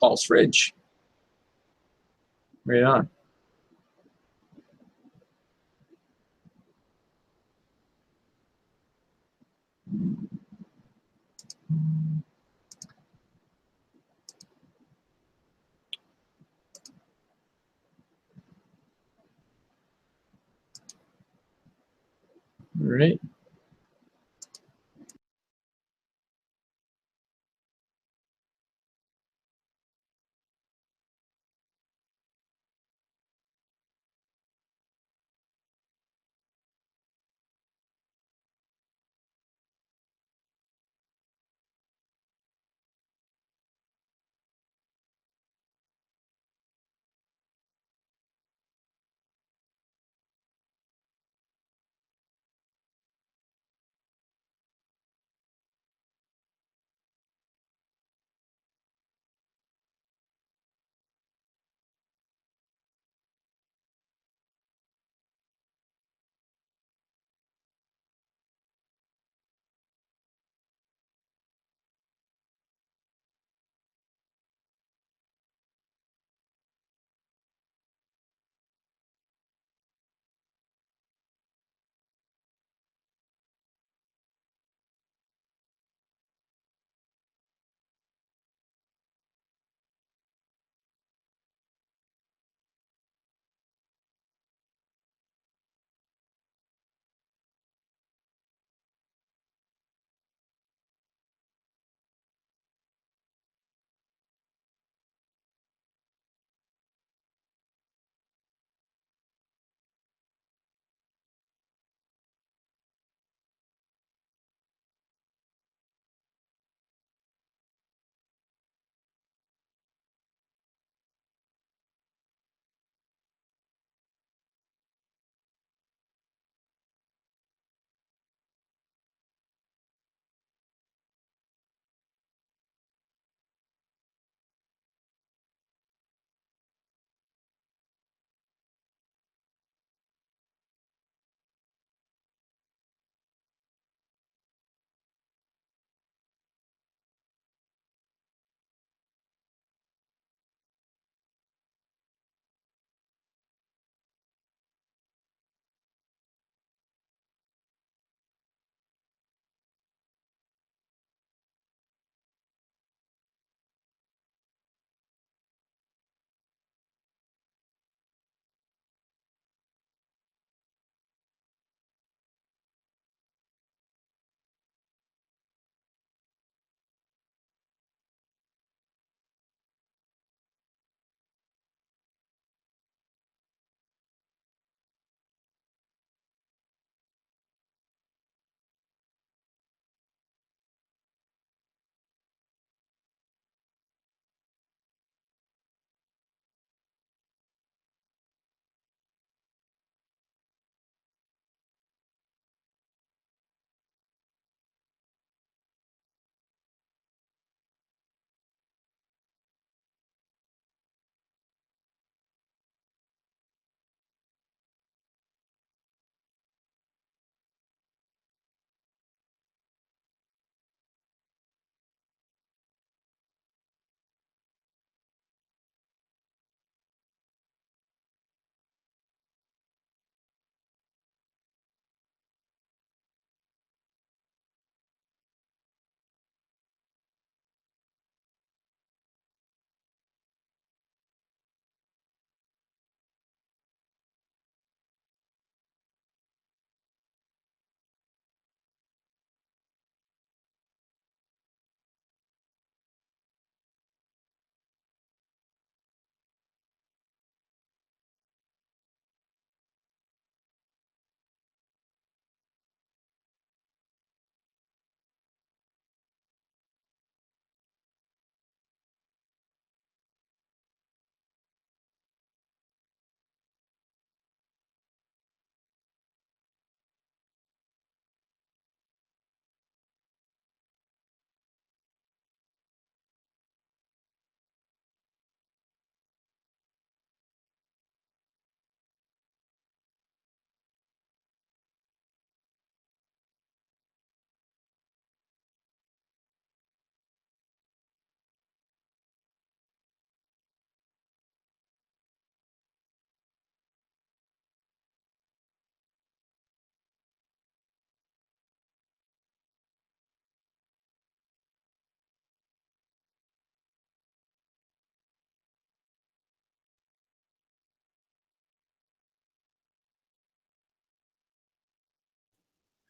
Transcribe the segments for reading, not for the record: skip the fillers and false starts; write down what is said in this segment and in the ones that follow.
Paul's fridge. Right on. All right.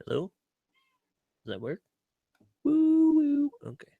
Hello? Does that work? Woo woo. Okay.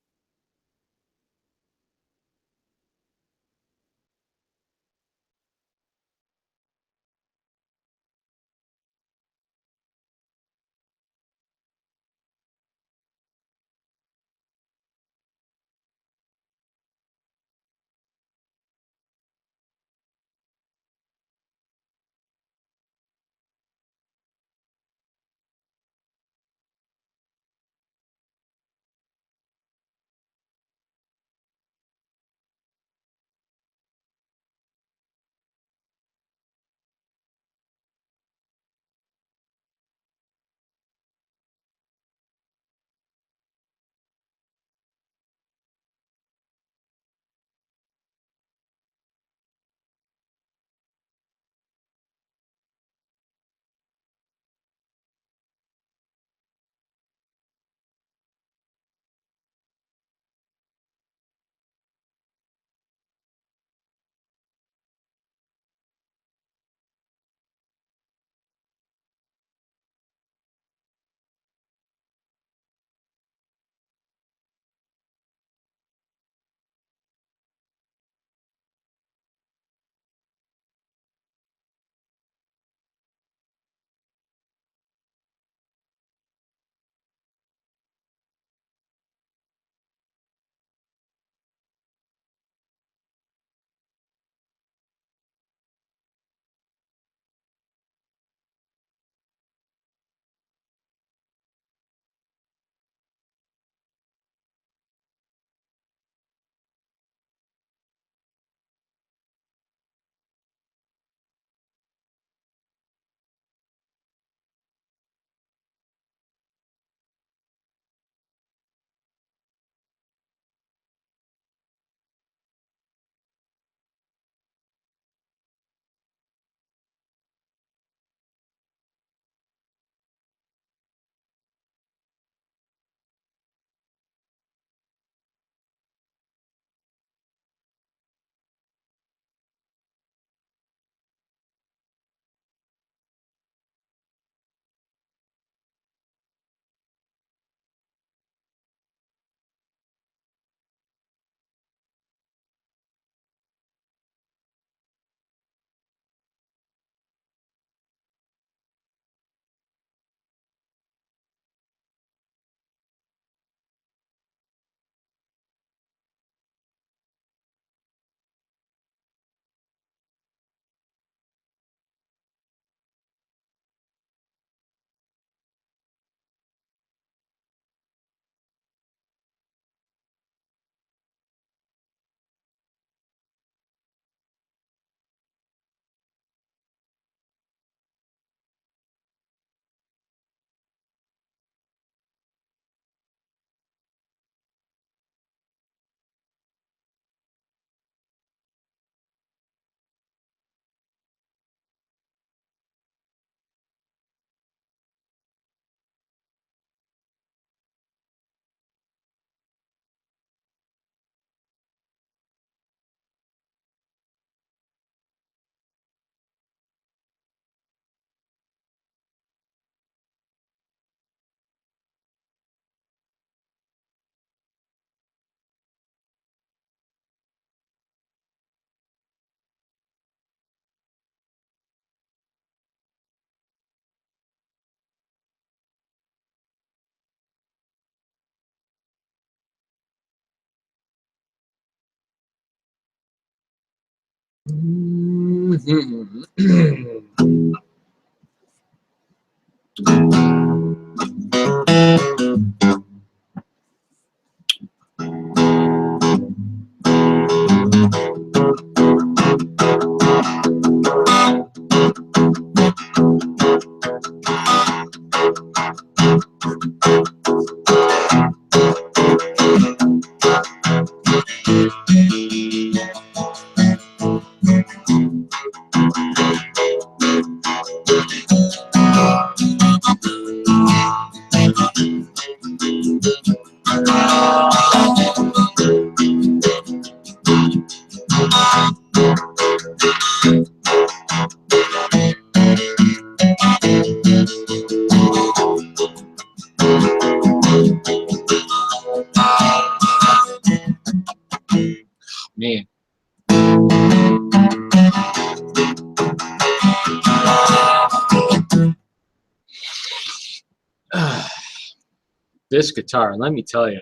This guitar, let me tell you.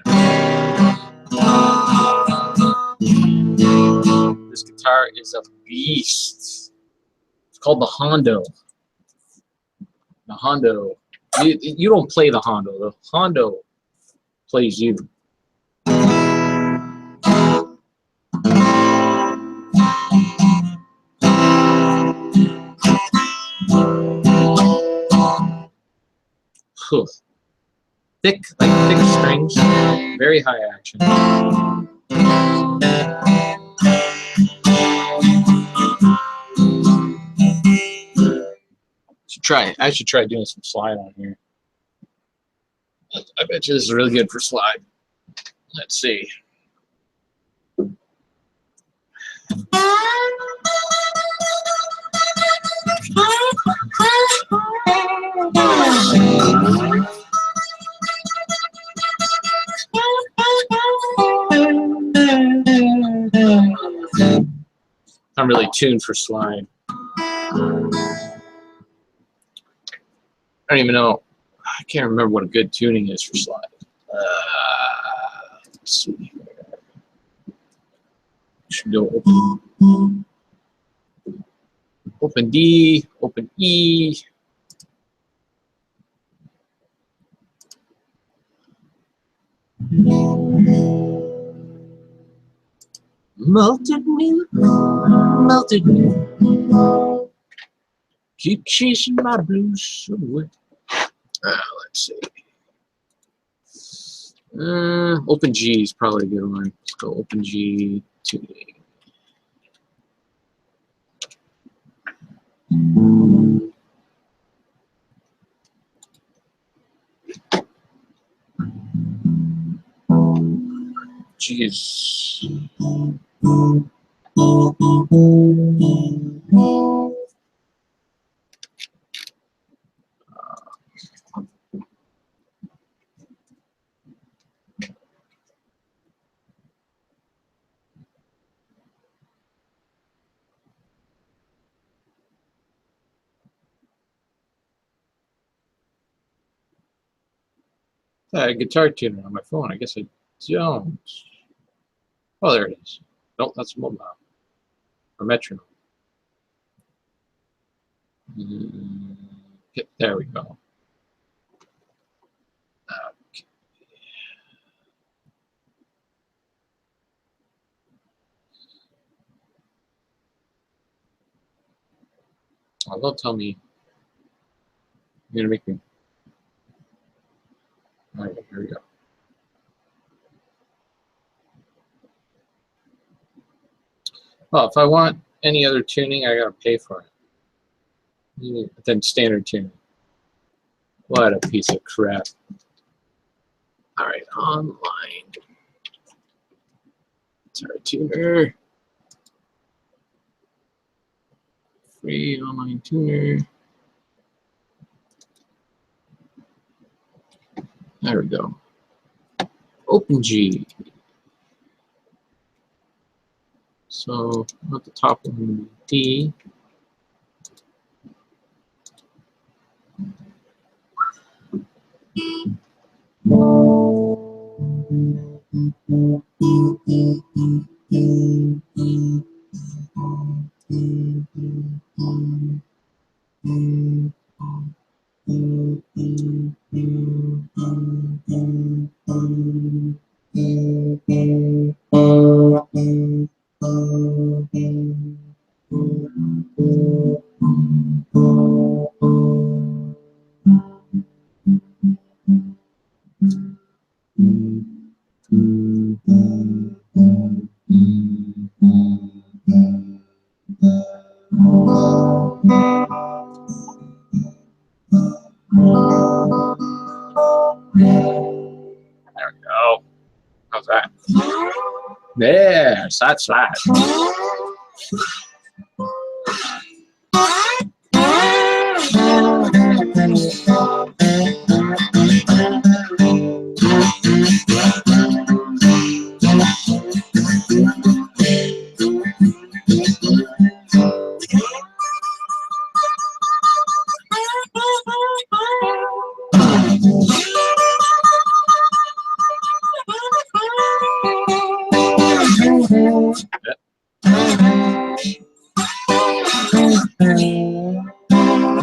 This guitar is a beast. It's called the Hondo. The Hondo. You don't play the Hondo. The Hondo plays you. Thick, like thick strings, very high action. I should try doing some slide on here. I bet you this is really good for slide. Let's see. I'm really tuned for slide. I don't even know. I can't remember what a good tuning is for slide. Let's see. Should go open D, open E. Melted me, melted me. Keep chasing my blues away. Let's see. Open G is probably a good one. Let's go open G tuning. Jeez. A guitar tuner on my phone. I guess I don't. Oh, there it is. Nope, that's a mobile. Or metronome. There we go. Okay. Oh, don't tell me you're gonna make me. All right, here we go. Well, if I want any other tuning, I gotta pay for it. Then standard tuning. What a piece of crap. All right, online. Guitar tuner. Free online tuner. There we go. Open G. So at the top one, D. There we go. How's that? There, side slide.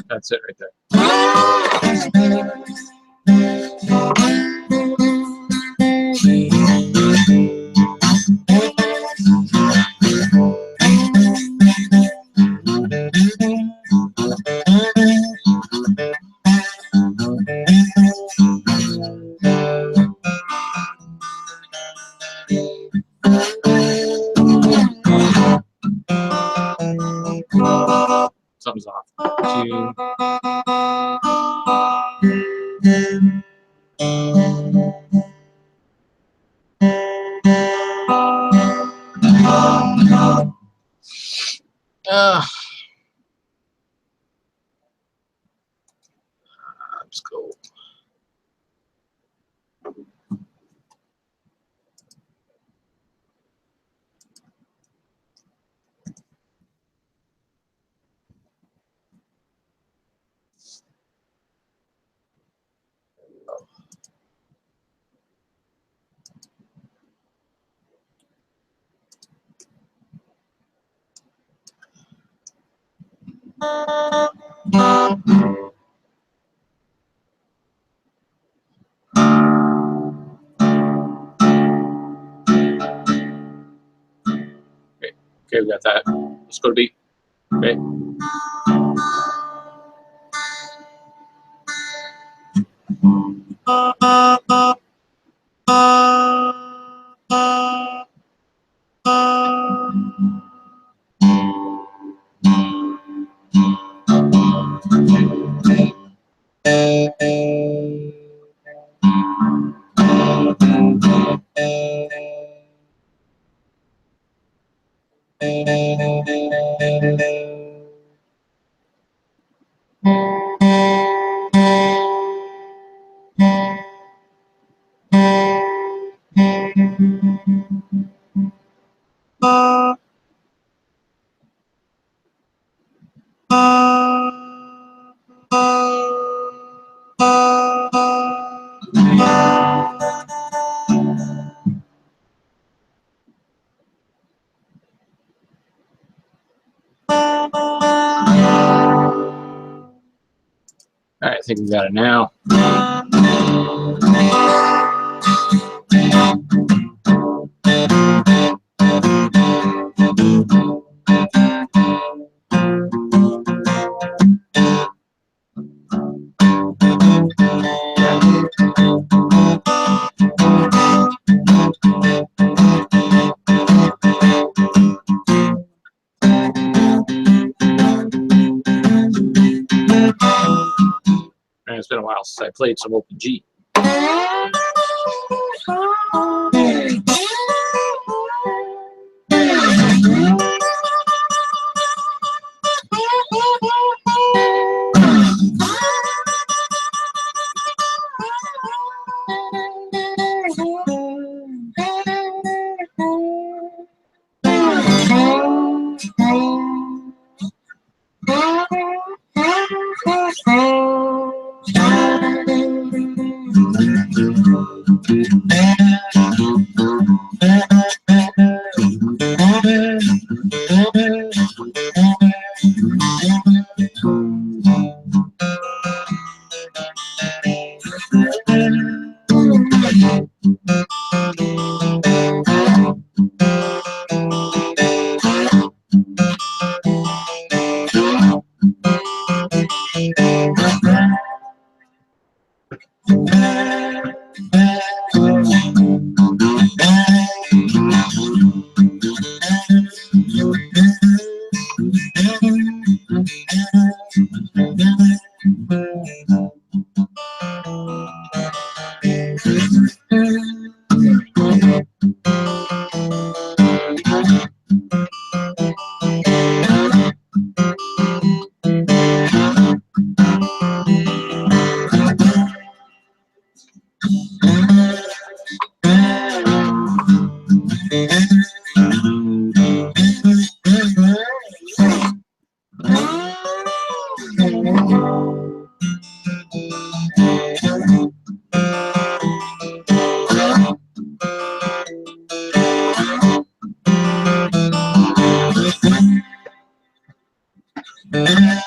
That's it right there. Something's off. Tune. Let's go. Okay, we got that. Let's go to beat. Okay. All right, I think we got it now. It's been a while since I played some Open G. Let's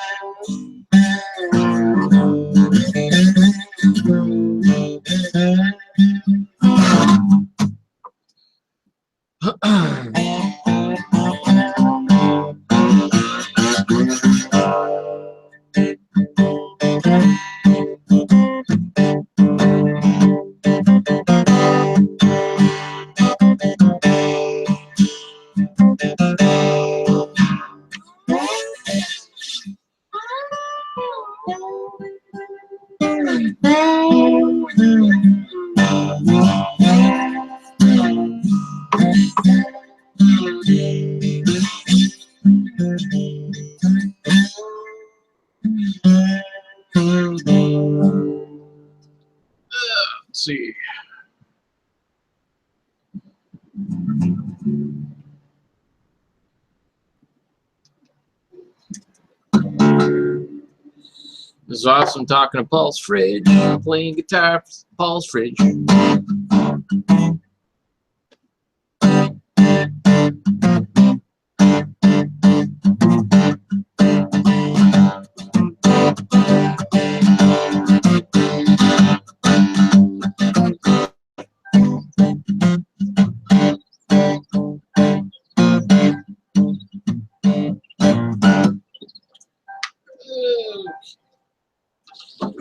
see. This is awesome talking to Paul's fridge, playing guitar, Paul's fridge.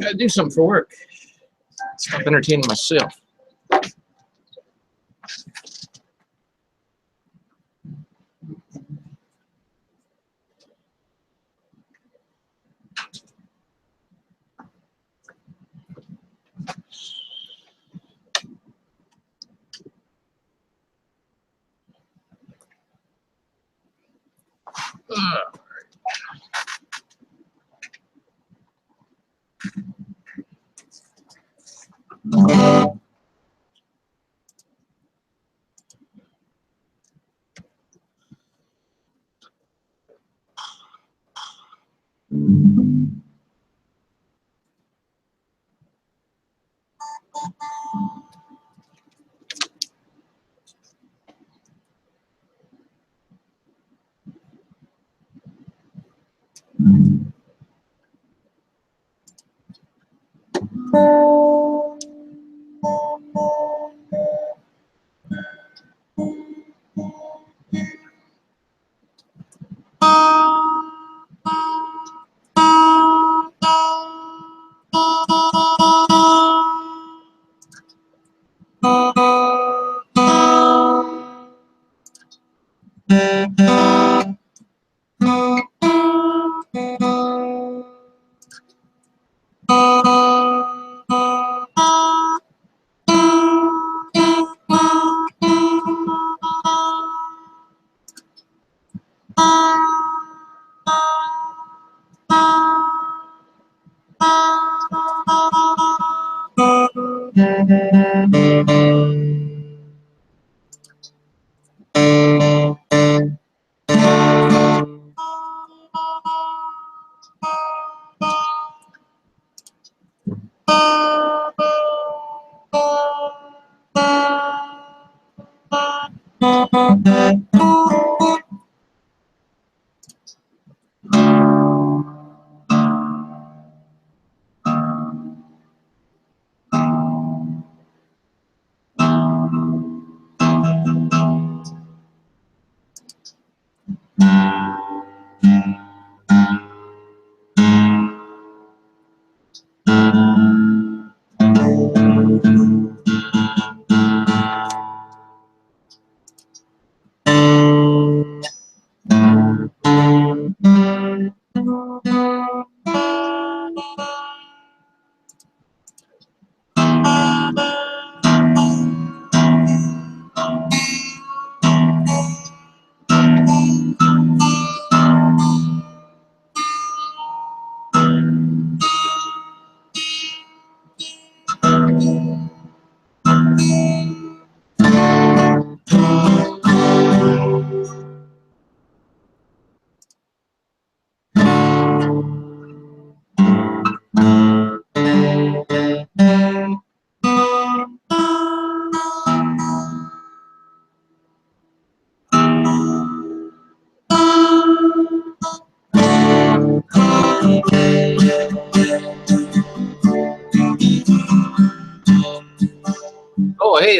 Gotta do something for work. Stop entertaining myself.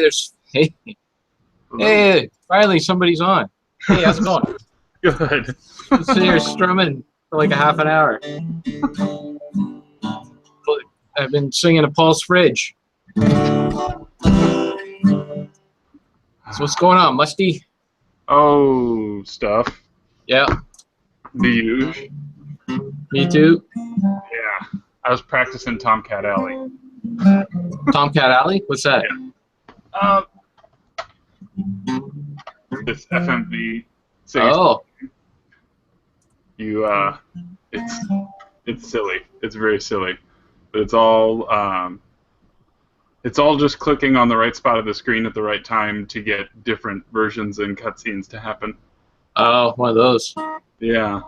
there's hey, finally somebody's on. Hey, how's it going? Good. I'm sitting here strumming for like a half an hour. I've been singing a Paul's Fridge. So what's going on, Musty? Oh, stuff. Yeah, The usual. me too. Yeah. I was practicing Tomcat Alley. Tomcat Alley? What's that? Yeah. This FMV. Oh, It's silly. It's very silly, but it's all just clicking on the right spot of the screen at the right time to get different versions and cutscenes to happen. oh, one of those. Yeah.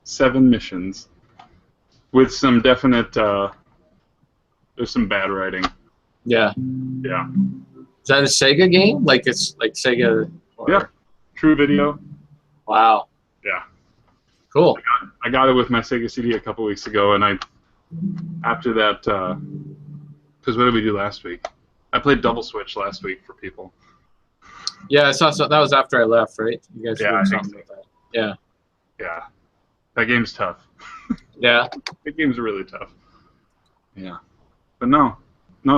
7 missions with some definite. There's some bad writing. Yeah. Yeah. Is that a Sega game? Like it's like Sega? Or... Yeah. True Video. Wow. Yeah. Cool. I got it with my Sega CD a couple weeks ago, and after that, because what did we do last week? I played Double Switch last week for people. Yeah, I saw so that was after I left, right? You guys Yeah, were I doing think something like that. Yeah. Yeah. That game's tough. Yeah. That game's really tough. Yeah. But no,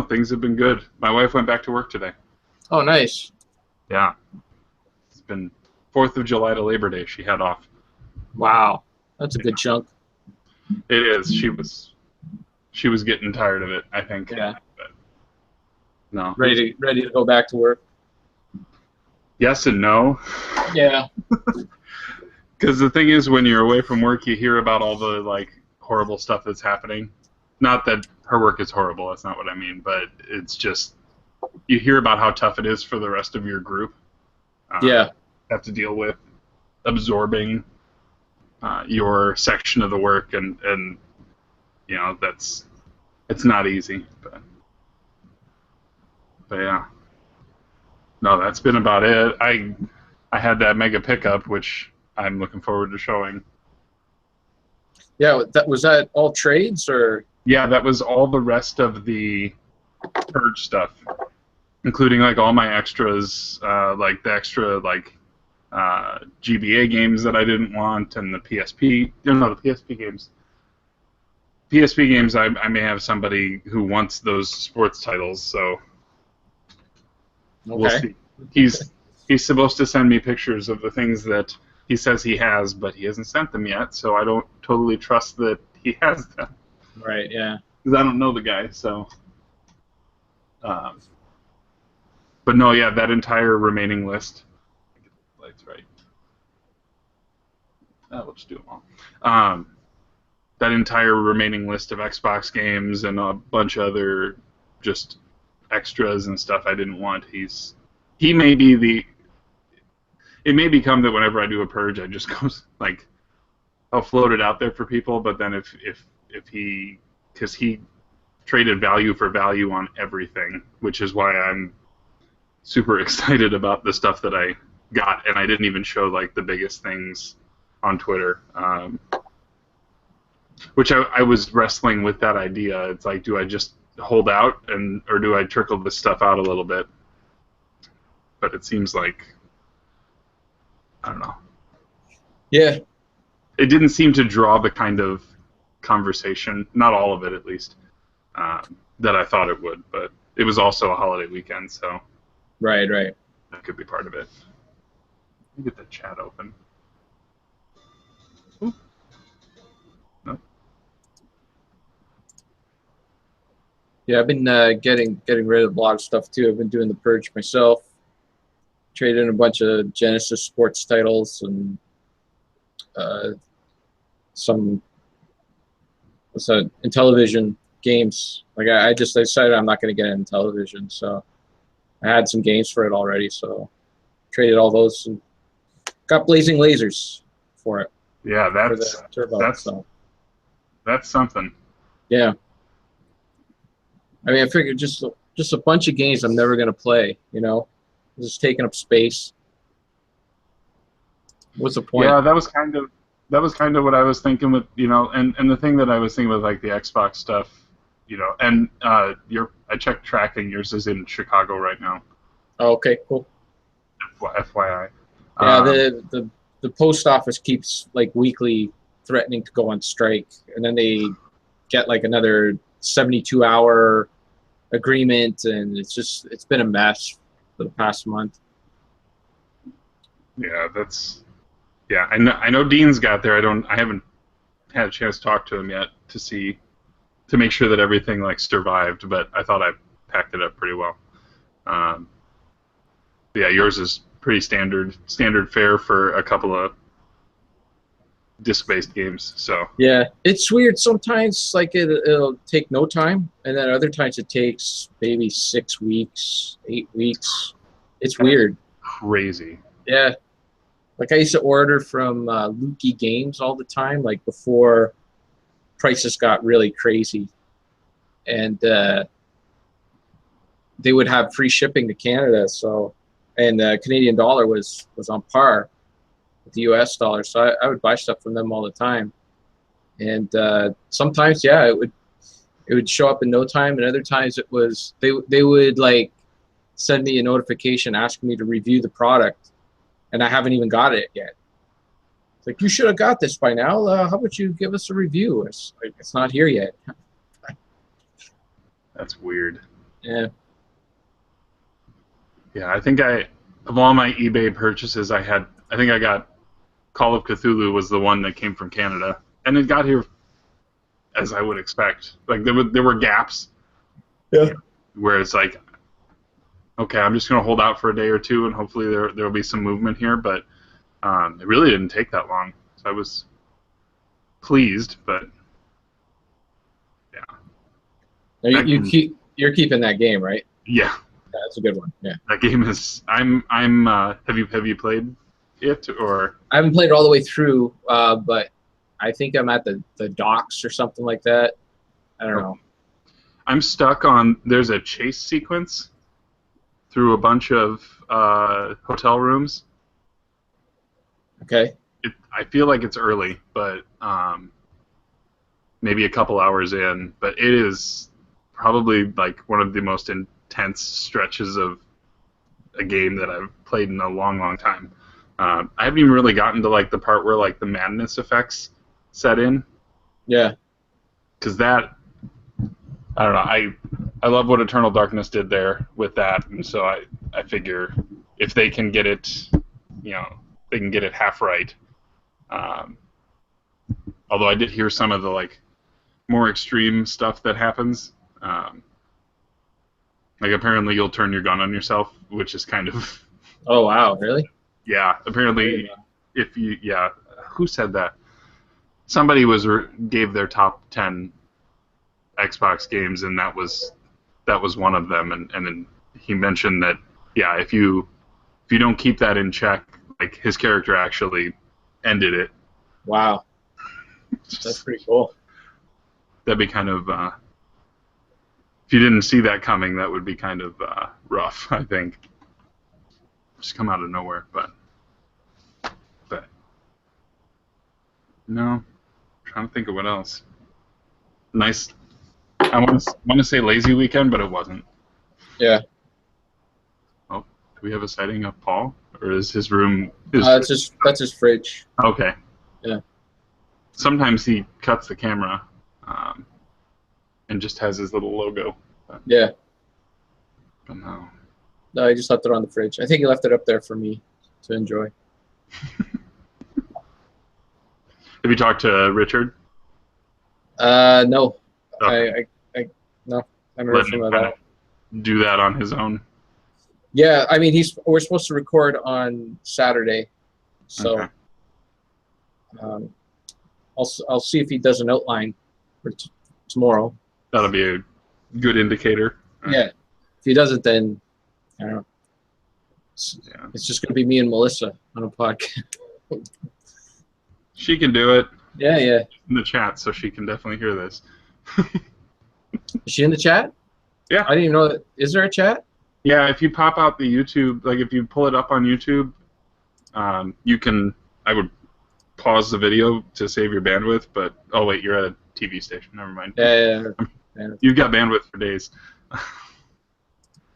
things have been good. My wife went back to work today. Oh, nice. Yeah. It's been 4th of July to Labor Day. She had off. Wow. That's a good chunk. It is. She was getting tired of it, I think. Yeah. But no. Ready to go back to work. Yes and no. Yeah. Because the thing is, when you're away from work, you hear about all the like horrible stuff that's happening. Not that her work is horrible. That's not what I mean. But it's just you hear about how tough it is for the rest of your group. Yeah. Have to deal with absorbing your section of the work, and you know it's not easy. But yeah. No, that's been about it. I had that mega pickup, which I'm looking forward to showing. Yeah. Was that all trades or? Yeah, that was all the rest of the purge stuff, including like all my extras, like the extra like GBA games that I didn't want, and the PSP. No, the PSP games. PSP games. I may have somebody who wants those sports titles, so. Okay. We'll see. He's supposed to send me pictures of the things that he says he has, but he hasn't sent them yet, so I don't totally trust that he has them. Right, yeah. Because I don't know the guy, so. But no, yeah, that entire remaining list. Get the lights right. We'll just do them all. That entire remaining list of Xbox games and a bunch of other just extras and stuff I didn't want. He may be the. It may become that whenever I do a purge, I just goes like, I'll float it out there for people. But then if because he traded value for value on everything, which is why I'm super excited about the stuff that I got, and I didn't even show like the biggest things on Twitter. Which I was wrestling with that idea. It's like, do I just hold out or do I trickle this stuff out a little bit? But it seems like I don't know. Yeah. It didn't seem to draw the kind of conversation, not all of it at least, that I thought it would. But it was also a holiday weekend, so Right. that could be part of it. Let me get the chat open. Ooh. No. Yeah, I've been getting rid of a lot of stuff too. I've been doing the purge myself. Traded in a bunch of Genesis sports titles and some Intellivision games. Like I decided I'm not going to get it in television, so I had some games for it already. So traded all those and got Blazing Lasers for it. Yeah, for the Turbo. That's something. Yeah. I mean, I figured just a bunch of games I'm never going to play, you know? Just taking up space. What's the point? Yeah, that was kind of what I was thinking with, you know, and the thing that I was thinking with like the Xbox stuff, you know, and I checked tracking, yours is in Chicago right now. Oh, okay, cool. FYI. Yeah, the post office keeps like weekly threatening to go on strike, and then they get like another 72-hour agreement, and it's been a mess for the past month. Yeah, yeah. I know Dean's got there. I haven't had a chance to talk to him yet to make sure that everything like survived, but I thought I packed it up pretty well. Yeah, yours is pretty standard fare for a couple of disc-based games. So Yeah, it's weird. Sometimes like it'll take no time, and then other times it takes maybe 6 weeks, 8 weeks. It's weird. crazy. Yeah, like I used to order from Lukey Games all the time, like before prices got really crazy, and they would have free shipping to Canada. So, and the Canadian dollar was on par with the U.S. dollar, so I would buy stuff from them all the time. And sometimes, yeah, it would show up in no time, and other times it was they would like send me a notification asking me to review the product, and I haven't even got it yet. It's like, you should have got this by now. How about you give us a review? It's like, it's not here yet. That's weird. Yeah. Yeah, I think of all my eBay purchases, I think I got Call of Cthulhu was the one that came from Canada, and it got here as I would expect. Like there were gaps. Yeah. Where it's like, okay, I'm just gonna hold out for a day or two, and hopefully there'll be some movement here. But it really didn't take that long, so I was pleased. But yeah, Now, you're keeping that game, right? yeah, Yeah, that's a good one. Yeah. that game is. I'm. Have you played it or? I haven't played it all the way through, but I think I'm at the docks or something like that. I don't know. I'm stuck on. There's a chase sequence through a bunch of hotel rooms. Okay. I feel like it's early, but maybe a couple hours in. But it is probably like one of the most intense stretches of a game that I've played in a long, long time. I haven't even really gotten to like the part where like the madness effects set in. Yeah. Because that, I don't know. I love what Eternal Darkness did there with that, and so I figure if they can get it, they can get it half right. Although I did hear some of the like more extreme stuff that happens. Like apparently you'll turn your gun on yourself, which is kind of. Oh wow! Really? Yeah. Apparently, if you who said that? Somebody gave their top 10 Xbox games, and that was one of them. And then he mentioned that if you don't keep that in check, like his character actually ended it. Wow. That's pretty cool. That'd be kind of if you didn't see that coming, that would be kind of rough, I think. Just come out of nowhere, but no. I'm trying to think of what else. Nice. I want to say lazy weekend, but it wasn't. Yeah. Oh, do we have a sighting of Paul, or is his room? That's his fridge. Okay. Yeah. Sometimes he cuts the camera, and just has his little logo. Yeah. But no. No, I just left it on the fridge. I think he left it up there for me to enjoy. Have you talked to Richard? No. Okay. No. I haven't heard from him at all. Do that on his own. Yeah, I mean we're supposed to record on Saturday, so Okay. I'll see if he does an outline for tomorrow. That'll be a good indicator. Yeah. If he doesn't, then I don't know. It's just going to be me and Melissa on a podcast. She can do it. Yeah. In the chat, so she can definitely hear this. Is she in the chat? Yeah. I didn't even know that. Is there a chat? Yeah, if you pop out the YouTube, like if you pull it up on YouTube, you can. I would pause the video to save your bandwidth, but oh wait, you're at a TV station. Never mind. Yeah. You've got bandwidth for days.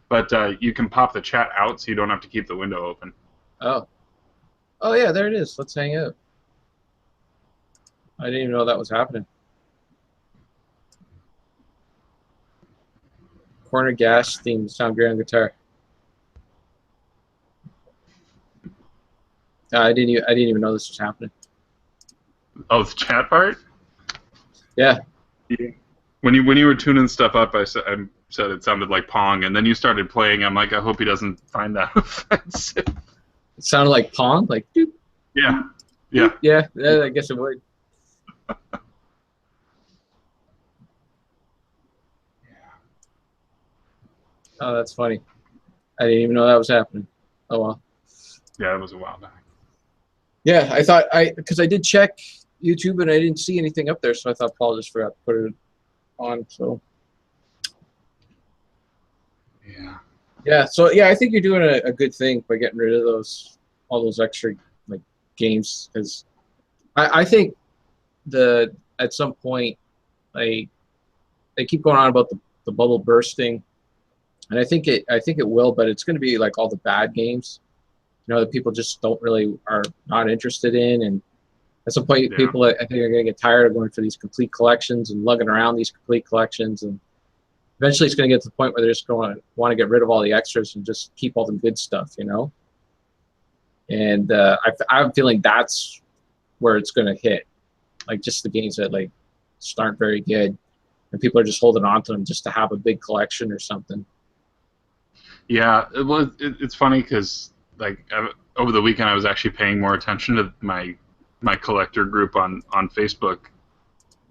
but you can pop the chat out so you don't have to keep the window open. Oh. Oh yeah, there it is. Let's hang out. I didn't even know that was happening. Corner gas theme sound great on guitar. I didn't even know this was happening. Oh, the chat part? Yeah. When you were tuning stuff up, I said it sounded like Pong, and then you started playing. I'm like, I hope he doesn't find that offensive. It sounded like Pong, like doop. Yeah. Yeah. Yeah, I guess it would. Oh, that's funny. I didn't even know that was happening. Oh well. Yeah, it was a while back. Yeah, because I did check YouTube and I didn't see anything up there, so I thought Paul just forgot to put it on. So Yeah. yeah, so yeah, I think you're doing a good thing by getting rid of all those extra like games, because I think at some point they keep going on about the bubble bursting, and I think it will, but it's going to be like all the bad games, that people just are not interested in, and at some point people I think are going to get tired of going for these complete collections and lugging around these complete collections, and eventually it's going to get to the point where they're just going to want to get rid of all the extras and just keep all the good stuff, and I'm feeling that's where it's going to hit, like just the games that like just aren't very good, and people are just holding on to them just to have a big collection or something. Yeah, it's funny because like over the weekend I was actually paying more attention to my collector group on Facebook,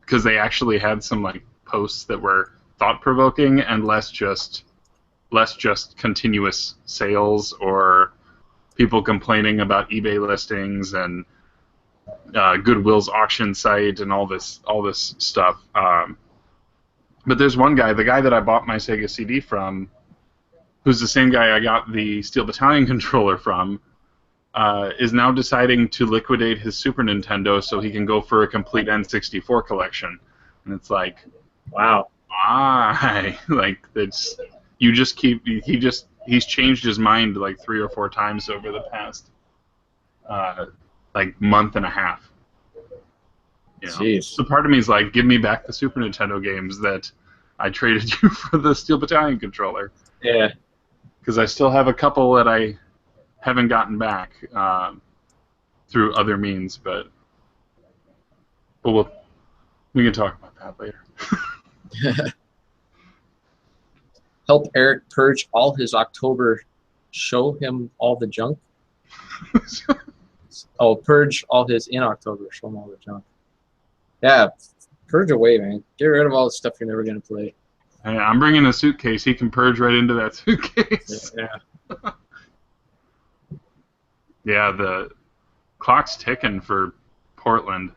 because they actually had some like posts that were thought-provoking and less just continuous sales or people complaining about eBay listings and Goodwill's auction site and all this stuff. But there's one guy, the guy that I bought my Sega CD from, who's the same guy I got the Steel Battalion controller from, is now deciding to liquidate his Super Nintendo so he can go for a complete N64 collection. And it's like, wow, why? Like, that's he's changed his mind like 3 or 4 times over the past like month and a half. Jeez. So part of me is like, give me back the Super Nintendo games that I traded you for the Steel Battalion controller. Yeah. Because I still have a couple that I haven't gotten back through other means, but we can talk about that later. Help Eric purge all his October. Show him all the junk. Oh, purge all his in October. Show him all the junk. Yeah, purge away, man. Get rid of all the stuff you're never gonna play. Hey, I'm bringing a suitcase. He can purge right into that suitcase. Yeah. Yeah, the clock's ticking for Portland,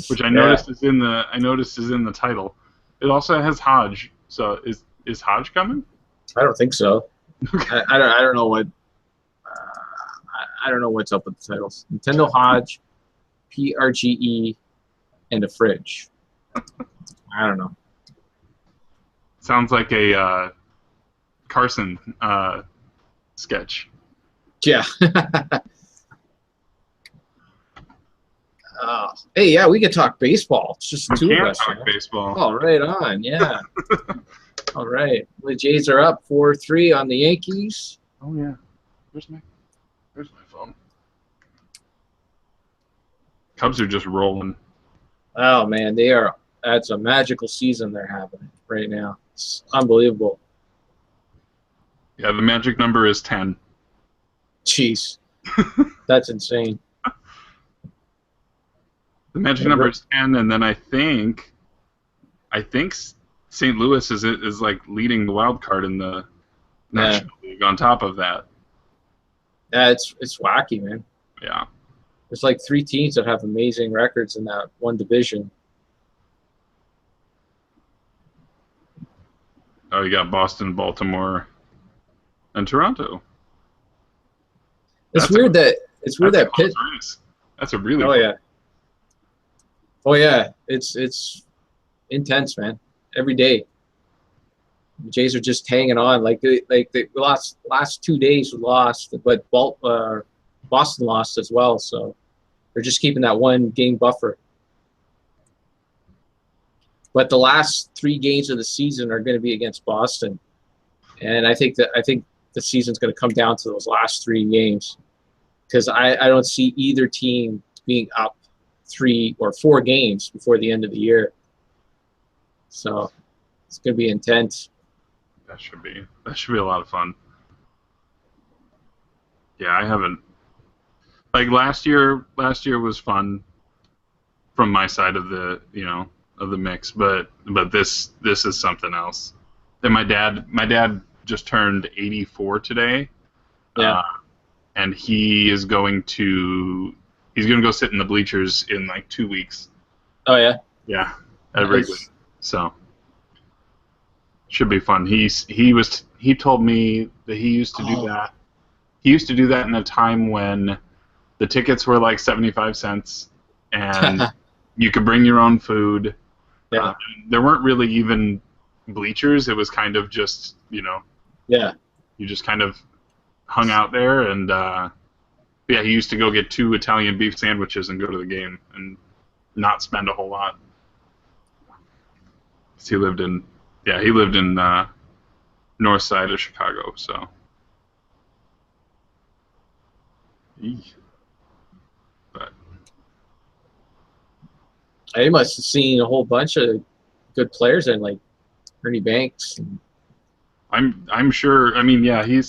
which I noticed is in the title. It also has Hodge. So is Hodge coming? I don't think so. I don't know what. I don't know what's up with the titles. NintendoHodge, PRGE, and a fridge. I don't know. Sounds like a Carson sketch. Yeah. Hey, yeah, we could talk baseball. It's just the two of us. Talk baseball. Oh, right on, yeah. All right. The Jays are up 4-3 on the Yankees. Oh yeah. Where's my phone? Cubs are just rolling. Oh man, they are. That's a magical season they're having right now. It's unbelievable. Yeah, the magic number is 10. Jeez, that's insane. The magic number is 10, and then I think St. Louis is like leading the wild card in the National League. On top of that, yeah, it's wacky, man. Yeah, there's like 3 teams that have amazing records in that one division. Oh, you got Boston, Baltimore, and Toronto. It's weird that Pitt. That's a really. Oh yeah. Oh yeah, it's intense, man. Every day. The Jays are just hanging on. Like the last 2 days lost, but Boston lost as well. So they're just keeping that 1-game buffer. But the last 3 games of the season are going to be against Boston, and I think the season's going to come down to those last 3 games, because I don't see either team being up 3 or 4 games before the end of the year. So it's going to be intense. That should be a lot of fun. Yeah, I haven't, like, last year was fun from my side of the of the mix, but this is something else. And my dad just turned 84 today. Yeah. And he's going to go sit in the bleachers in like 2 weeks. Oh yeah. Yeah, at Wrigley. So should be fun. He told me that he used to do that. He used to do that in a time when the tickets were like 75 cents and you could bring your own food. Yeah. There weren't really even bleachers. It was kind of just, Yeah. you just kind of hung out there, and yeah, he used to go get 2 Italian beef sandwiches and go to the game and not spend a whole lot. He lived in north side of Chicago, so. Eek. But I must have seen a whole bunch of good players in, like Ernie Banks. I'm sure. I mean, yeah, he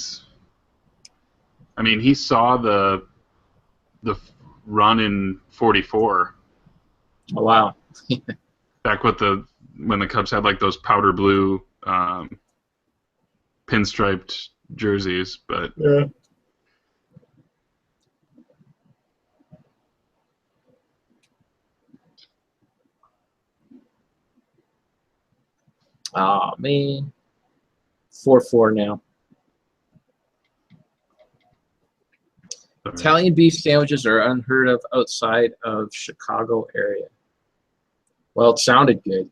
saw the run in '44. Oh wow. Back with when the Cubs had like those powder blue pinstriped jerseys, but Yeah. Oh man. 4-4 now. Italian beef sandwiches are unheard of outside of Chicago area. Well, it sounded good.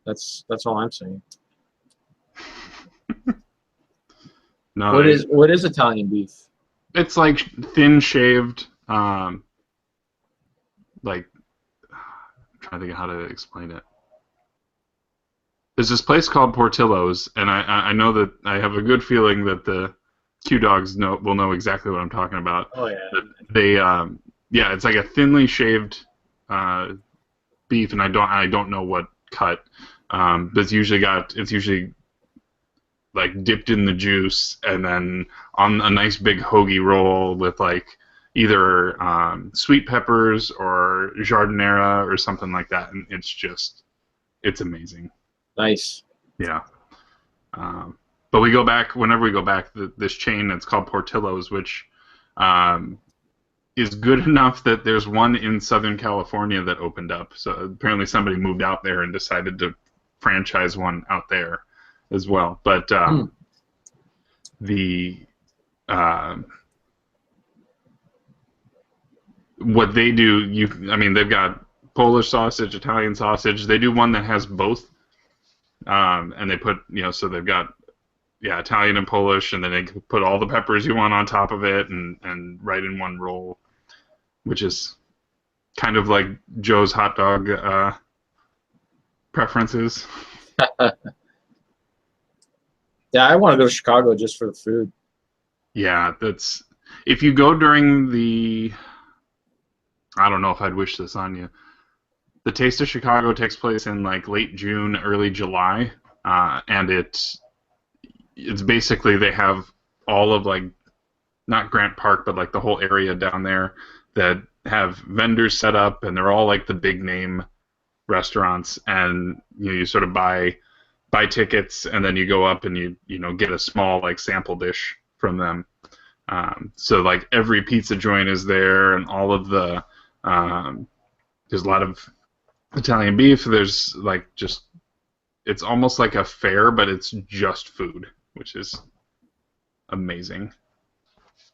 That's all I'm saying. No, What is Italian beef? it's like thin shaved, like, I'm trying to think of how to explain it. There's this place called Portillo's, and I know that I have a good feeling that the Q Dogs will know exactly what I'm talking about. Oh yeah. But they it's like a thinly shaved beef, and I don't know what cut, but it's usually like dipped in the juice, and then on a nice big hoagie roll with like either sweet peppers or jardinera or something like that, and it's amazing. Nice. Yeah. But whenever we go back, this chain that's called Portillo's, which is good enough that there's one in Southern California that opened up. So apparently somebody moved out there and decided to franchise one out there as well. But what they do, they've got Polish sausage, Italian sausage. They do one that has both. And they put, so they've got, Italian and Polish, and then they put all the peppers you want on top of it, and right in one roll, which is kind of like Joe's hot dog preferences. Yeah, I want to go to Chicago just for the food. Yeah, if you go during I don't know if I'd wish this on you. The Taste of Chicago takes place in like late June, early July, and it's basically they have all of like, not Grant Park, but like the whole area down there that have vendors set up, and they're all like the big name restaurants, and you sort of buy tickets, and then you go up and you get a small like sample dish from them. So like every pizza joint is there, and all of the there's a lot of Italian beef. There's like it's almost like a fair, but it's just food, which is amazing.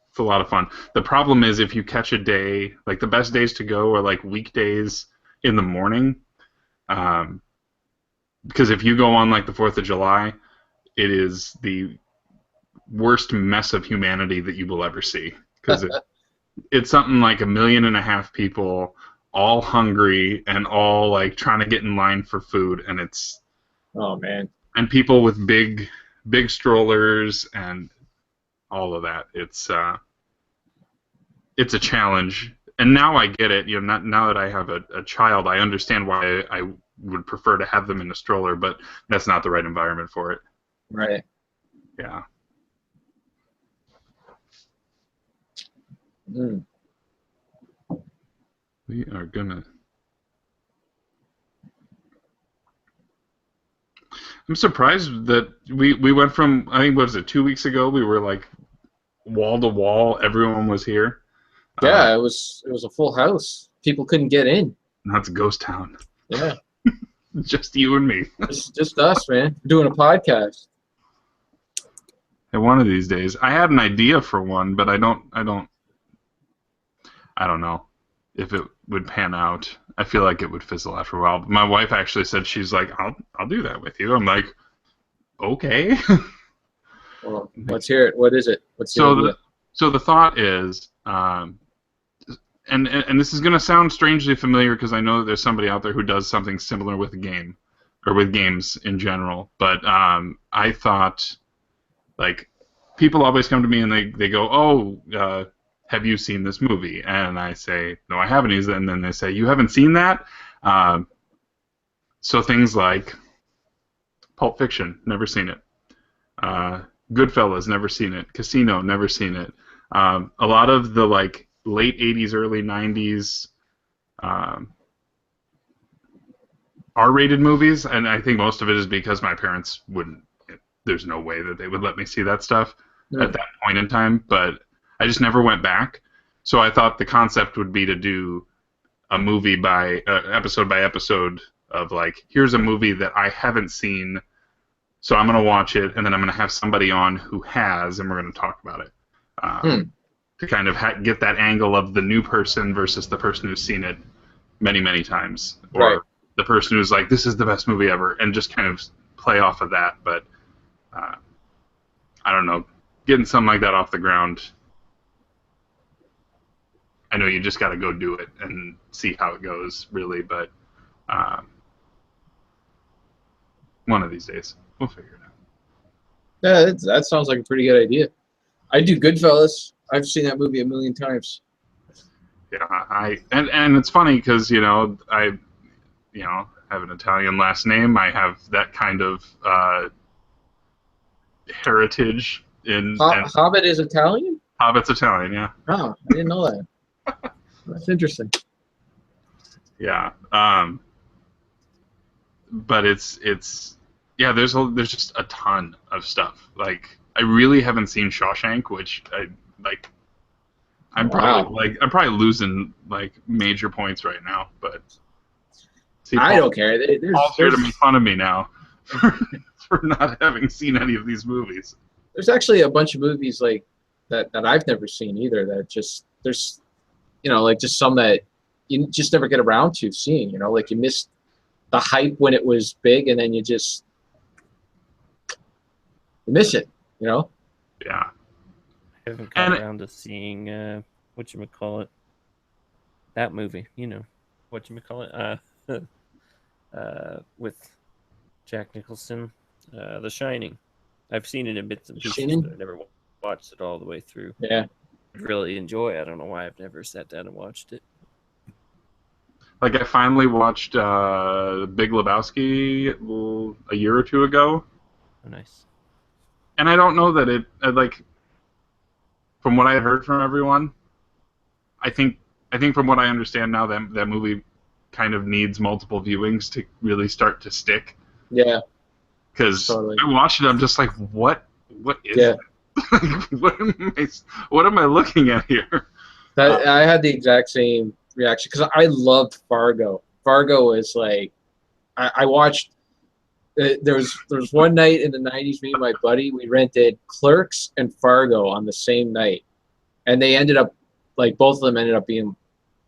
It's a lot of fun. The problem is if you catch a day, like the best days to go are like weekdays in the morning, because if you go on like the 4th of July, it is the worst mess of humanity that you will ever see, because it's something like 1.5 million people, all hungry and all like trying to get in line for food, and it's Oh man. and people with big strollers and all of that. It's a challenge, and now I get it. You know, now that I have a child, I understand why I would prefer to have them in a stroller, but that's not the right environment for it. Right. Yeah. Mm. We are gonna. I'm surprised that we went from, I think, what was it, 2 weeks ago? We were like wall to wall. Everyone was here. Yeah, it was a full house. People couldn't get in. That's a ghost town. Yeah. Just you and me. Just us, man. We're doing a podcast. And one of these days, I had an idea for one, but I don't know if it would pan out. I feel like it would fizzle after a while. But my wife actually said, she's like, I'll do that with you. I'm like, okay. Well, let's hear it. What is it? What's the idea? So the thought is, and this is going to sound strangely familiar because I know that there's somebody out there who does something similar with a game, or with games in general. But I thought, like, people always come to me and they go, oh, have you seen this movie? And I say, no, I haven't. And then they say, you haven't seen that? So things like Pulp Fiction, never seen it. Goodfellas, never seen it. Casino, never seen it. A lot of the like late 80s, early 90s R-rated movies, and I think most of it is because my parents wouldn't. There's no way that they would let me see that stuff at that point in time, but I just never went back. So I thought the concept would be to do a movie by episode of like, here's a movie that I haven't seen, so I'm going to watch it, and then I'm going to have somebody on who has, and we're going to talk about it. To kind of get that angle of the new person versus the person who's seen it many, many times. Or Right. the person who's like, this is the best movie ever, and just kind of play off of that. But I don't know, getting something like that off the ground, I know you just got to go do it and see how it goes, really, but one of these days, we'll figure it out. Yeah, that sounds like a pretty good idea. I do Goodfellas. I've seen that movie 1 million times. Yeah, and it's funny because I have an Italian last name. I have that kind of heritage in. Hobbit is Italian? Hobbit's Italian, yeah. Oh, I didn't know that. That's interesting. Yeah, but it's there's just a ton of stuff. Like, I really haven't seen Shawshank, which I'm probably losing like major points right now, but see, I don't care. Paul's here to make fun of me now for not having seen any of these movies. There's actually a bunch of movies like that I've never seen either. That just there's like just some that you just never get around to seeing. Like you missed the hype when it was big, and then you miss it. Yeah. I haven't come around to seeing whatchamacallit, that movie, whatchamacallit, with Jack Nicholson, The Shining. I've seen it in bits and pieces, but I never watched it all the way through. Yeah. I really enjoy it. I don't know why I've never sat down and watched it. Like, I finally watched Big Lebowski a year or two ago. Oh, nice. And I don't know that it, from what I had heard from everyone, I think from what I understand now, that movie kind of needs multiple viewings to really start to stick. Yeah. Because totally. I watched it, I'm just like, what is it? What am I looking at here? I had the exact same reaction because I loved Fargo. Fargo is like, I watched. There was one night in the 90s, me and my buddy, we rented Clerks and Fargo on the same night, and they ended up, like, both of them ended up being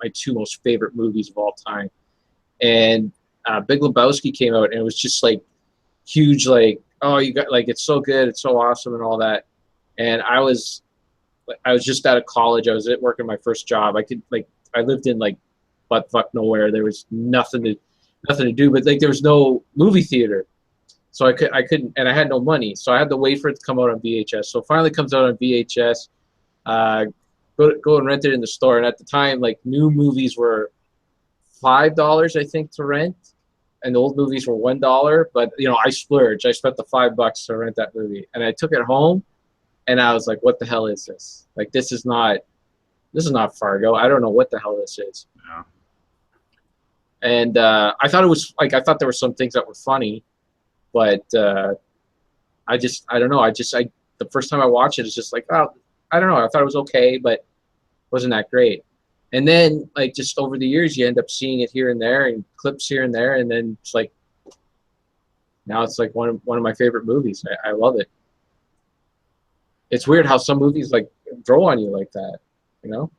my two most favorite movies of all time. And Big Lebowski came out, and it was just like huge, like oh, you got like it's so good, it's so awesome, and all that. And I was just out of college. I was working my first job. I lived in like butt fuck nowhere. There was nothing to do, but like there was no movie theater, so I couldn't, and I had no money, so I had to wait for it to come out on VHS. So it finally comes out on VHS. Go and rent it in the store. And at the time, like new movies were $5, I think, to rent, and the old movies were $1. But you know, I splurged. I spent the $5 to rent that movie, and I took it home, and I was like, "What the hell is this? Like, this is not Fargo. I don't know what the hell this is." Yeah. And I thought it was like, I thought there were some things that were funny, but I don't know. The first time I watched it, it's just like, oh, I don't know. I thought it was okay, but it wasn't that great. And then, like, just over the years, you end up seeing it here and there, and clips here and there, and then it's like, now it's like one of my favorite movies. I love it. It's weird how some movies like grow on you like that, you know?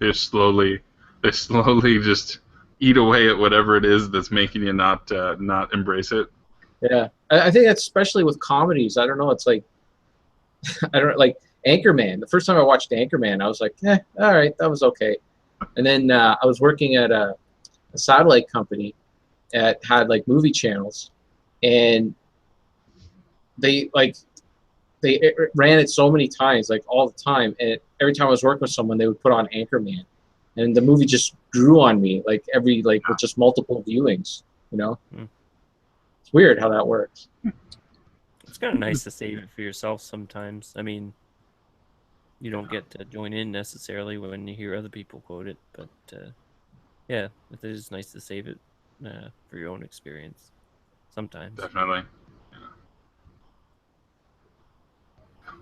They slowly just eat away at whatever it is that's making you not embrace it. Yeah, I think that's especially with comedies. I don't know. It's like, I don't like Anchorman. The first time I watched Anchorman, I was like, all right, that was okay. And then I was working at a satellite company that had like movie channels, and they ran it so many times, like all the time. And every time I was working with someone, they would put on Anchorman, and the movie just grew on me, like with just multiple viewings. You know, It's weird how that works. It's kind of nice to save it for yourself sometimes. I mean, you don't get to join in necessarily when you hear other people quote it, but yeah, it is nice to save it for your own experience sometimes. Definitely. Yeah.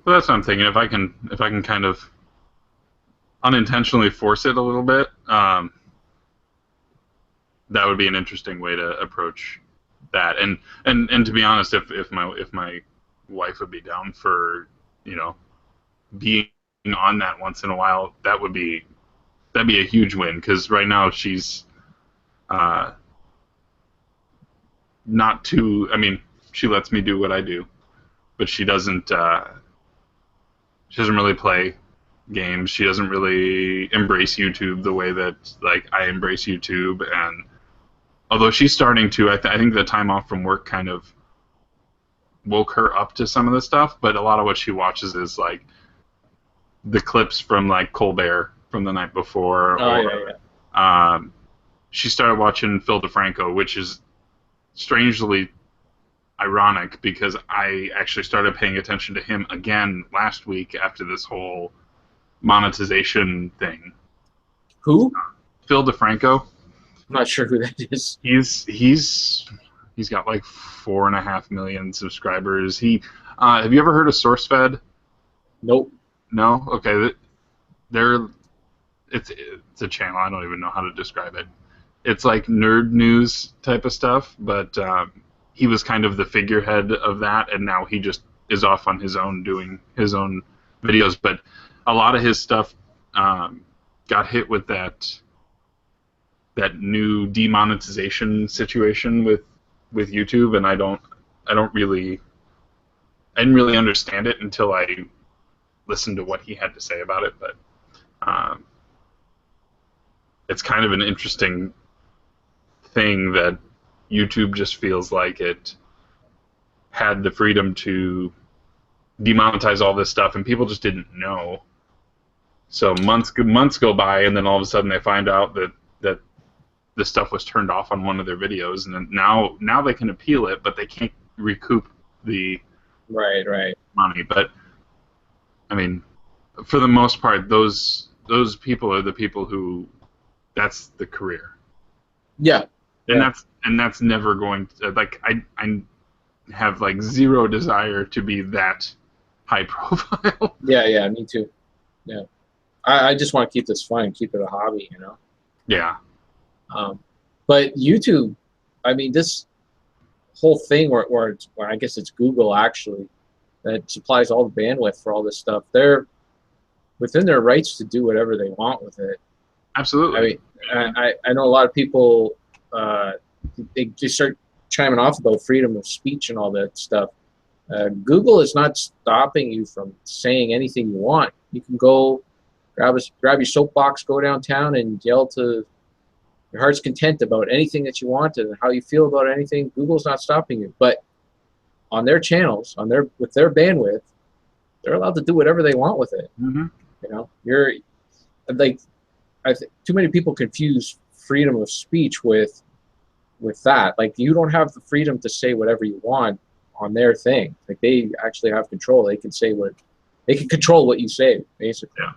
Well, that's what I'm thinking. If I can kind of unintentionally force it a little bit, that would be an interesting way to approach that. And to be honest, if my wife would be down for, you know, being on that once in a while, that'd be a huge win, because right now she's not too. I mean, she lets me do what I do, but she doesn't really play games. She doesn't really embrace YouTube the way that like I embrace YouTube. And although she's starting to, I think the time off from work kind of woke her up to some of the stuff. But a lot of what she watches is like the clips from like Colbert from the night before. She started watching Phil DeFranco, which is strangely ironic because I actually started paying attention to him again last week after this whole monetization thing. Who? Phil DeFranco. I'm not sure who that is. He's got like 4.5 million subscribers. Have you ever heard of SourceFed? Nope. No? Okay. It's a channel. I don't even know how to describe it. It's like nerd news type of stuff, but he was kind of the figurehead of that, and now he just is off on his own doing his own videos. But a lot of his stuff got hit with that new demonetization situation with YouTube, and I didn't really understand it until I listened to what he had to say about it. But it's kind of an interesting thing that YouTube just feels like it had the freedom to demonetize all this stuff, and people just didn't know. So months go by, and then all of a sudden they find out that the stuff was turned off on one of their videos, and then now they can appeal it, but they can't recoup the right money. But I mean, for the most part, those people are the people who that's the career. Yeah. And that's never going to, like, I have like zero desire to be that high profile. Yeah, me too. Yeah. I just want to keep this fun and keep it a hobby, you know? Yeah. But YouTube, I mean, this whole thing where I guess it's Google actually that supplies all the bandwidth for all this stuff. They're within their rights to do whatever they want with it. Absolutely. I mean, I know a lot of people they start chiming off about freedom of speech and all that stuff. Google is not stopping you from saying anything you want. You can go grab your soapbox, go downtown, and yell to your heart's content about anything that you want and how you feel about anything. Google's not stopping you, but on their channels, with their bandwidth, they're allowed to do whatever they want with it. Mm-hmm. You know, you're like, I think too many people confuse freedom of speech with that. Like, you don't have the freedom to say whatever you want on their thing. Like, they actually have control. They can control what you say, basically. Yeah.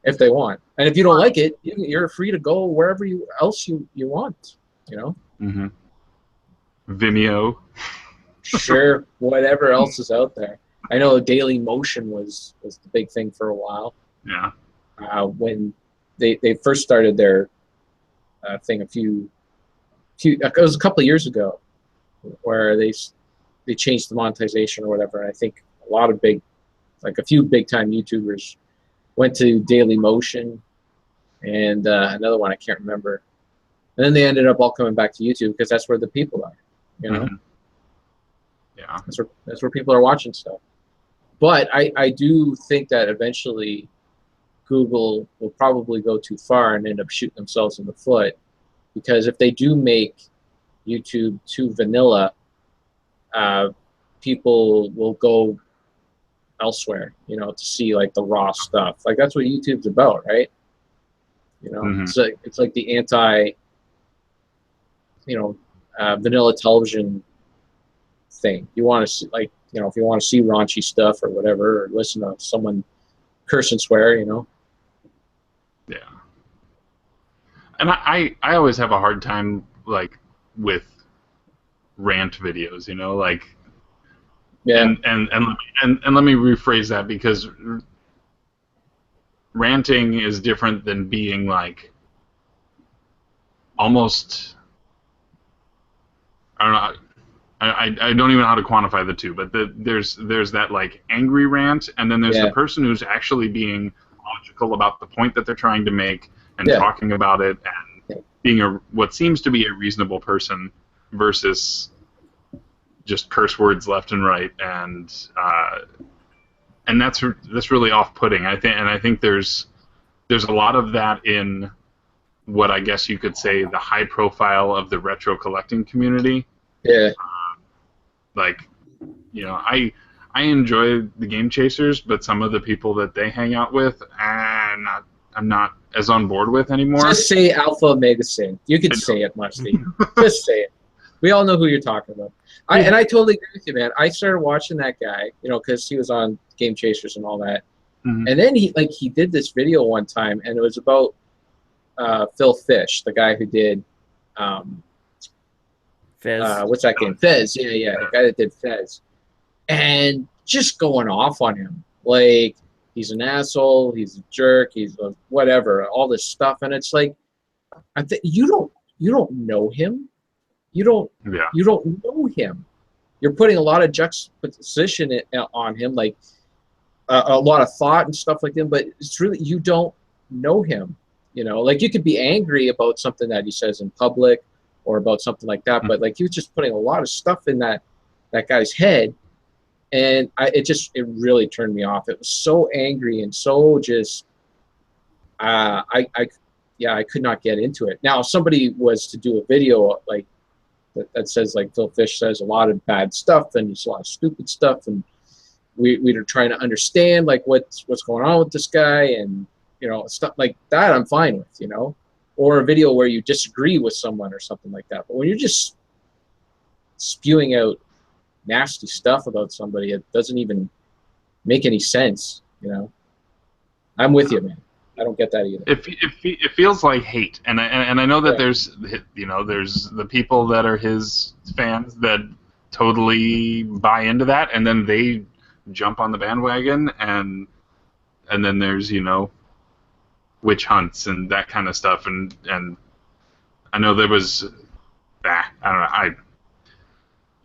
If they want. And if you don't like it, you're free to go wherever else you want, you know? Mm-hmm. Vimeo. Sure, whatever else is out there. I know Daily Motion was the big thing for a while. Yeah. When they first started their thing it was a couple of years ago, where they changed the monetization or whatever. And I think a few big time YouTubers went to Daily Motion, and another one I can't remember. And then they ended up all coming back to YouTube because that's where the people are, you know. Mm-hmm. Yeah. That's where people are watching stuff. But I do think that eventually Google will probably go too far and end up shooting themselves in the foot, because if they do make YouTube too vanilla, people will go elsewhere, you know, to see like the raw stuff. Like, that's what YouTube's about, right? You know, Mm-hmm. it's like the anti, you know, vanilla television thing. You want to see, like, you know, if you want to see raunchy stuff or whatever, or listen to someone curse and swear, you know. Yeah. And I always have a hard time, like, with rant videos, you know, like. Yeah. And let me rephrase that, because ranting is different than being like almost, I don't know, I don't even know how to quantify the two, but there's that like angry rant, and then there's the person who's actually being logical about the point that they're trying to make and talking about it and being what seems to be a reasonable person, versus just curse words left and right, and that's really off-putting. I think there's a lot of that in what I guess you could say the high profile of the retro collecting community. Yeah. Like, you know, I enjoy the Game Chasers, but some of the people that they hang out with, I'm not as on board with anymore. Just say Alpha Omega Sin. You can say it, Musty. Just say it. We all know who you're talking about. And I totally agree with you, man. I started watching that guy, you know, because he was on Game Chasers and all that. Mm-hmm. And then he did this video one time, and it was about Phil Fish, the guy who did Fez. What's that game? Fez. Yeah, the guy that did Fez. And just going off on him. Like, he's an asshole, he's a jerk, he's a whatever, all this stuff. And it's like, you don't know him. You don't know him. You're putting a lot of juxtaposition on him, like a lot of thought and stuff like that. But it's really, you don't know him. You know, like, you could be angry about something that he says in public or about something like that, but like, he was just putting a lot of stuff in that guy's head, and it really turned me off. It was so angry and so just I could not get into it. Now, if somebody was to do a video like that says, like, Phil Fish says a lot of bad stuff and he's a lot of stupid stuff, and we're trying to understand, like, what's going on with this guy, and, you know, stuff like that, I'm fine with, you know, or a video where you disagree with someone or something like that. But when you're just spewing out nasty stuff about somebody, it doesn't even make any sense, you know. I'm with you, man. I don't get that either. It feels like hate, and I know that there's the people that are his fans that totally buy into that, and then they jump on the bandwagon, and then there's, you know, witch hunts and that kind of stuff, and I know there was I don't know,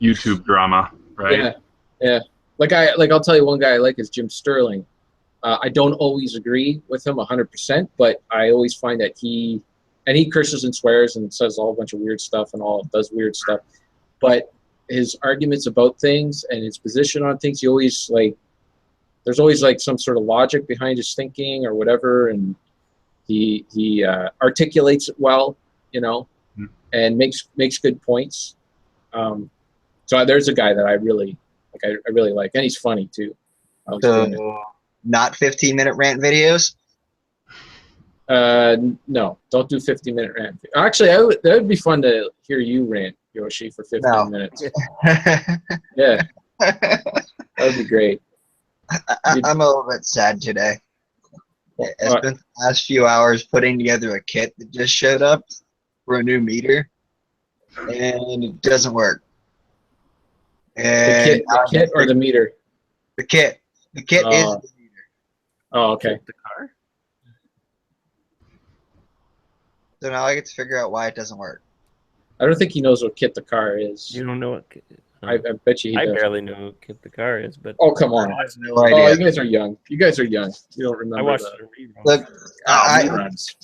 YouTube drama, right? Yeah. Like I'll tell you, one guy I like is Jim Sterling. I don't always agree with him 100%, but I always find that he curses and swears and says a whole bunch of weird stuff and does weird stuff. but his arguments about things and his position on things, he always like. There's always like some sort of logic behind his thinking or whatever, and he articulates it well, you know, and makes good points. So there's a guy that I really like. I really like, and he's funny too. So, not 15-minute rant videos? No, don't do 50-minute rant. Actually, that would be fun to hear you rant, Yoshi, for 15 minutes. Yeah, that would be great. I'm a little bit sad today. I spent the last few hours putting together a kit that just showed up for a new meter, and it doesn't work. And the kit or the meter? The kit. The kit is the meter. Oh, okay. The car? So now I get to figure out why it doesn't work. I don't think he knows what kit the car is. You don't know what. I bet you he I does. barely know what kit the car is, but Oh, come on. I have no Oh, idea. you guys are young. You guys are young. You don't remember I watched that. it in reruns. Look, Reruns.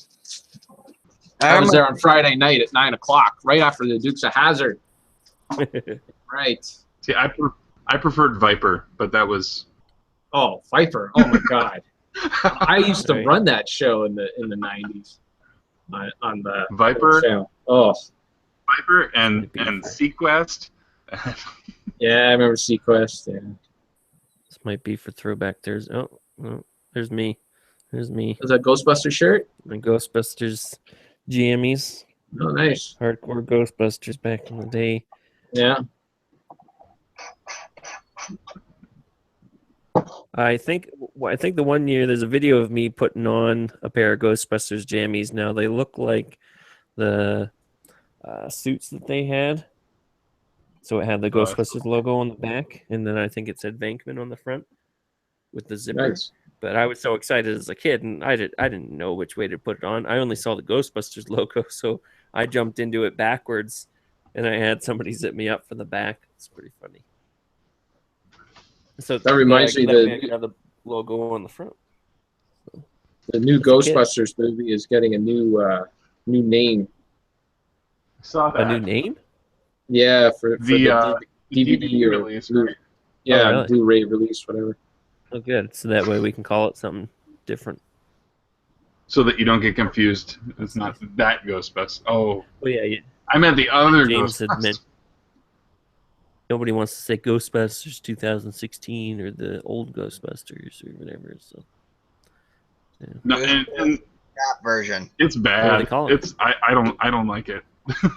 I was there on Friday night at 9 o'clock, right after the Dukes of Hazzard. Right. See, I preferred Viper, but that was. Oh, Viper. Oh my God. I used to Right. run that show in the 90s on the Viper, channel. Oh, Viper, and Sequest. yeah, I remember Sequest. Yeah. This might be for throwback. There's there's me. There's me. Was that Ghostbuster shirt? My Ghostbusters jammies. Oh, nice. Hardcore Ghostbusters back in the day. Yeah. I think the one year there's a video of me putting on a pair of Ghostbusters jammies. Now they look like the suits that they had. So it had the Ghostbusters logo on the back, and then I think it said Venkman on the front with the zipper. Nice. But I was so excited as a kid, and I didn't know which way to put it on. I only saw the Ghostbusters logo, so I jumped into it backwards, and I had somebody zip me up from the back. It's pretty funny. So That reminds me that that I could have the logo on the front. the new As a kid. Ghostbusters movie is getting a new name. I saw that. A new name? Yeah, for The DVD or release, Blu- right? yeah, Oh, really? Blu-ray release, whatever. Oh, good. So that way we can call it something different. So that you don't get confused. It's not that Ghostbusters. Oh, Oh yeah, I meant the other James had Ghostbusters. meant nobody wants to say Ghostbusters 2016 or the old Ghostbusters or whatever. So No, and That version. it's What do bad. they call it? I don't like it.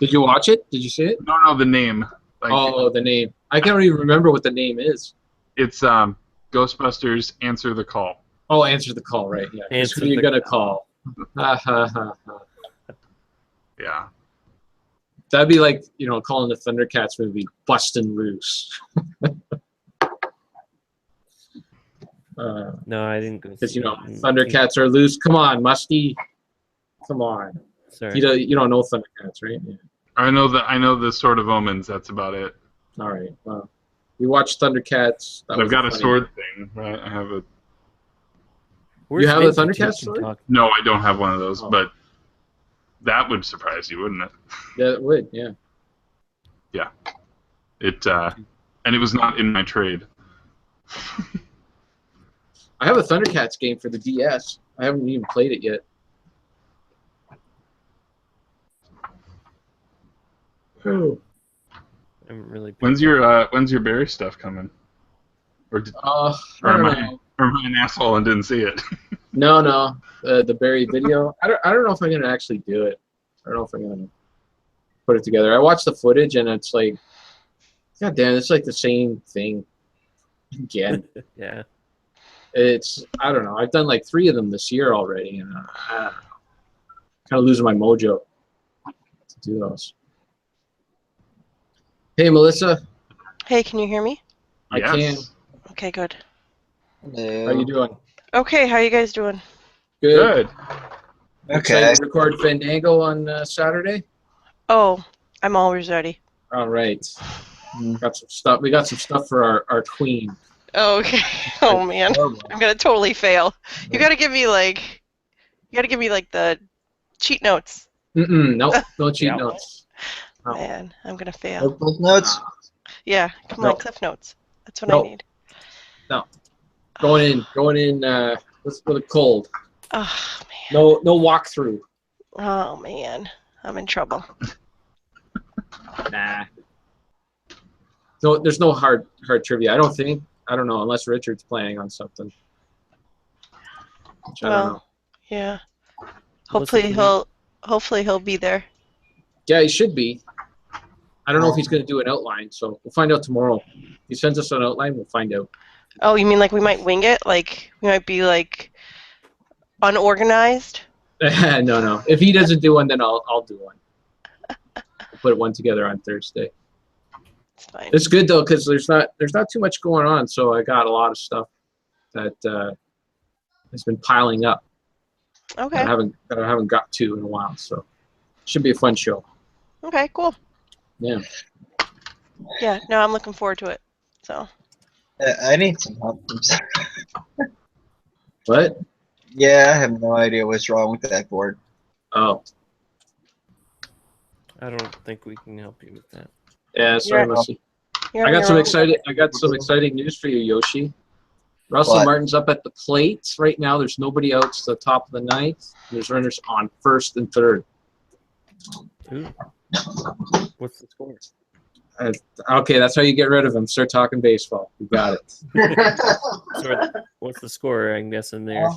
Did you watch it? Did you see it? No, the name. Like, Oh, the name. I can't even remember what the name is. it's Ghostbusters Answer the Call. Oh, Answer the Call, right? Yeah. It's Answer who you're the gonna call. Ha ha ha ha. Yeah. That'd be like, calling the Thundercats movie Bustin' Loose. no, I didn't go. Because see it. Thundercats are loose. Come on, Musty. Come on. Sorry. You don't know Thundercats, right? Yeah. I know the Sword of Omens. That's about it. All right. Well, you watch Thundercats. That I've was got a funny- sword thing, right? I have a. Where's You have a Vintage? Thundercats You can sword? talk- No, I don't have one of those, Oh. but that would surprise you, wouldn't it? Yeah, it would. Yeah. It and it was not in my trade. I have a Thundercats game for the DS. I haven't even played it yet. Oh. I haven't really. When's your Barry stuff coming? Or did, I or don't am I know. or am I an asshole and didn't see it? No. The Barry video. I don't know if I'm gonna actually do it. I don't know if I'm gonna put it together. I watched the footage and it's like, God damn, it's like the same thing again. Yeah. I don't know. I've done like 3 of them this year already, and kind of losing my mojo to do those. Hey, Melissa. Hey, can you hear me? I Yes. can. Okay, good. How you doing? Okay, how you guys doing? Good. Good. Okay. Excited to record Fandango on Saturday. Oh, I'm always ready. All right. Got some stuff. We got some stuff for our queen. Oh, okay. Oh man, I'm gonna totally fail. You gotta give me the cheat notes. No cheat Yeah. notes. No. Man, I'm gonna fail. Notebook notes? Yeah, come No. on, Cliff Notes. That's what No. I need. Going in. Let's go to cold. Oh man. No walkthrough. Oh man, I'm in trouble. Nah. No, there's no hard trivia. I don't think. I don't know unless Richard's playing on something. Which I don't know. Well, yeah. What's the Hopefully he'll be there. Yeah, he should be. I don't know if he's going to do an outline, so we'll find out tomorrow. If he sends us an outline, we'll find out. Oh, you mean like we might wing it? Like we might be like unorganized? No. If he doesn't do one, then I'll do one. We'll put one together on Thursday. It's fine. It's good though because there's not too much going on, so I got a lot of stuff that has been piling up. Okay. That I haven't got to in a while, so should be a fun show. Okay, cool. Yeah. Yeah, no, I'm looking forward to it. So. I need some help. What? Yeah, I have no idea what's wrong with that board. Oh. I don't think we can help you with that. Yeah. Sorry, You're- Lucy. You're I on got some your own. exciting news for you, Yoshi. Russell What? Martin's up at the plate right now. There's nobody out to the top of the ninth. There's runners on first and third. Ooh. What's the score? Okay, that's how you get rid of him. Start talking baseball. You got it. So what's the score? I'm guessing there.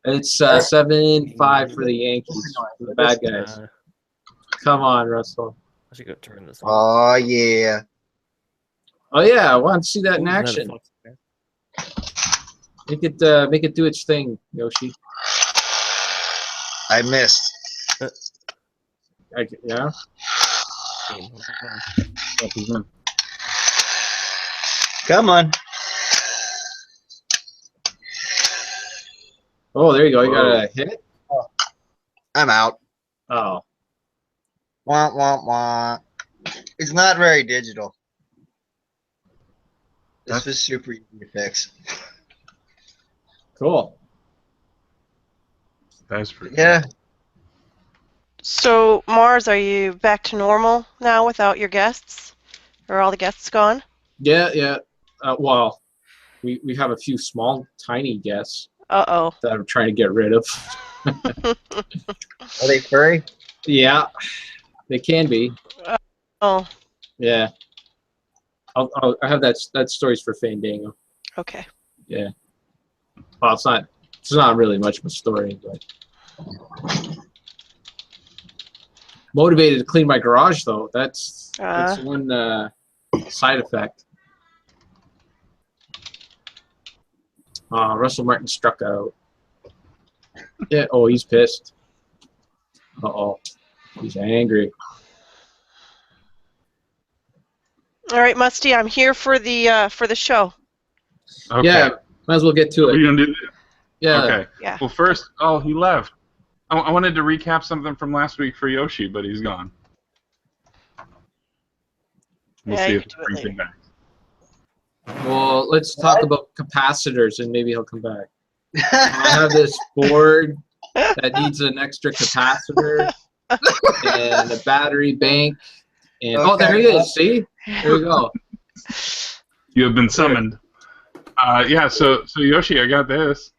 It's 7-5 for the Yankees, for the bad guys. Come on, Russell. I should go turn this on. Oh yeah. Oh yeah, I want to see that in Ooh, is that a action. fox bear? Make it do its thing, Yoshi. I missed. Yeah. Game, hold on. Oh, he's in. Come on. Oh, there you go. You got a hit. I'm out. Oh, Wah wah wah. It's not very digital. This was super easy to fix. cool. That's pretty. Yeah. So, Mars, are you back to normal now without your guests? Are all the guests gone? Yeah. Well, we have a few small, tiny guests Uh-oh. that I'm trying to get rid of. Are they furry? Yeah, they can be. Oh, Yeah. I have that story's for Fandango. okay. Yeah. Well, it's not really much of a story, but motivated to clean my garage though. That's one side effect. Russell Martin struck out. Yeah. Oh, he's pissed. Uh-oh. He's angry. All right, Musty, I'm here for the show. Okay. Yeah. Might as well get to What are it. you gonna do? Yeah. Okay. Yeah. Well, first, he left. I wanted to recap something from last week for Yoshi, but he's gone. We'll Yeah, see you if can he do it brings later. him back. Well, let's talk about capacitors and maybe he'll come back. I have this board that needs an extra capacitor and a battery bank. And oh, there he is. See? There you go. You have been summoned. Yeah. So Yoshi, I got this.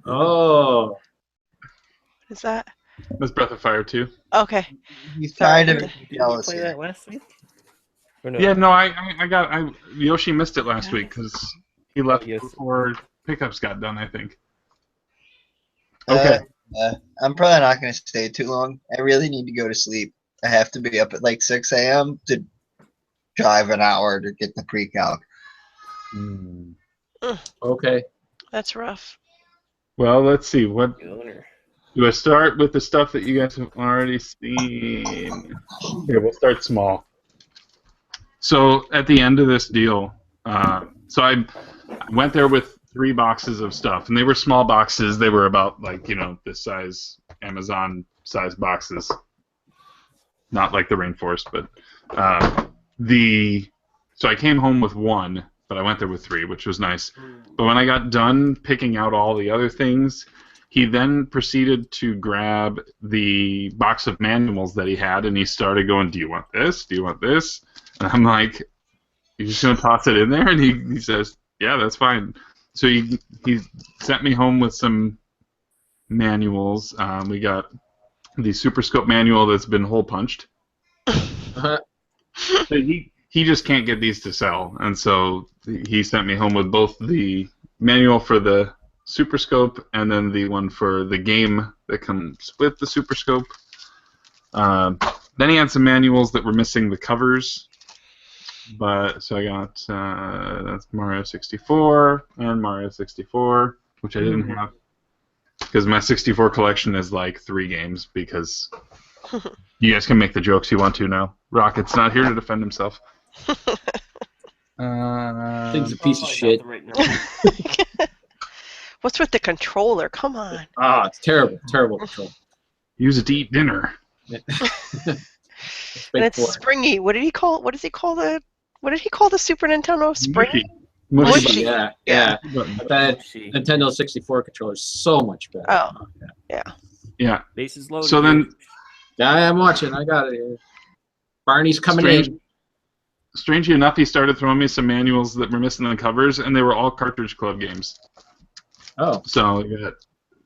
Oh. What is that? That's Breath of Fire 2. Okay. He's Sorry. kind of Did you jealous play here. that last week? Or no? Yeah. No, I Yoshi missed it last week because he left yes. before pickups got done, I think. Okay. I'm probably not going to stay too long. I really need to go to sleep. I have to be up at like 6 a.m. to drive an hour to get the pre-calc. Okay. That's rough. Well, let's see. What The owner. do I start with? The stuff that you guys have already seen. Here, we'll start small. So at the end of this deal, so I went there with 3 boxes of stuff, and they were small boxes. They were about this size, Amazon size boxes. Not like the rainforest, but so I came home with 1, but I went there with 3, which was nice. But when I got done picking out all the other things, He then proceeded to grab the box of manuals that he had, and he started going, "Do you want this? Do you want this?" And I'm like, "You just gonna toss it in there?" And he says, "Yeah, that's fine." So he sent me home with some manuals. We got the Super Scope manual that's been hole punched. But he just can't get these to sell, and so he sent me home with both the manual for the Super Scope and then the one for the game that comes with the Super Scope. Then he had some manuals that were missing the covers, but so I got that's Mario 64 and Mario 64, which I didn't have because my 64 collection is like 3 games. Because you guys can make the jokes you want to now. Rocket's not here to defend himself. Thing's a piece of shit. What's with the controller? Come on. Ah, it's terrible. Terrible control. Use it to eat dinner. And it's springy. What did he call the Super Nintendo? Springy? Mushy. Yeah. But that Nintendo 64 controller is so much better. Oh, yeah. Yeah. Bases loaded. So then, yeah, I'm watching. I got it here. Barney's coming in. Strangely enough, he started throwing me some manuals that were missing the covers, and they were all Cartridge Club games. Oh. So we got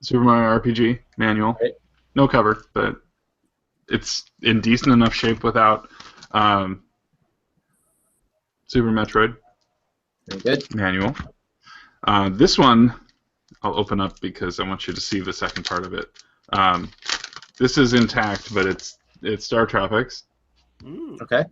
Super Mario RPG manual, right. No cover, but it's in decent enough shape without Super Metroid. Very good. Manual. This one I'll open up because I want you to see the second part of it. This is intact, but it's Star Tropics. Okay.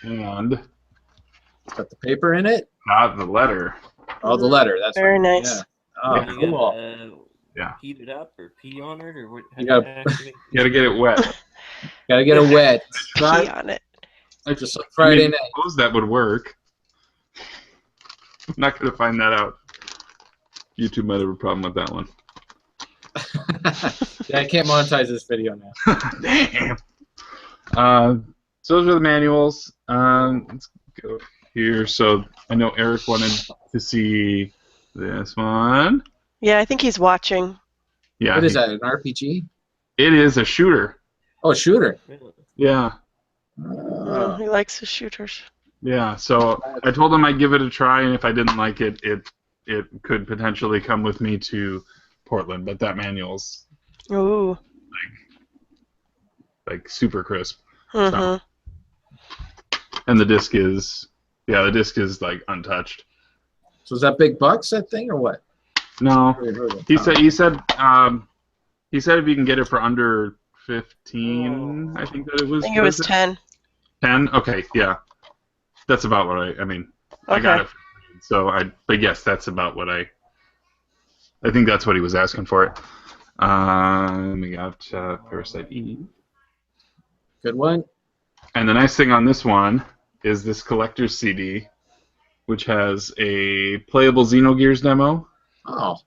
And it's got the paper in it. Not the letter. Oh, the letter. That's very right. nice. Yeah. Oh, Yeah. cool. Yeah. Heat it up or pee on it, or what? You gotta- activate? You gotta get it wet. Gotta get it wet. Pee on it. It's just Friday I night. suppose that would work. I'm not gonna find that out. YouTube might have a problem with that one. Yeah, I can't monetize this video now. Damn. So those are the manuals. Let's go here. So I know Eric wanted to see this one. Yeah, I think he's watching. Yeah. What is that? An RPG? It is a shooter. Oh, a shooter. Yeah. He likes the shooters. Yeah. So I told him I'd give it a try, and if I didn't like it, it could potentially come with me to Portland. But that manual's Ooh. like super crisp. Mm-hmm. And the disc is like untouched. So is that big bucks, that thing, or what? No, he said if you can get it for under 15, I think that it was. I think it was 10. 10? Okay, yeah, that's about what I mean. Okay. I got it. But yes, that's about what I think that's what he was asking for it. We got Parasite Eve. Good one. And the nice thing on this one is this collector's CD, which has a playable Xenogears demo. Oh.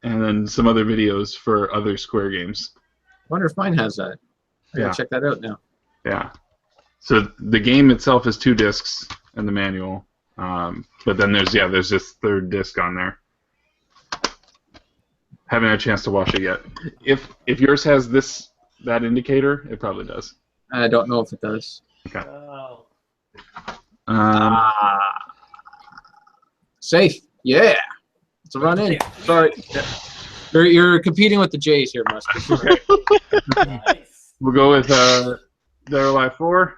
And then some other videos for other Square games. I wonder if mine has that. I gotta check that out now. Yeah. So the game itself is 2 discs in the manual, but then there's this third disc on there. Haven't had a chance to watch it yet. If yours has that indicator, it probably does. I don't know if it does. Okay. Oh. Safe. Yeah. It's a run in. Sorry. You're competing with the Jays here, Musk. Okay. Nice. We'll go with Dead or Alive 4.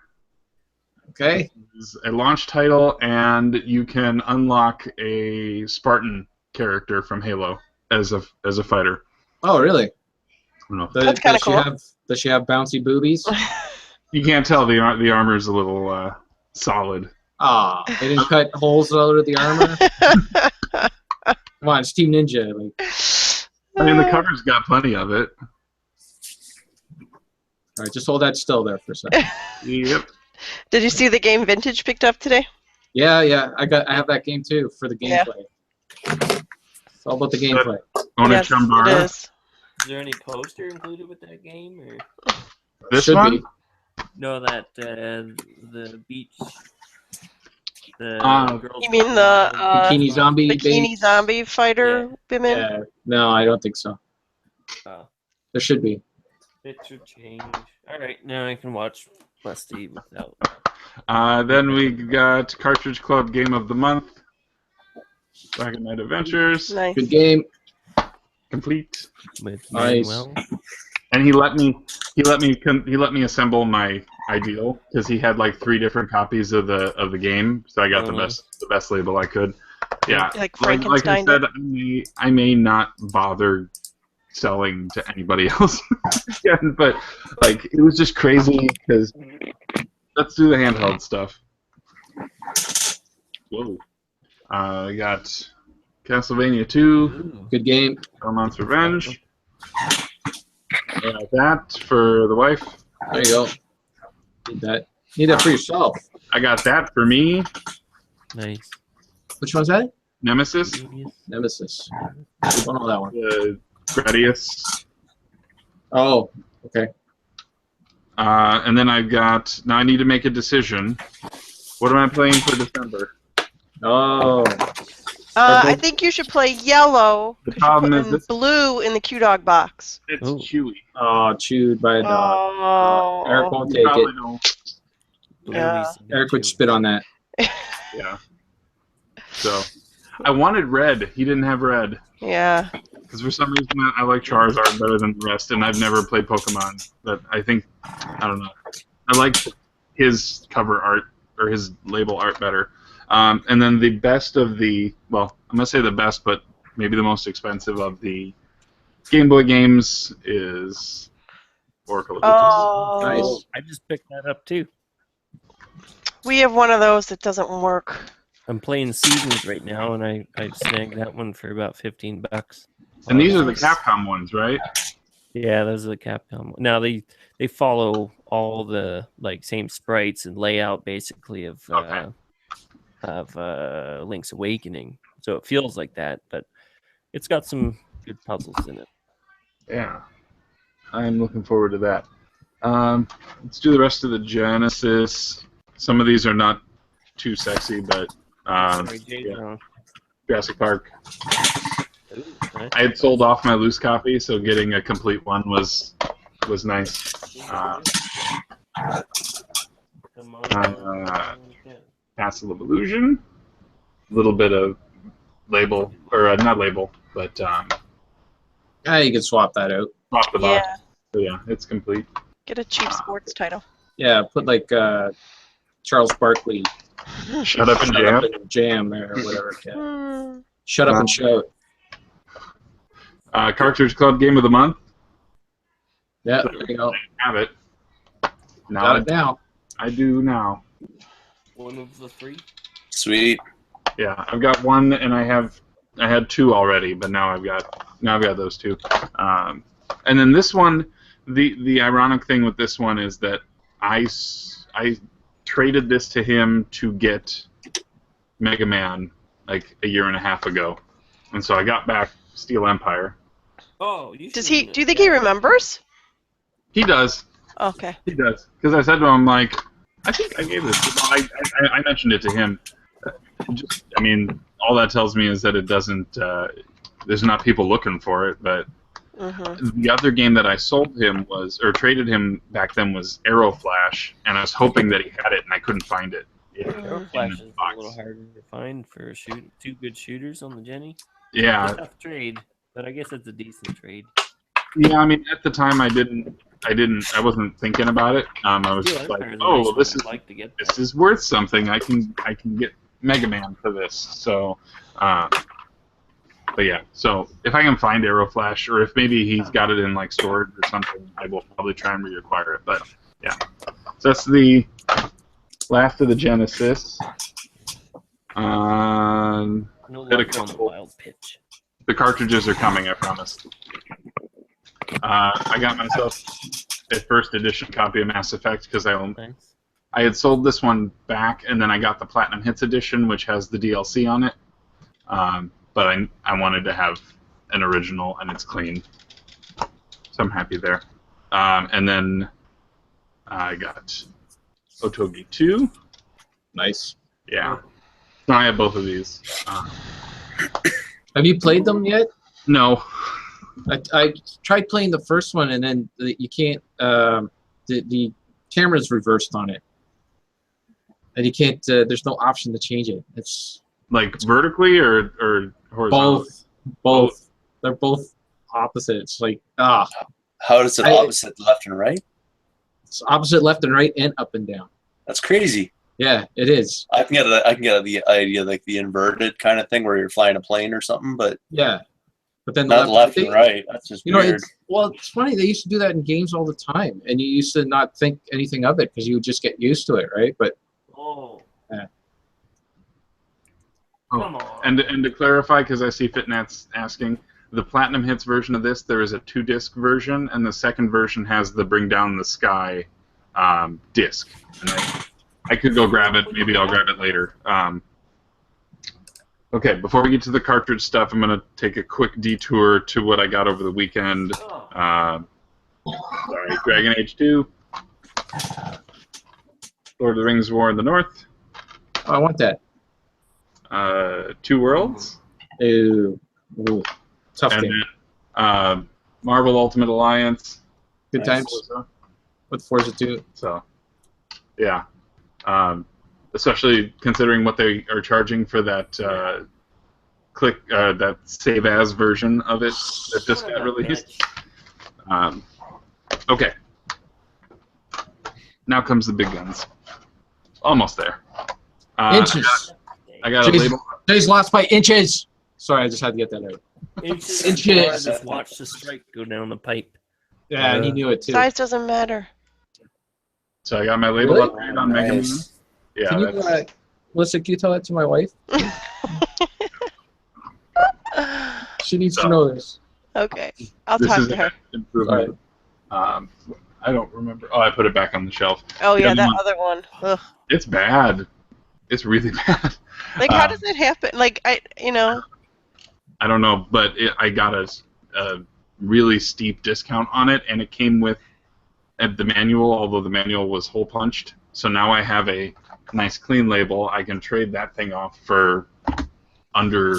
Okay. It's a launch title, and you can unlock a Spartan character from Halo as a fighter. Oh, really? I don't know. That's kinda cool. Does she have bouncy boobies? You can't tell the armor's a little solid. Ah, they didn't cut holes out of the armor? Come on, it's Team Ninja. I mean, the cover's got plenty of it. All right, just hold that still there for a second. Yep. Did you see the game Vintage picked up today? Yeah. I have that game too for the gameplay. It's all about the gameplay. Yes, Chambara. it is. Is there any poster included with that game, or This Should one? be. no? That the beach. The girls. You mean the Bikini Zombie? Bikini base? Zombie Fighter women? Yeah. No, I don't think so. There should be. Picture change. All right, now I can watch Musty without. Then we got Cartridge Club Game of the Month. Dragon Knight Adventures. Nice. Good game. Complete. With Nice. Manuel. And he let me assemble my ideal because he had like 3 different copies of the game, so I got the best label I could. Yeah, Like like I Frankenstein said, did? I may not bother selling to anybody else again, but like it was just crazy because let's do the handheld stuff. Whoa, I got Castlevania 2, Ooh. Good game. Belmont's Revenge. I got that for the wife. There you go. Need that. Need that for yourself. I got that for me. Nice. Which one's that? Nemesis, Nemesis. I don't know that one. Gradius. Oh, okay. And then I've got. Now I need to make a decision. What am I playing for December? Oh, I think you should play yellow. The 'cause problem you're is putting this- blue in the Q-Dog box. It's Ooh. Chewy. oh, chewed by a dog. Oh. Eric won't You take probably it. don't. Yeah. Eric would spit on that. Yeah. So, I wanted red. He didn't have red. Yeah. Because for some reason I like Charizard better than the rest, and I've never played Pokemon. But I think, I don't know. I like his cover art, or his label art better. And then the best of the, well, I'm going to say the best, but maybe the most expensive of the Game Boy games is Oracle of Ages. Oh. Nice. I just picked that up too. We have one of those that doesn't work. I'm playing Seasons right now, and I snagged that one for about $15. And these are the Nice. Capcom ones, right? Yeah, those are the Capcom. Now they follow all the like same sprites and layout basically of Okay. Link's Awakening. So it feels like that, but it's got some good puzzles in it. Yeah. I'm looking forward to that. Let's do the rest of the Genesis. Some of these are not too sexy, but Sorry, Jay's yeah. wrong. Jurassic Park. Ooh, nice. I had sold off my loose copy, so getting a complete one was nice. Come on. Castle of Illusion. A little bit of label, or not label, but Yeah, you can swap that out. off the Yeah. box. So yeah, it's complete. Get a cheap sports title. Yeah, put like Charles Barkley. Shut up and Shut jam. up and jam or whatever. Yeah. Hmm. Shut up and shout. Cartridge Club Game of the Month. Yeah, there you go. Have it. Now Got it now. I do now. One of the 3. Sweet. Yeah, I've got one, and I had 2 already, but now I've got those 2. And then this one, the ironic thing with this one is that I traded this to him to get Mega Man like a year and a half ago, and so I got back Steel Empire. Oh, you Do you think he remembers? He does. Okay. He does. Because I said to him, like, I think I gave this. I mentioned it to him. I mean, all that tells me is that it doesn't. There's not people looking for it. But the other game that I sold him or traded him back then was Arrow Flash, and I was hoping that he had it, and I couldn't find it. Arrow Flash is a box. little harder to find for 2 good shooters on the Jenny. Yeah. Tough trade, but I guess it's a decent trade. Yeah. I mean, at the time, I wasn't thinking about it. I was Steel just like, Empire is a oh, nice well, one. this I'd is like to get this is worth something. I can get Mega Man for this. So, but yeah. So if I can find Arrow Flash, or if maybe he's got it in like storage or something, I will probably try and reacquire it. But yeah, so that's the last of the Genesis. No Got a luck on the couple. wild pitch. The cartridges are coming, I promise. I got myself a first edition copy of Mass Effect because Nice. I had sold this one back, and then I got the Platinum Hits edition, which has the DLC on it. But I wanted to have an original, and it's clean, so I'm happy there. And then I got Otogi 2. Nice. Yeah. So I have both of these. Have you played them yet? No. I tried playing the first one, and then you can't. The camera's reversed on it, and you can't. There's no option to change it. It's like vertically or horizontally? Both. They're both opposite. It's like How does it opposite left and right? It's opposite left and right and up and down. That's crazy. Yeah, it is. I can get the idea like the inverted kind of thing where you're flying a plane or something, but yeah, but then not left and right. That's just weird. It's funny. They used to do that in games all the time, and you used to not think anything of it because you would just get used to it, right? But Come on. And to clarify, because I see Fitnat's asking, the Platinum Hits version of this, there is a 2-disc version, and the second version has the Bring Down the Sky disc. And I could go grab it. Maybe I'll grab it later. Okay, before we get to the cartridge stuff, I'm going to take a quick detour to what I got over the weekend. Sorry, Dragon Age 2, Lord of the Rings War in the North. Oh, I want that. 2 Worlds. Ooh, tough and game. Then, Marvel Ultimate Alliance. Good times with Forza 2. So, yeah. Especially considering what they are charging for that that save as version of it that just got released. Okay. Now comes the big guns. Almost there. Inches. I got a label. Jay's lost by inches. Sorry, I just had to get that out. Inches. Inches. Just watch the strike go down the pipe. Yeah, and he knew it too. Size doesn't matter. So I got my label Really? upgrade on Mega Man. Yeah. Can you, Melissa, can you tell that to my wife? She needs to know this. Okay, I'll This talk is to her. an improvement. I don't remember. Oh, I put it back on the shelf. Oh yeah, The that other one. Ugh. It's bad. It's really bad. Like, how does it happen? Like, I don't know, but I got a really steep discount on it, and it came with the manual, although the manual was hole punched. So now I have a nice clean label. I can trade that thing off for under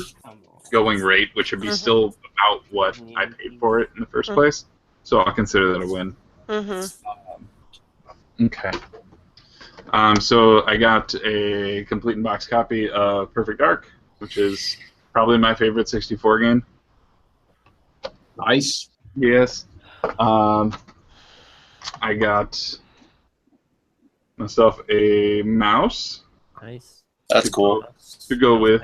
going rate, which would be still about what I paid for it in the first place. So I'll consider that a win. Okay. So I got a complete in box copy of Perfect Dark, which is probably my favorite 64 game. Nice. Yes. I got myself a mouse. Nice. That's cool. To go with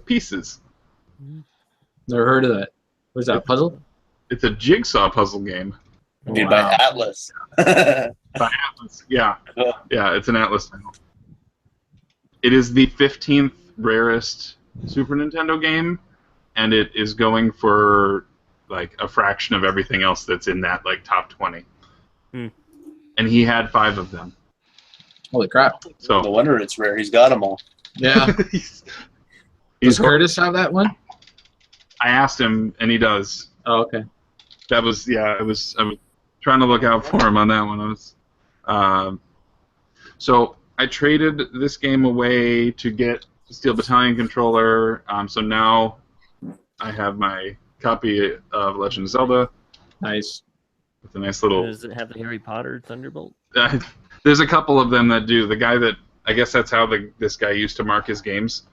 pieces. Never heard of that. What is that, a puzzle? It's a jigsaw puzzle game. Made by Atlas. By Atlas, yeah. Yeah, it's an Atlas title. It is the 15th rarest Super Nintendo game, and it is going for like a fraction of everything else that's in that like top 20. And he had 5 of them. Holy crap. So No wonder it's rare. He's got them all. Yeah. Does Curtis have that one? I asked him, and he does. Oh, okay. That was I was trying to look out for him on that one. So I traded this game away to get the Steel Battalion controller. So now I have my copy of Legend of Zelda. Nice. With a nice little. Does it have the Harry Potter Thunderbolt? There's a couple of them that do. The guy that I guess that's how this guy used to mark his games,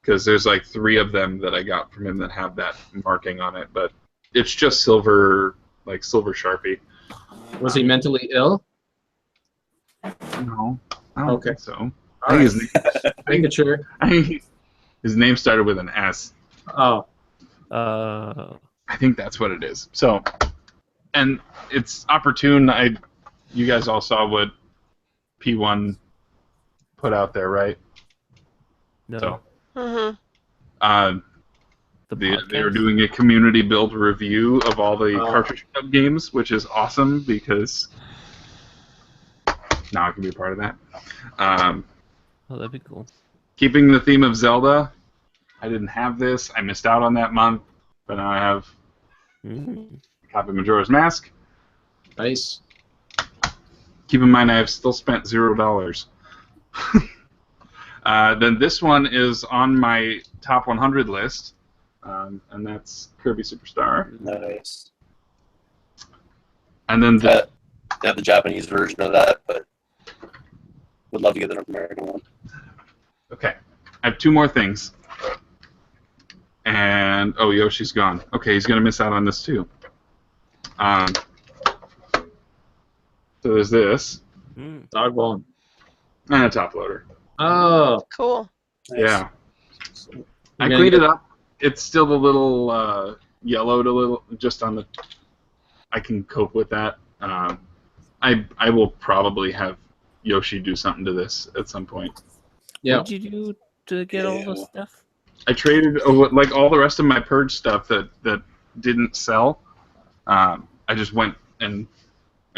because there's like 3 of them that I got from him that have that marking on it, but it's just silver, like silver Sharpie. Was he mentally ill? No, I don't think so. I All think right. Making sure. His name started with an S. Oh. I think that's what it is. So, and it's opportune. You guys all saw what P1 put out there, right? No. So, The they were doing a community build review of all the Cartridge Club games, which is awesome because now I can be a part of that. Oh, that'd be cool. Keeping the theme of Zelda, I didn't have this. I missed out on that month, but now I have a copy of Majora's Mask. Nice. Keep in mind, I have still spent $0. Then this one is on my top 100 list. and that's Kirby Superstar. Nice. And then They have the Japanese version of that, but would love to get the North American one. okay, I have two more things. And oh, Yoshi's gone. Okay, he's gonna miss out on this too. So there's this Dog bone. and a top loader. Oh. Cool. Nice. Yeah, I You're gonna cleaned get- it up. It's still a little yellowed a little, just on the. I can cope with that. I will probably have Yoshi do something to this at some point. Yeah. What'd you do to get all this stuff? I traded like all the rest of my purge stuff that didn't sell. I just went and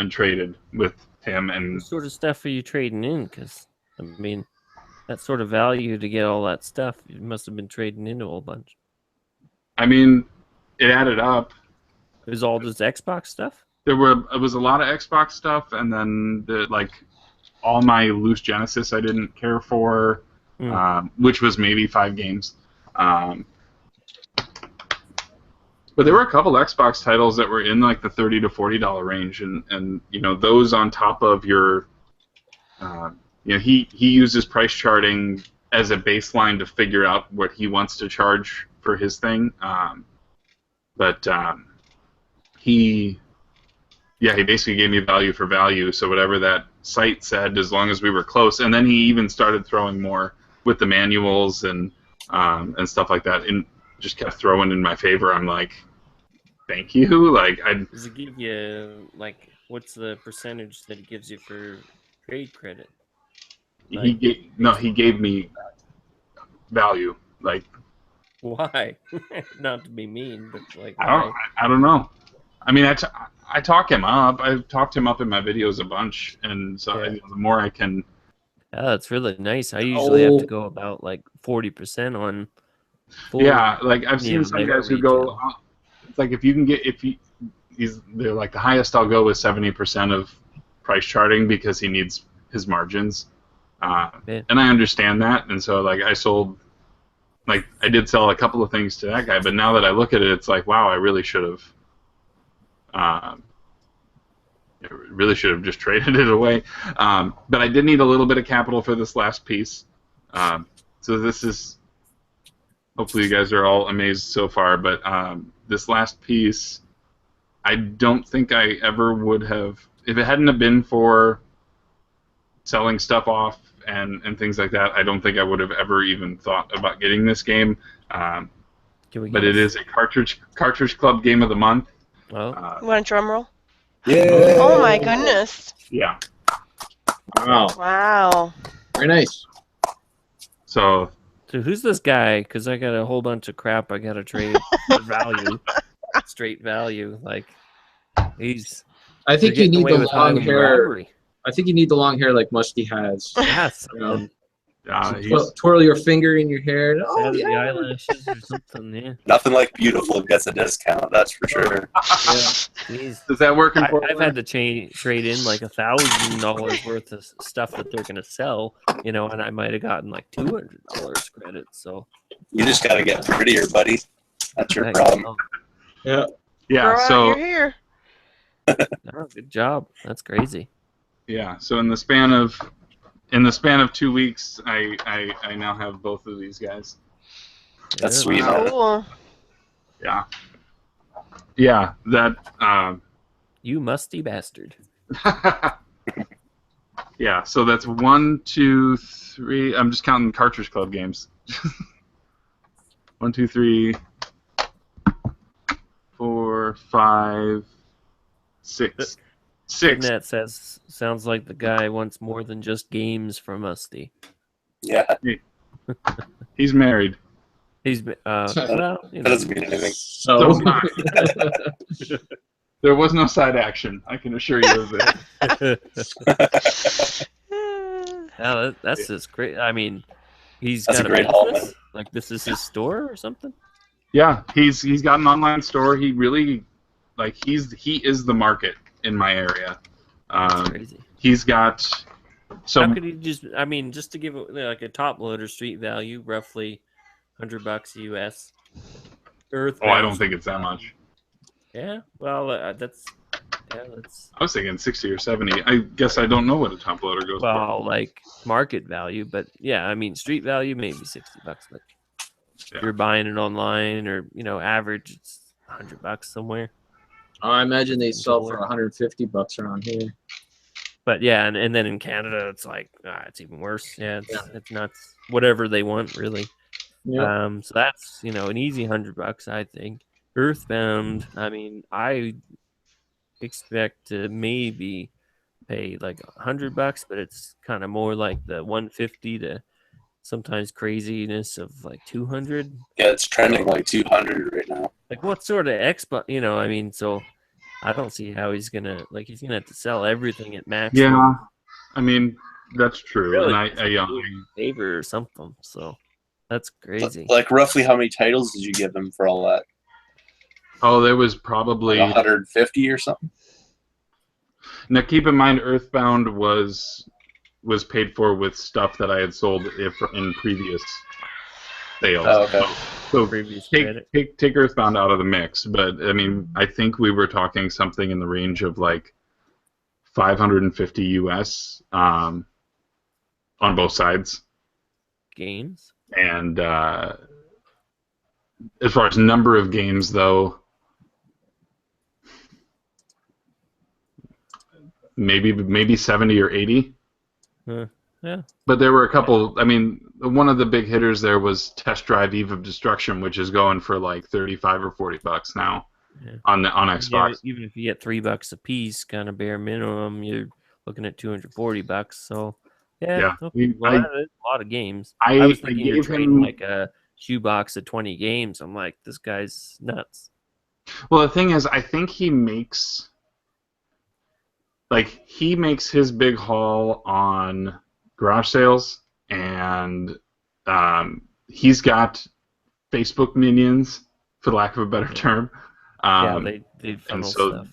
traded with him, and What sort of stuff are you trading in? Because, I mean, that sort of value to get all that stuff, you must have been trading into a whole bunch. I mean, it added up. It was all just Xbox stuff? It was a lot of Xbox stuff, and then like all my loose Genesis I didn't care for, which was maybe 5 games. But there were a couple Xbox titles that were in like the $30 to $40 range, and you know, those on top of your, you know, he uses price charting as a baseline to figure out what he wants to charge for his thing. But he basically gave me value for value. So whatever that site said, as long as we were close, and then he even started throwing more with the manuals and stuff like that, and just kept throwing in my favor. I'm like, thank you. Like, Does it give you, like, what's the percentage that it gives you for trade credit? he gave me value. Like, Why? Not to be mean, but like, I don't know. I mean, I talk him up. I've talked him up in my videos a bunch, and so Yeah. the more I can. yeah, that's really nice. I usually have to go about like 40% on. Full, Yeah, like I've seen yeah, some labor guys who go. retail. It's like if you can get they're like the highest I'll go is 70% of price charting because he needs his margins, Yeah. and I understand that. And so like I sold, like I did sell a couple of things to that guy, but now that I look at it, it's like, wow, I really should have. Just traded it away. But I did need a little bit of capital for this last piece. So this is, hopefully you guys are all amazed so far, but this last piece, I don't think I ever would have, if it hadn't have been for selling stuff off and things like that, I don't think I would have ever even thought about getting this game. Can we But get it is a Cartridge Club Game of the Month. Well, You want a drum roll? Yeah. Oh my goodness. Yeah. Wow. Wow. Very nice. So so who's this guy? Because I got a whole bunch of crap I got to trade for value, straight value. Like, he's. I think you're you getting need away the with long highway hair. robbery. I think you need the long hair like Musty has. Yes. You know, he's, twirl your finger in your hair. And, oh, Add the yeah. eyelashes or something. Yeah. Nothing like beautiful gets a discount, that's for sure. Jeez. is that working for I've had to trade in like $1,000 worth of stuff that they're gonna sell, you know, and I might have gotten like $200 credit. So You just gotta get prettier, buddy. That's your heck, problem. Yeah. Yeah, All right, so you're here. oh, good job. That's crazy. yeah, so in the span of 2 weeks, I now have both of these guys. That's Yeah. sweet, man. Cool. Yeah. Yeah, that You musty bastard. yeah, so that's 1, 2, 3. I'm just counting Cartridge Club games. 1, 2, 3, 4, 5, 6. 6. That sounds like the guy wants more than just games from Musty. Yeah, He's married. He's well, you that know, doesn't mean anything. So, There was no side action. I can assure you of that. yeah, that's just great. I mean, he's That's got a great haul, business? Like this is his store or something. Yeah, he's got an online store. He really, like, he is the market in my area. That's crazy. He's got so How could he just? I mean, just to give it like a top loader street value, roughly $100 US. Earthbound. Oh, I don't think it's that much. Yeah, well, that's I was thinking 60 or 70. I guess I don't know what a top loader goes for. well, like market value, but yeah, I mean street value maybe $60. Like Yeah. if you're buying it online or average, it's $100 somewhere. I imagine they sell for Controller. $150 around here. But yeah, and then in Canada, it's like it's even worse. Yeah, it's nuts. Whatever they want, really. Yep. So that's an easy $100, I think. Earthbound, I mean, I expect to maybe pay like $100, but it's kind of more like the 150 to sometimes craziness of like 200. Yeah, it's trending like 200 right now. Like what sort of Xbox? I mean, so I don't see how he's gonna have to sell everything at maximum. Yeah, I mean that's true, Really, and I favor or something. So that's crazy. Like roughly how many titles did you give him for all that? oh, there was probably Like 150 or something? now. Keep in mind, Earthbound was paid for with stuff that I had sold in previous sales. Oh, okay. So Previous credit. take Earthbound out of the mix, but I mean, I think we were talking something in the range of like 550 US on both sides. Games. And as far as number of games, though, maybe 70 or 80. Yeah. But there were a couple. I mean, one of the big hitters there was Test Drive Eve of Destruction, which is going for like $35 or $40 now on Xbox. Yeah, even if you get $3 a piece, kind of bare minimum, you're looking at $240. So Yeah. okay. Well, that is a lot of games. I was thinking you're gave trading him- like a shoebox of 20 games. I'm like, this guy's nuts. Well, the thing is, I think he makes his big haul on garage sales, and he's got Facebook minions, for lack of a better term. They funnel and so, stuff.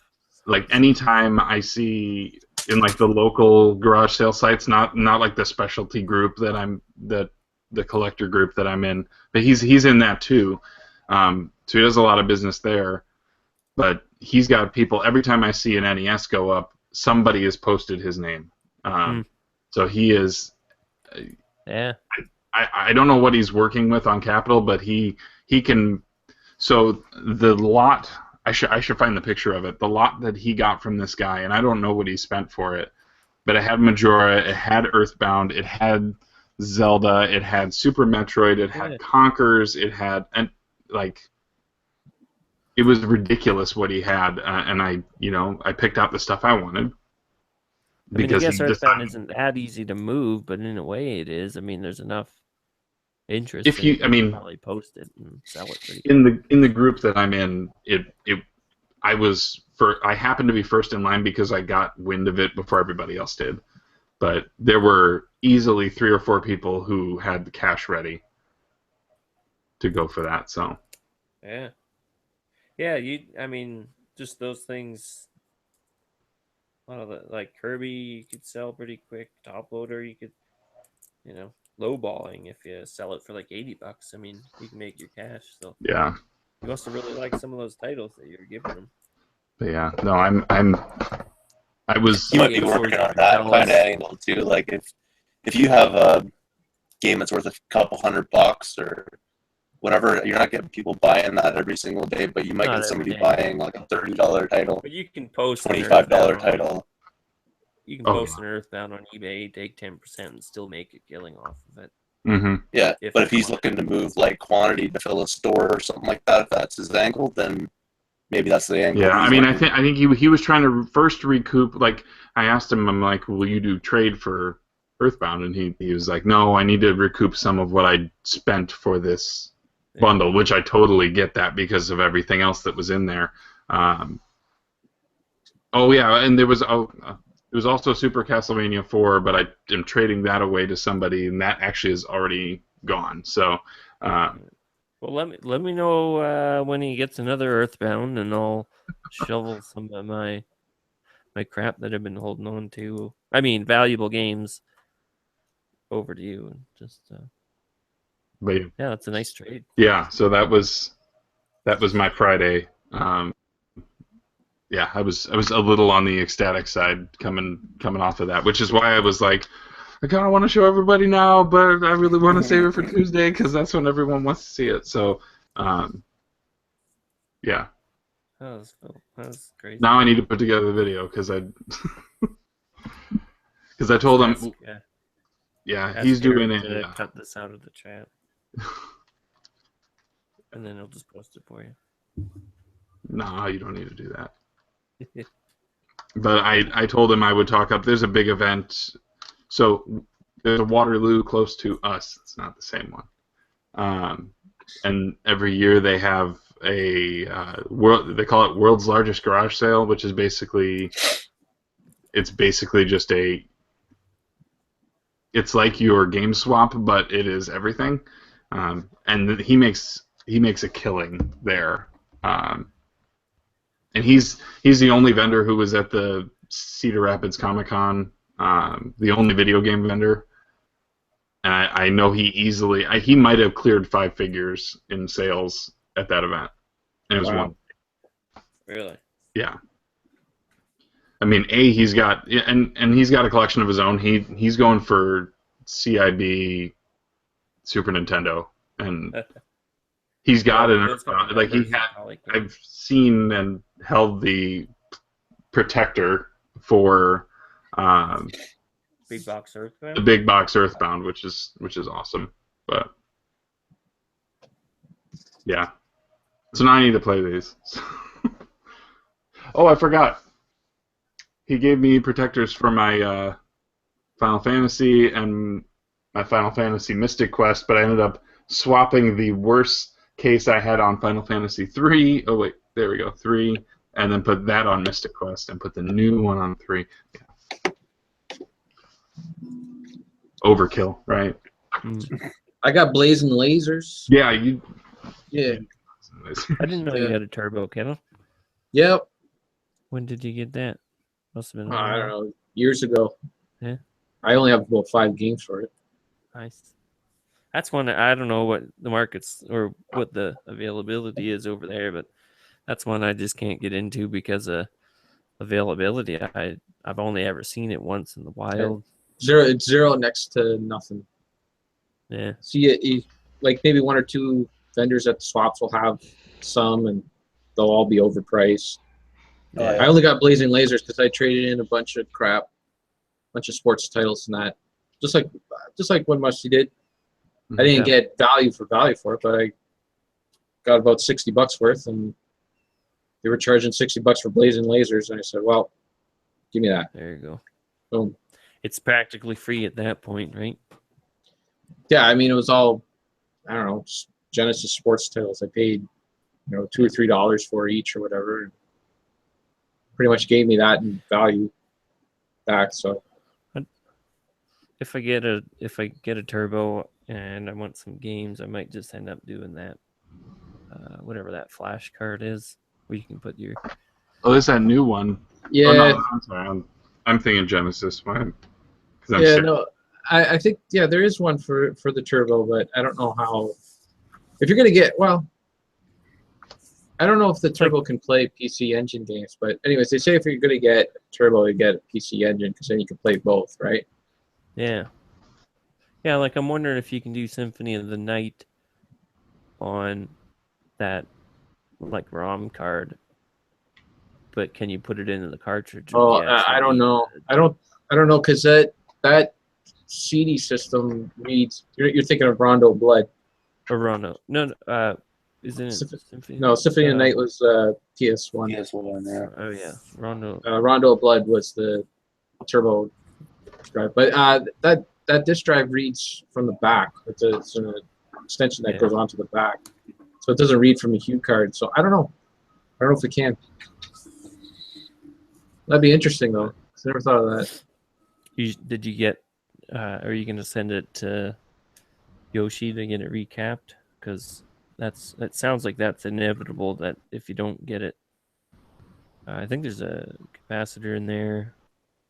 like, anytime I see in like the local garage sale sites, not like the specialty group the collector group that I'm in, but he's in that too. So he does a lot of business there. But he's got people, every time I see an NES go up, somebody has posted his name. So he is. Yeah. I don't know what he's working with on Capital, but he can. So the lot, I should find the picture of it. The lot that he got from this guy, and I don't know what he spent for it, but it had Majora, it had Earthbound, it had Zelda, it had Super Metroid, it had Conkers, it had it was ridiculous what he had, and I picked out the stuff I wanted. I mean, I guess Earthbound isn't that easy to move, but in a way it is. I mean, there's enough interest. If you, I mean, probably post it and sell it pretty in the group that I'm in, I happened to be first in line because I got wind of it before everybody else did. But there were easily 3 or 4 people who had the cash ready to go for that. So yeah, I mean, just those things. A lot of like Kirby, you could sell pretty quick. Top loader, you could, lowballing if you sell it for like $80. I mean, you can make your cash. So yeah, you must have really liked some of those titles that you're giving them. But yeah, no, I was. You might be working on that kind of angle too. Like if you have a game that's worth a couple $100 or whatever, you're not getting people buying that every single day, but you might get somebody buying like a $30 title. But you can post $25 title. You can post an Earthbound on eBay, take 10%, and still make a killing off of it. Mm-hmm. Yeah, but if he's looking to move like quantity to fill a store or something like that, if that's his angle, then maybe that's the angle. Yeah, I mean, I think he was trying to first recoup. Like, I asked him, I'm like, will you do trade for Earthbound? And he was like, no, I need to recoup some of what I spent for this bundle, which I totally get that because of everything else that was in there. And there was also Super Castlevania 4, but I am trading that away to somebody, and that actually is already gone. So, well, let me know when he gets another Earthbound, and I'll shovel some of my crap that I've been holding on to. I mean, valuable games over to you, and just. But yeah, that's a nice trade. Yeah, so that was that was my Friday. Yeah, I was a little on the ecstatic side coming off of that, which is why I was like, I kind of want to show everybody now, but I really want to save it for Tuesday because that's when everyone wants to see it. So, yeah. That was crazy. Now I need to put together the video because I told him, yeah, he's doing it. To cut this out of the chat, and then he'll just post it for you. No, you don't need to do that. But I told him I would talk up. There's a big event. So there's a Waterloo close to us. It's not the same one. And every year they have a world. They call it World's Largest Garage Sale, which is basically just a. It's like your Game Swap, but it is everything. And he makes a killing there. And he's the only vendor who was at the Cedar Rapids Comic-Con, the only video game vendor. And I know he might have cleared 5 figures in sales at that event. And it was one. Really? Yeah. I mean, he's got and he's got a collection of his own. He's going for CIB Super Nintendo, and he's got it. Like I've seen and held the protector for Big Box Earthbound. The Big Box Earthbound, which is awesome. But yeah, so now I need to play these. Oh, I forgot. He gave me protectors for my Final Fantasy and my Final Fantasy Mystic Quest, but I ended up swapping the worst case I had on Final Fantasy 3. Oh wait, there we go, 3, and then put that on Mystic Quest and put the new one on 3. Yeah. Overkill, right? I got blazing lasers. Yeah, you. Yeah. I didn't know you had a turbo, Kevin. Yep. When did you get that? Must have been. I don't know. Years ago. Yeah. I only have about 5 games for it. Nice. That's one I don't know what the markets or what the availability is over there, but that's one I just can't get into because of availability. I've only ever seen it once in the wild. It's zero next to nothing. Yeah. See, you, like maybe 1 or 2 vendors at the swaps will have some, and they'll all be overpriced. Yeah. I only got blazing lasers because I traded in a bunch of crap, bunch of sports titles and that. Just like what Musty did. I didn't get value for it, but I got about $60 worth, and they were charging $60 for blazing lasers, and I said, "Well, give me that." There you go. Boom. It's practically free at that point, right? Yeah, I mean it was all, I don't know, Genesis sports titles. I paid, $2 or $3 for each or whatever. And pretty much gave me that in value back. So if I get a turbo and I want some games, I might just end up doing that. Whatever that flash card is, where you can put your. Oh, there's that new one. yeah. Oh, no, I'm sorry. I'm thinking Genesis. I think there is one for the turbo, but I don't know how. If you're gonna get I don't know if the turbo can play PC Engine games, but anyways, they say if you're gonna get turbo, you get a PC Engine because then you can play both, right? Yeah. Yeah, like I'm wondering if you can do Symphony of the Night on that like ROM card, but can you put it into the cartridge? Oh, I don't know. I don't know because that CD system reads. You're thinking of Rondo Blood. Or Rondo? No, isn't it Symphony? No, Symphony of the Night was PS1. PS1, yeah. Oh yeah, Rondo. Rondo Blood was the turbo drive, but that disk drive reads from the back. It's an extension that goes onto the back, so it doesn't read from a HUD card. So I don't know. I don't know if it can. That'd be interesting though. I never thought of that. Did you get? Are you going to send it to Yoshi to get it recapped? Because it sounds like that's inevitable. That if you don't get it, I think there's a capacitor in there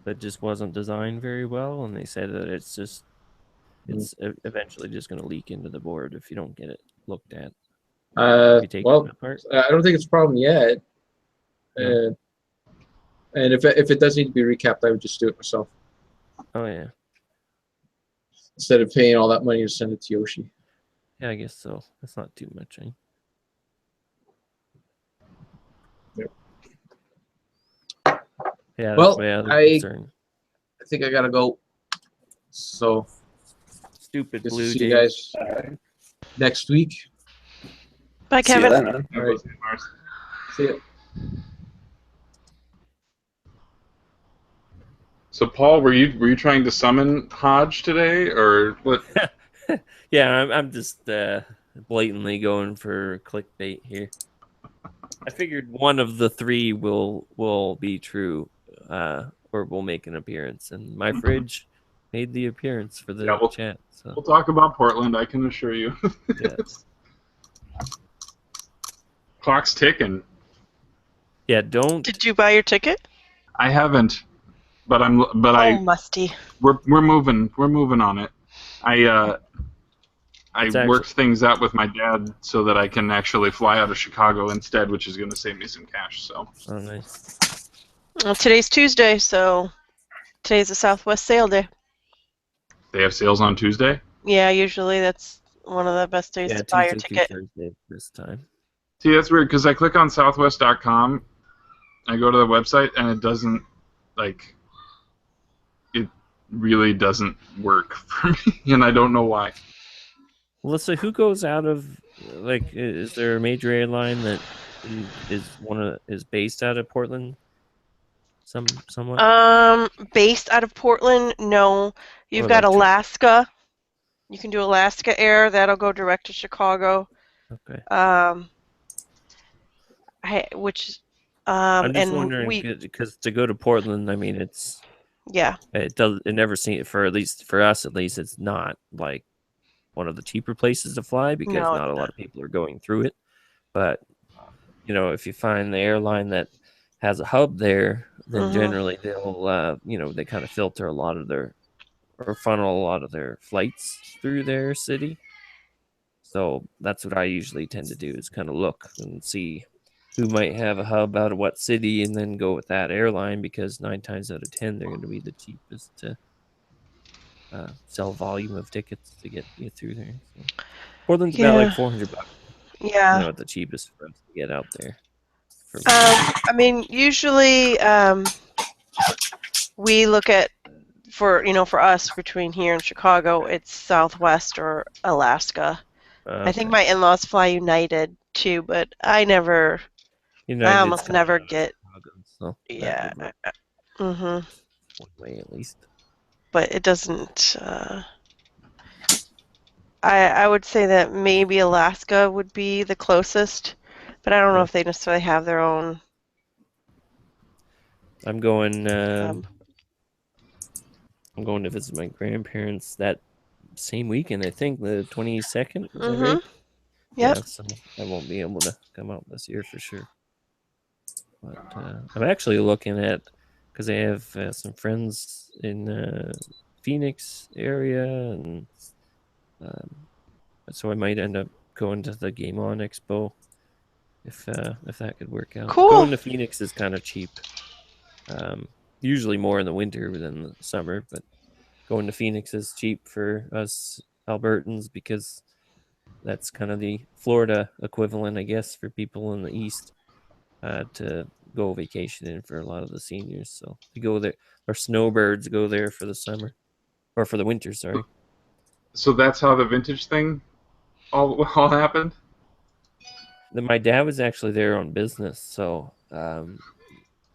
that just wasn't designed very well, and they said that it's eventually just going to leak into the board if you don't get it looked at. You take Well, it apart. I don't think it's a problem yet. No. And if it does need to be recapped, I would just do it myself Oh yeah. instead of paying all that money to send it to Yoshi. Yeah, I guess so. That's not too much, eh? Yep. Yeah, that's Well, my other I concern. think I gotta go. So Stupid just Blue see you Jays. guys next week. Bye, See you Kevin. then, man. All right. See ya. So Paul, were you trying to summon Hodge today, or what? Yeah, I'm just blatantly going for clickbait here. I figured one of the three will be true, or will make an appearance, and my fridge made the appearance for the Yeah, chat. So We'll talk about Portland. I can assure you. yeah, Clock's ticking. yeah. Don't. Did you buy your ticket? I haven't, but Oh, musty. we're moving on it. I It's actually- worked things out with my dad so that I can actually fly out of Chicago instead, which is going to save me some cash. So Oh, nice. Well, today's Tuesday, so today's the Southwest Sale Day. they have sales on Tuesday. Yeah, usually that's one of the best days Yeah, to buy your Tuesday ticket. through Thursday this time. See, that's weird because I click on Southwest.com, I go to the website, and it doesn't it really doesn't work for me, and I don't know why. Well, let's say who goes out of is there a major airline that is based out of Portland? Somewhat. Based out of Portland, no. You've Or got like Alaska. You can do Alaska Air. That'll go direct to Chicago. Okay. I'm just and wondering because to go to Portland, I mean, it never seems for us at least, it's not like one of the cheaper places to fly because No, not a lot of people are going through it. But if you find the airline that has a hub there, then generally they'll they kind of filter a lot of their or funnel a lot of their flights through their city. So that's what I usually tend to do is kind of look and see who might have a hub out of what city and then go with that airline because 9 times out of 10 they're going to be the cheapest to sell volume of tickets to get you through there. So Portland's about like $400. Yeah. The cheapest for us to get out there. I mean, usually we look at for us between here and Chicago, it's Southwest or Alaska. I think my in-laws fly United too, but I almost never get. Chicago, so Yeah. one way at least. But it doesn't. I would say that maybe Alaska would be the closest, but I don't know if they necessarily have their own. I'm going to visit my grandparents that same weekend. I think the 22nd. Is that right? Yep. Yeah, so I won't be able to come out this year for sure. But I'm actually looking at because I have some friends in Phoenix area, and so I might end up going to the Game On Expo if that could work out. Cool. Going to Phoenix is kind of cheap. Usually more in the winter than the summer, but going to Phoenix is cheap for us Albertans because that's kind of the Florida equivalent, I guess, for people in the East to go vacationing for a lot of the seniors. So we go there. Our snowbirds go there for the summer or for the winter. Sorry. So that's how the vintage thing all happened. My dad was actually there on business, so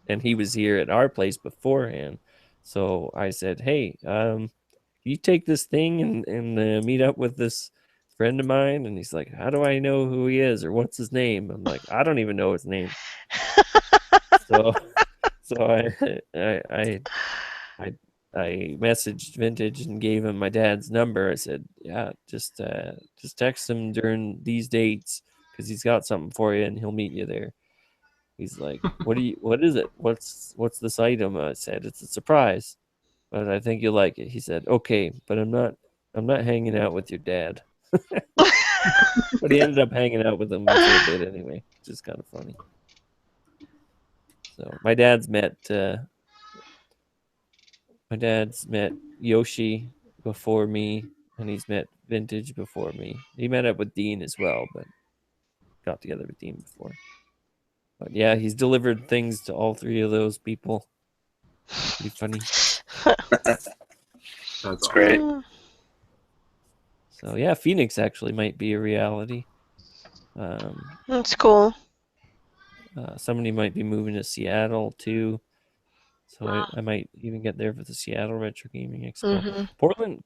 and he was here at our place beforehand. So I said, "Hey, you take this thing and meet up with this friend of mine." And he's like, "How do I know who he is or what's his name?" I'm like, "I don't even know his name." so I messaged Vintage and gave him my dad's number. I said, "Yeah, just text him during these dates because he's got something for you and he'll meet you there." He's like, what is it? What's this item? I said, "It's a surprise, but I think you'll like it." He said, "Okay, but I'm not hanging out with your dad." But he ended up hanging out with them for a bit anyway, which is kind of funny. So my dad's met Yoshi before me, and he's met Vintage before me. He met up with Dean as well, but got together with Dean before. But yeah, he's delivered things to all three of those people. Pretty funny. That's great. So yeah, Phoenix actually might be a reality. That's cool. Somebody might be moving to Seattle too. So I might even get there for the Seattle Retro Gaming Expo. Mm-hmm. Portland,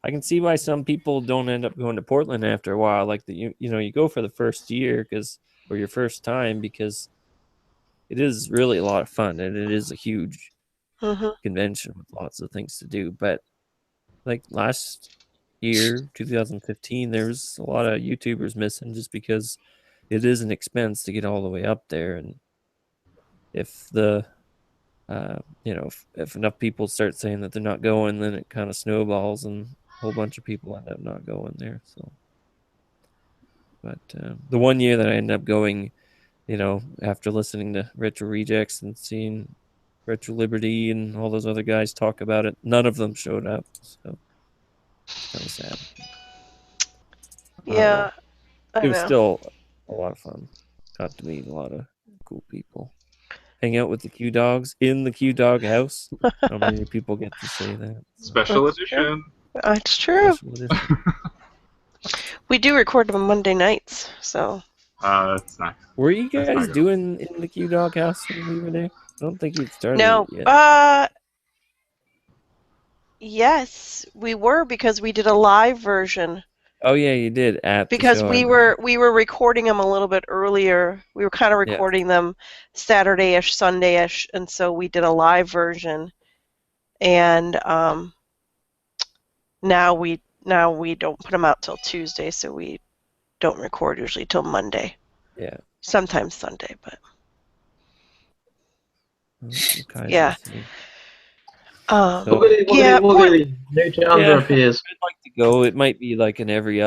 I can see why some people don't end up going to Portland after a while. Like you go for the first year or your first time because it is really a lot of fun and it is a huge convention with lots of things to do. But like last year, 2015, there was a lot of YouTubers missing just because it is an expense to get all the way up there, and if the if enough people start saying that they're not going, then it kind of snowballs and a whole bunch of people end up not going there. So, but the one year that I ended up going, after listening to Retro Rejects and seeing Retro Liberty and all those other guys talk about it, none of them showed up. So it's kind of sad. Yeah, it was still a lot of fun. Got to meet a lot of cool people. Hang out with the Q Dogs in the Q Dog house. How many people get to say that? Special edition. That's true. Special edition. We do record them on Monday nights, so. That's nice. Were you guys doing in the Q Dog house when we were there? I don't think you'd started No. it yet. Yes, we were because we did a live version. Oh yeah, you did because we were recording them a little bit earlier. We were kind of recording them Saturday-ish, Sunday-ish, and so we did a live version. And now we don't put them out till Tuesday, so we don't record usually till Monday. Yeah. Sometimes Sunday, but yeah. Woogity, new Challenger appears. I'd like to go. It might be like an every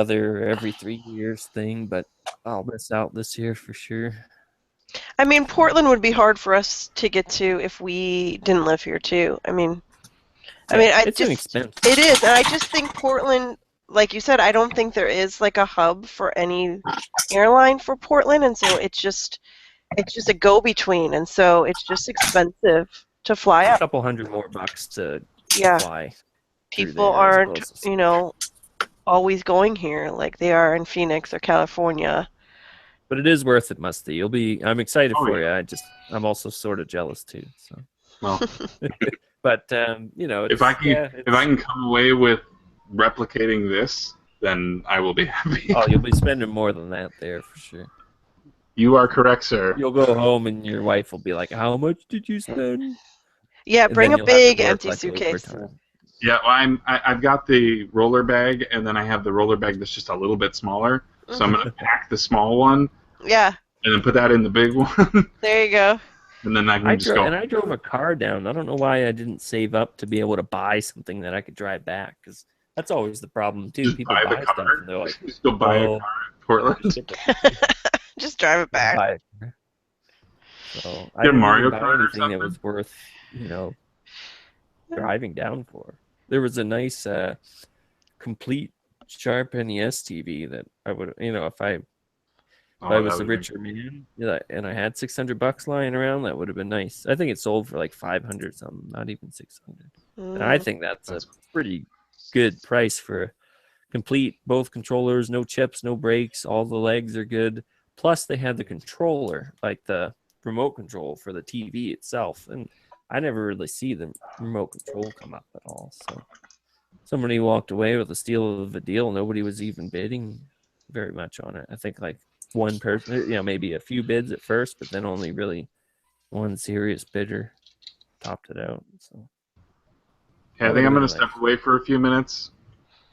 3 years thing, but I'll miss out this year for sure. I mean, Portland would be hard for us to get to if we didn't live here too. It's an expense. It is, and I just think Portland, like you said, I don't think there is like a hub for any airline for Portland, and so it's just a go-between, and so it's just expensive to fly up. A couple $100 more to fly. People aren't, always going here like they are in Phoenix or California. But it is worth it, Musty. I'm excited for you. I'm also sort of jealous too. So. Well, but if I can come away with replicating this, then I will be happy. Oh, you'll be spending more than that there for sure. You are correct, sir. You'll go home and your wife will be like, "How much did you spend?" Yeah, bring a big empty suitcase. Yeah, well, I've got the roller bag, and then I have the roller bag that's just a little bit smaller. So I'm gonna pack the small one. Yeah. And then put that in the big one. There you go. And then I can just go. And I drove a car down. I don't know why I didn't save up to be able to buy something that I could drive back, because that's always the problem too. Just people buy stuff and they're like, "Just go buy a car in Portland." Just drive it back. So I didn't Mario buy anything that was worth, driving down for. There was a nice, complete Sharp NES TV that I would, if I was a richer man, and I had $600 lying around, that would have been nice. I think it sold for like 500 something, not even 600. And I think that's a pretty good price for complete, both controllers, no chips, no brakes, all the legs are good. Plus, they had the controller, like the remote control for the TV itself, and I never really see the remote control come up at all. So somebody walked away with a steal of a deal. Nobody was even bidding very much on it. I think like one person, maybe a few bids at first, but then only really one serious bidder topped it out. So yeah, I think I'm going to step away for a few minutes,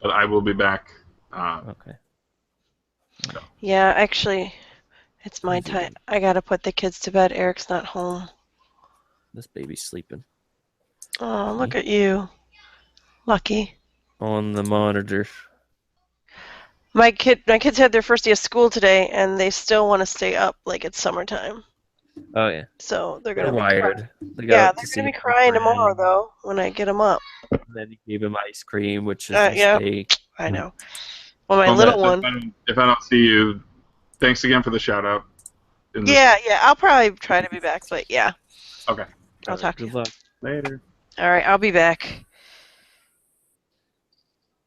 but I will be back. Okay. So. Yeah, actually, it's my time. I got to put the kids to bed. Eric's not home. This baby's sleeping. Oh, look at you. Lucky. On the monitor. My kids had their first day of school today, and they still want to stay up like it's summertime. Oh yeah. So they're They're gonna be wired. They got yeah, up they're to gonna see be crying their tomorrow friends. though when I get them up. And then you gave him ice cream, which is a Yeah, mistake. I know. Well, my Well, little Matt, one. if I don't see you, thanks again for the shout out. Yeah, I'll probably try to be back, but yeah. Okay. I'll talk to Good you. luck. Later. All right, I'll be back.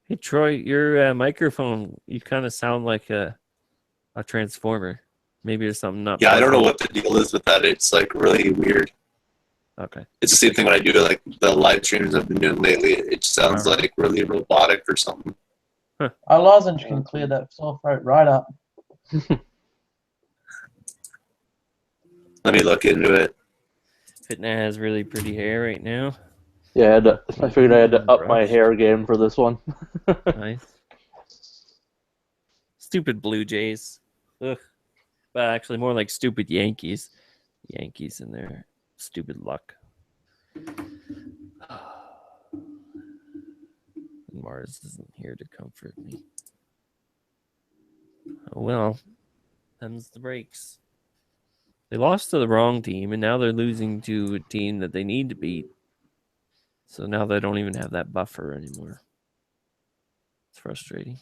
Hey Troy, your microphone, you kind of sound like a transformer. Maybe there's something not. Yeah, I don't know plugged what the deal is with that. It's like really weird. in. Okay. It's the same thing when I do like the live streams I've been doing lately. It sounds like really robotic or something. Our lozenge can clear that sore throat right up. Let me look into it. Fitna has really pretty hair right now. Yeah, I figured I had to up my hair game for this one. Nice. Stupid Blue Jays. Ugh. But actually, more like stupid Yankees. Yankees and their stupid luck. Mars isn't here to comfort me. Oh well. Them's the breaks. They lost to the wrong team, and now they're losing to a team that they need to beat. So now they don't even have that buffer anymore. It's frustrating.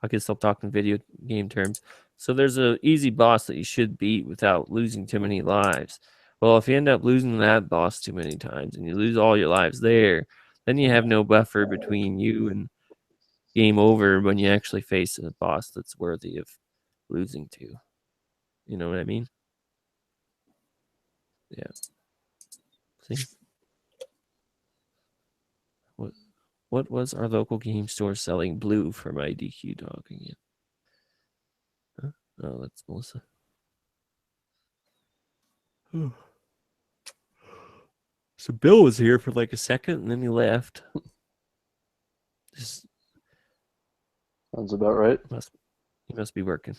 I can still talk in video game terms. So there's an easy boss that you should beat without losing too many lives. Well, if you end up losing that boss too many times and you lose all your lives there, then you have no buffer between you and game over when you actually face a boss that's worthy of losing to. You know what I mean? Yeah. See? What was our local game store selling blue for my DQ dog again? Huh? Oh, that's Melissa. So Bill was here for like a second and then he left. Just Sounds about right. he must be working.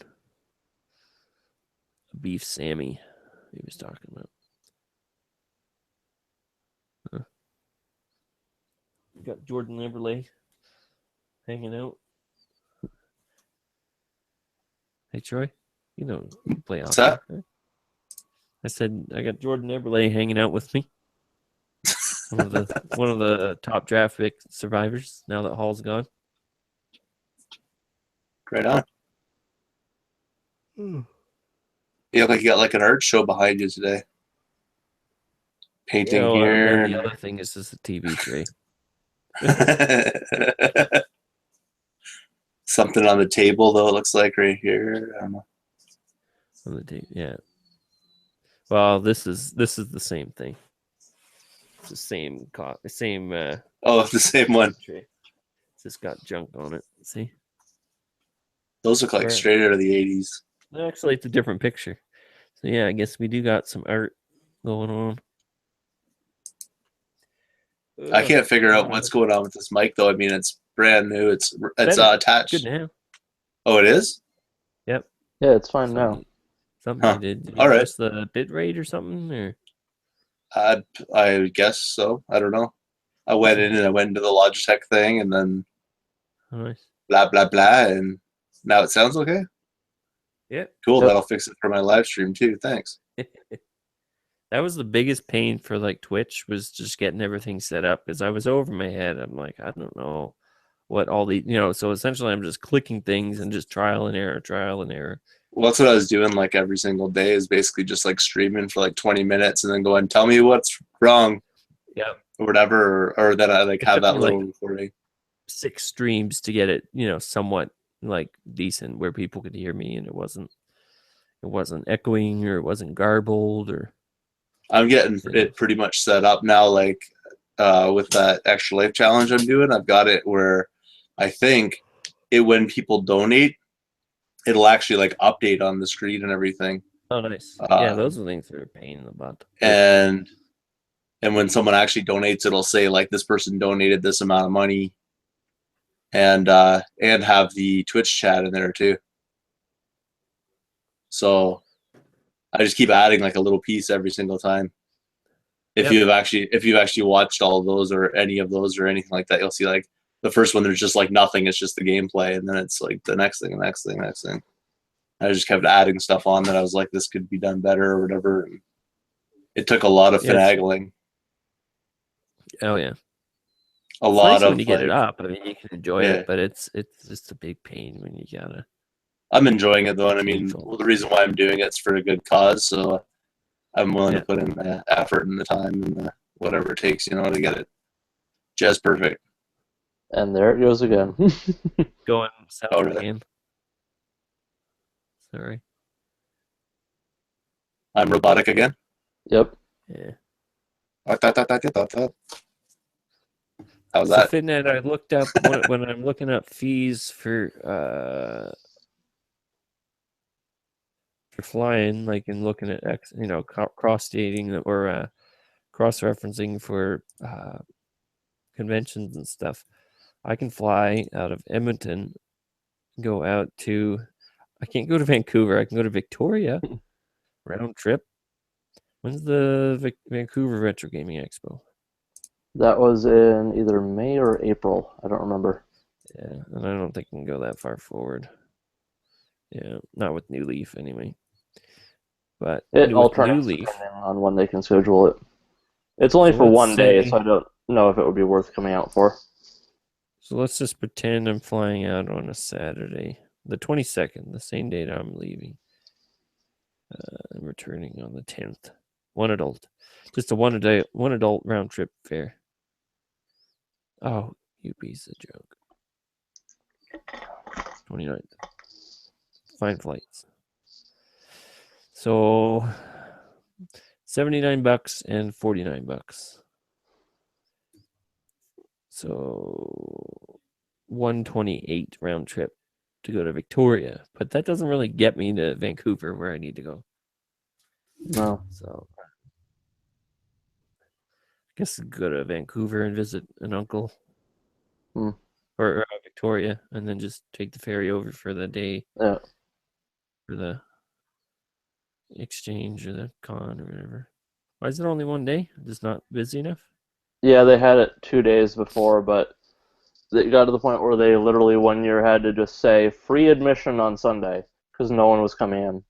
Beef Sammy he was talking about. Huh. We got Jordan Everley hanging out. Hey Troy, you know you play What's hockey, that? right? I said I got Jordan Everley hanging out with me. One of the top draft pick survivors now that Hall's gone. Right on. You look like you got like an art show behind you today. Painting And here. then the other thing is just a TV tray. Something on the table though, it looks like right here. I don't know. On the table, yeah. Well, this is the same thing. It's the same Oh, the same one. tray. It's just got junk on it. See? Those look like Right. straight out of the 80s. Actually, it's a different picture. So yeah, I guess we do got some art going on. I can't figure out what's going on with this mic though. I mean, it's brand new. It's attached. Good now. Oh, it is? Yep. Yeah, it's fine now. Something Huh. you did. Did you All right. adjust the bit rate or something? Or I guess so. I don't know. I went into the Logitech thing and then nice. blah blah blah, and now it sounds okay. Yeah. Cool. Yep. That'll fix it for my live stream too. Thanks. That was the biggest pain for like Twitch, was just getting everything set up, because I was over my head. I'm like, I don't know what all the, so essentially I'm just clicking things and just trial and error. Well, that's what I was doing like every single day, is basically just like streaming for like 20 minutes and then going, tell me what's wrong. Yeah. Or whatever, or that I like It have took that me, little like, recording. 6 streams to get it, somewhat like decent where people could hear me and it wasn't echoing or it wasn't garbled or. I'm getting it pretty much set up now, like with that extra life challenge I'm doing. I've got it where I think when people donate, it'll actually like update on the screen and everything. Oh, nice. Yeah, those are things that are a pain in the butt. And when someone actually donates, it'll say like this person donated this amount of money, and have the Twitch chat in there too. So I just keep adding like a little piece every single time. If you've actually watched all of those or any of those or anything like that, you'll see like the first one there's just like nothing. It's just the gameplay, and then it's like the next thing, next thing, next thing. I just kept adding stuff on that I was like, this could be done better or whatever. And it took a lot of finagling. Oh yeah. A lot nice of when you get it up. I mean, you can enjoy it, but it's just a big pain when you gotta. I'm enjoying it though, and I mean, the reason why I'm doing it's for a good cause. So I'm willing to put in the effort and the time and the whatever it takes, you know, to get it just perfect. And there it goes again. Going south again. Sorry. I'm robotic again? Yep. Yeah. How's So that? Fitnet, I looked up when I'm looking up fees for flying, like in looking at cross dating or cross referencing for conventions and stuff. I can fly out of Edmonton, go out to. I can't go to Vancouver. I can go to Victoria, round trip. When's the Vancouver Retro Gaming Expo? That was in either May or April. I don't remember. Yeah, and I don't think I can go that far forward. Yeah, not with New Leaf anyway. But it with alternates New Leaf depending on when they can schedule it. It's only for one day, so I don't know if it would be worth coming out for. So let's just pretend I'm flying out on a Saturday, the 22nd, the same date I'm leaving. I'm returning on the 10th. One adult. Just a one adult round trip fare. Oh, you piece of joke. 29th. Fine flights. So $79 and $49. So 128 round trip to go to Victoria, but that doesn't really get me to Vancouver where I need to go. No. So I guess I'll go to Vancouver and visit an uncle. Or Victoria, and then just take the ferry over for the day. Yeah. For the exchange or the con or whatever. Why is it only one day? Just not busy enough? Yeah, they had it 2 days before, but it got to the point where they literally one year had to just say free admission on Sunday because no one was coming in.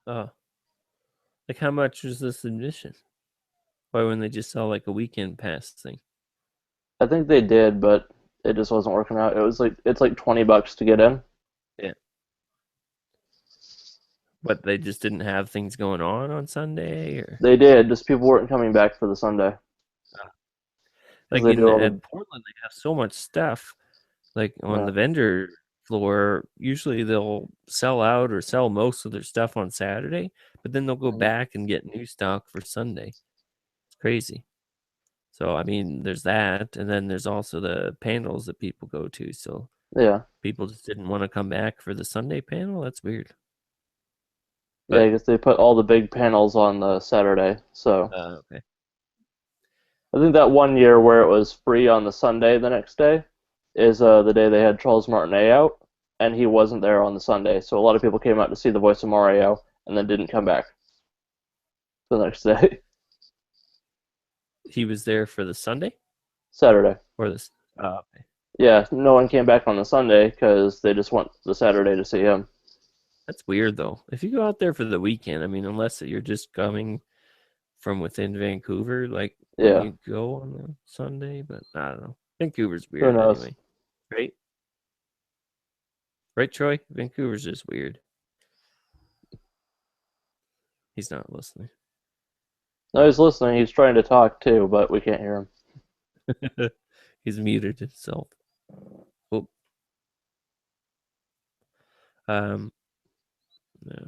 Oh. Like how much was this admission? Why wouldn't they just sell like a weekend pass thing? I think they did, but it just wasn't working out. It's like $20 to get in. Yeah. But they just didn't have things going on Sunday, or they did. Just people weren't coming back for the Sunday. Like at Portland, they have so much stuff. Like on the vendor floor, usually they'll sell out or sell most of their stuff on Saturday, but then they'll go back and get new stock for Sunday. It's crazy. So I mean, there's that, and then there's also the panels that people go to. So yeah, people just didn't want to come back for the Sunday panel. That's weird. Yeah, I guess they put all the big panels on the Saturday. So okay. I think that one year where it was free on the Sunday the next day is the day they had Charles Martinet out, and he wasn't there on the Sunday. So a lot of people came out to see the voice of Mario and then didn't come back the next day. He was there for the Sunday? Saturday. Or this? Oh, okay. Yeah, no one came back on the Sunday because they just went the Saturday to see him. That's weird, though. If you go out there for the weekend, I mean, unless you're just coming from within Vancouver, like you go on a Sunday, but I don't know. Vancouver's weird anyway. Right? Right, Troy? Vancouver's just weird. He's not listening. No, he's listening. He's trying to talk too, but we can't hear him. He's muted himself. Oh. Yeah.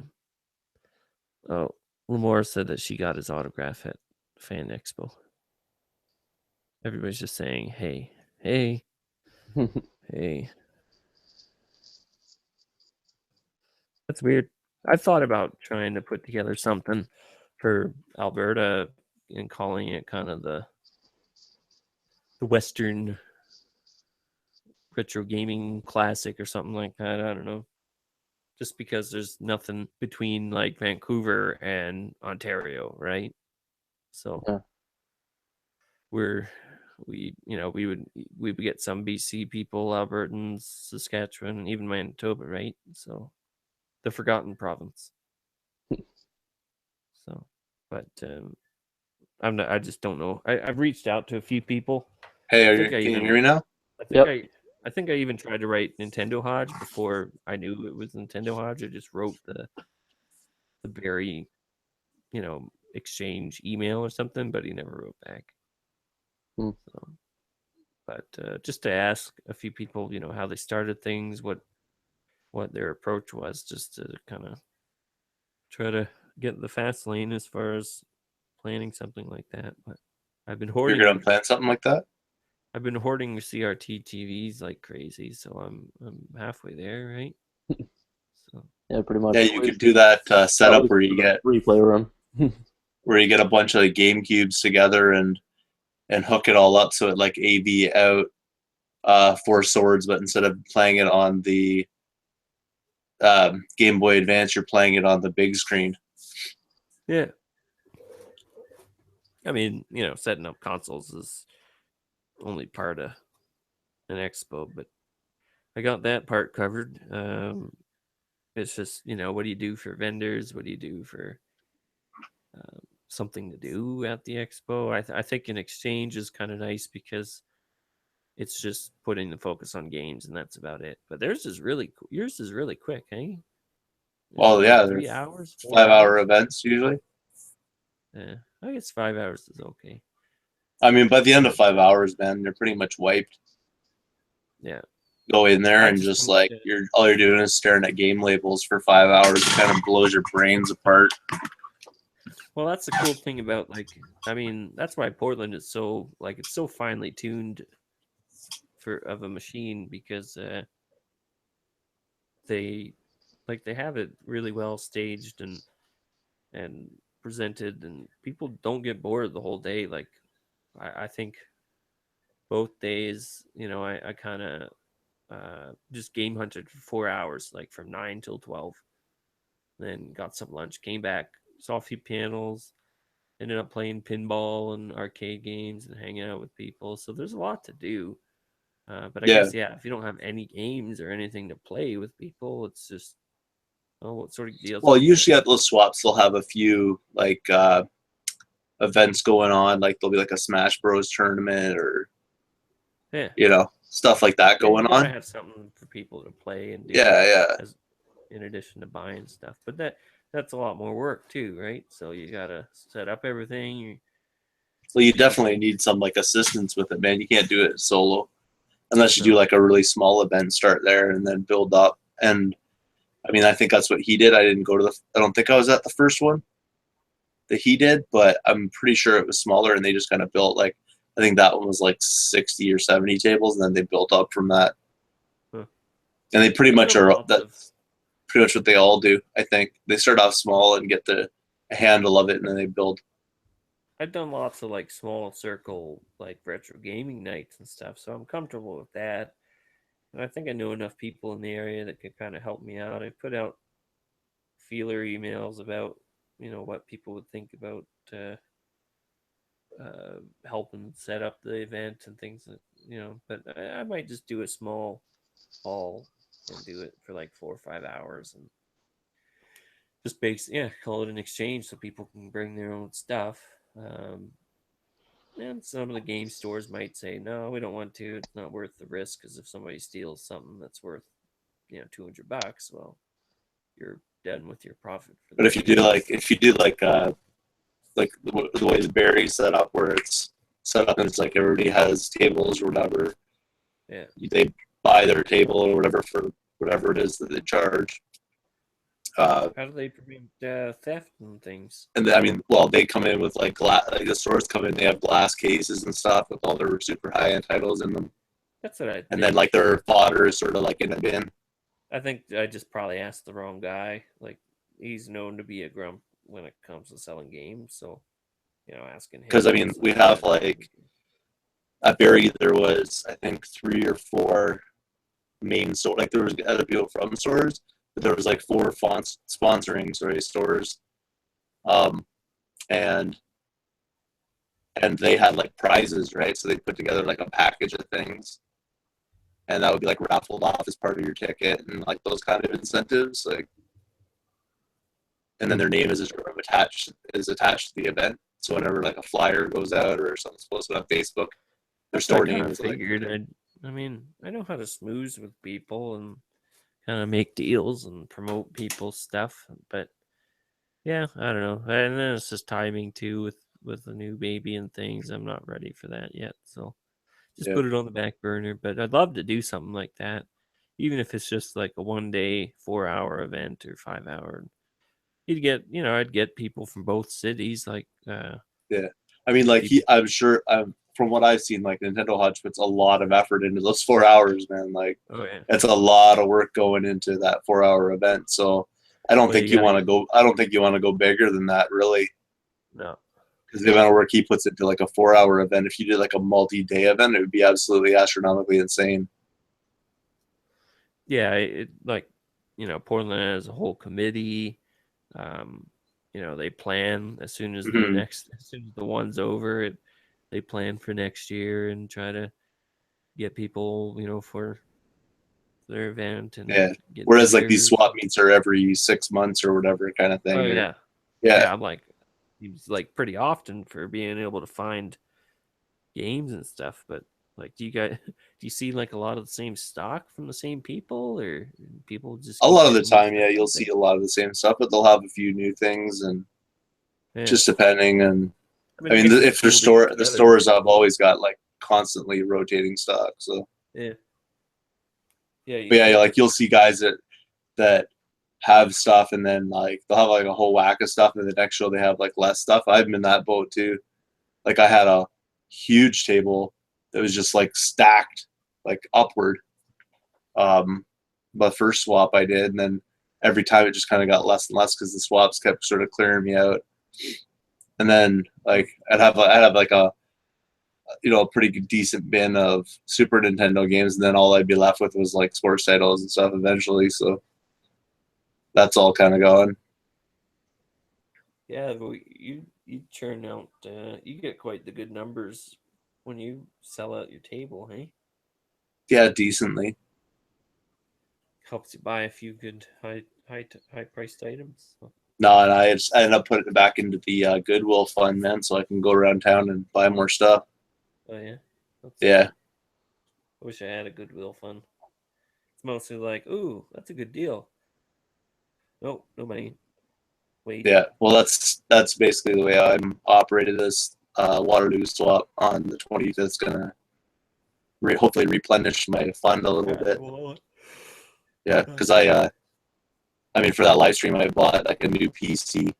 Oh, Lamore said that she got his autograph at Fan Expo. Everybody's just saying, hey, hey, hey. That's weird. I thought about trying to put together something for Alberta and calling it kind of the Western retro gaming classic or something like that. I don't know. Just because there's nothing between like Vancouver and Ontario, right? So we're we would get some BC people, Albertans, Saskatchewan, and even Manitoba, right? So the forgotten province. So, but I just don't know. I've reached out to a few people. Hey, can you hear me now? I think I even tried to write NintendoHodge before I knew it was NintendoHodge. I just wrote the very, exchange email or something, but he never wrote back. So, but just to ask a few people, how they started things, what their approach was, just to kind of try to get the fast lane as far as planning something like that. But I've been hoarding. You're gonna plan something like that? I've been hoarding CRT TVs like crazy, so I'm halfway there, right? So yeah, pretty much. Yeah, you could do that setup where you get replay room, where you get a bunch of Game Cubes together and hook it all up so it like AV out 4 swords, but instead of playing it on the Game Boy Advance, you're playing it on the big screen. Yeah. I mean, setting up consoles is only part of an expo, but I got that part covered. It's just, what do you do for vendors? What do you do for something to do at the expo? I think an exchange is kind of nice because it's just putting the focus on games and that's about it. But yours is really quick, eh? Well, yeah, 3 hours, 5-hour events usually. Yeah, I guess 5 hours is okay. I mean, by the end of 5 hours, man, they're pretty much wiped. Yeah. Go in there and just like all you're doing is staring at game labels for 5 hours. It kind of blows your brains apart. Well, that's the cool thing about that's why Portland is so it's so finely tuned of a machine, because they have it really well staged and presented, and people don't get bored the whole day. Like I think both days, I kind of just game hunted for 4 hours, like from 9 till 12. Then got some lunch, came back, saw a few panels, ended up playing pinball and arcade games and hanging out with people. So there's a lot to do. But I guess, if you don't have any games or anything to play with people, it's just, what sort of deals? Well, usually at those swaps, they'll have a few events going on. Like there'll be like a Smash Bros tournament or stuff like that going on. Have something for people to play and do. In addition to buying stuff, but that's a lot more work too, right? So you gotta set up everything. Well, you definitely need some assistance with it, man. You can't do it solo unless you do like a really small event, start there and then build up. And I mean, I think that's what he did. I don't think I was at the first one that he did, but I'm pretty sure it was smaller, and they just kind of built I think that one was 60 or 70 tables, and then they built up from that. And they pretty much pretty much what they all do. I think they start off small and get a handle of it, and then they build. I've done lots of small circle retro gaming nights and stuff, so I'm comfortable with that. And I think I know enough people in the area that could kind of help me out. I put out feeler emails about what people would think about helping set up the event and things but I might just do a small haul and do it for 4 or 5 hours and just call it an exchange so people can bring their own stuff. And some of the game stores might say, no, we don't want to. It's not worth the risk, because if somebody steals something that's worth $200, well, you're done with your profit. But if you do the way the Barry's set up, where it's set up and it's everybody has tables or whatever. Yeah. They buy their table or whatever for whatever it is that they charge. How do they prevent theft and things? And they come in with glass. The stores come in, they have glass cases and stuff with all their super high-end titles in them. That's what I think. And then their fodder is sort of in a bin. I think I just probably asked the wrong guy. He's known to be a grump when it comes to selling games, so asking him. Because we have at Barry there was I think 3 or 4 main stores. There was other people from stores, but there was 4 sponsoring stores, and and they had like prizes, right? So they put together like a package of things, and that would be like raffled off as part of your ticket, and like those kind of incentives, like. And then their name is sort of attached to the event. So whenever like a flyer goes out or something's posted on Facebook, their store name is figured like. I mean, I know how to smooth with people and kind of make deals and promote people's stuff, but yeah, I don't know. And then it's just timing too with the new baby and things. I'm not ready for that yet, so just put it on the back burner. But I'd love to do something like that, even if it's just like a 1-day, 4-hour event or 5-hour. I'd get people from both cities, like yeah. I mean, like I'm sure from what I've seen, like NintendoHodge puts a lot of effort into those 4 hours, man. Like, it's a lot of work going into that 4-hour event. So I don't think you want to go. I don't think you want to go bigger than that, really. No, because the amount of work he puts into like a 4-hour event. If you did like a multi-day event, it would be absolutely astronomically insane. Yeah, Portland has a whole committee. They plan as soon as the one's over, they plan for next year and try to get people, for their event. And whereas like these swap meets are every 6 months or whatever kind of thing. Oh yeah. I'm like, it's like pretty often for being able to find games and stuff. But like, do you see like a lot of the same stock from the same people, or people just a lot of the time? Yeah, you'll see a lot of the same stuff, but they'll have a few new things and just depending. And I mean if the stores have always got like constantly rotating stock. So like you'll see guys that have stuff, and then like they'll have like a whole whack of stuff, and the next show they have like less stuff. I've been in that boat too. Like I had a huge table that was just like stacked like upward. The first swap I did, and then every time it just kind of got less and less because the swaps kept sort of clearing me out. And then like I'd have like a pretty good, decent bin of Super Nintendo games, and then all I'd be left with was like sports titles and stuff eventually. So that's all kind of gone. Yeah, but you churn out. You get quite the good numbers when you sell out your table, hey? Yeah, decently. Helps you buy a few good high priced items. So. No, and I ended up putting it back into the Goodwill fund, man, so I can go around town and buy more stuff. Oh yeah. Yeah. I wish I had a Goodwill fund. It's mostly like, ooh, that's a good deal. No money. Wait. Yeah, well, that's basically the way I'm operated. This Waterloo swap on the 25th is gonna hopefully replenish my fund a little bit. Yeah, because I mean, for that live stream, I bought like a new PC,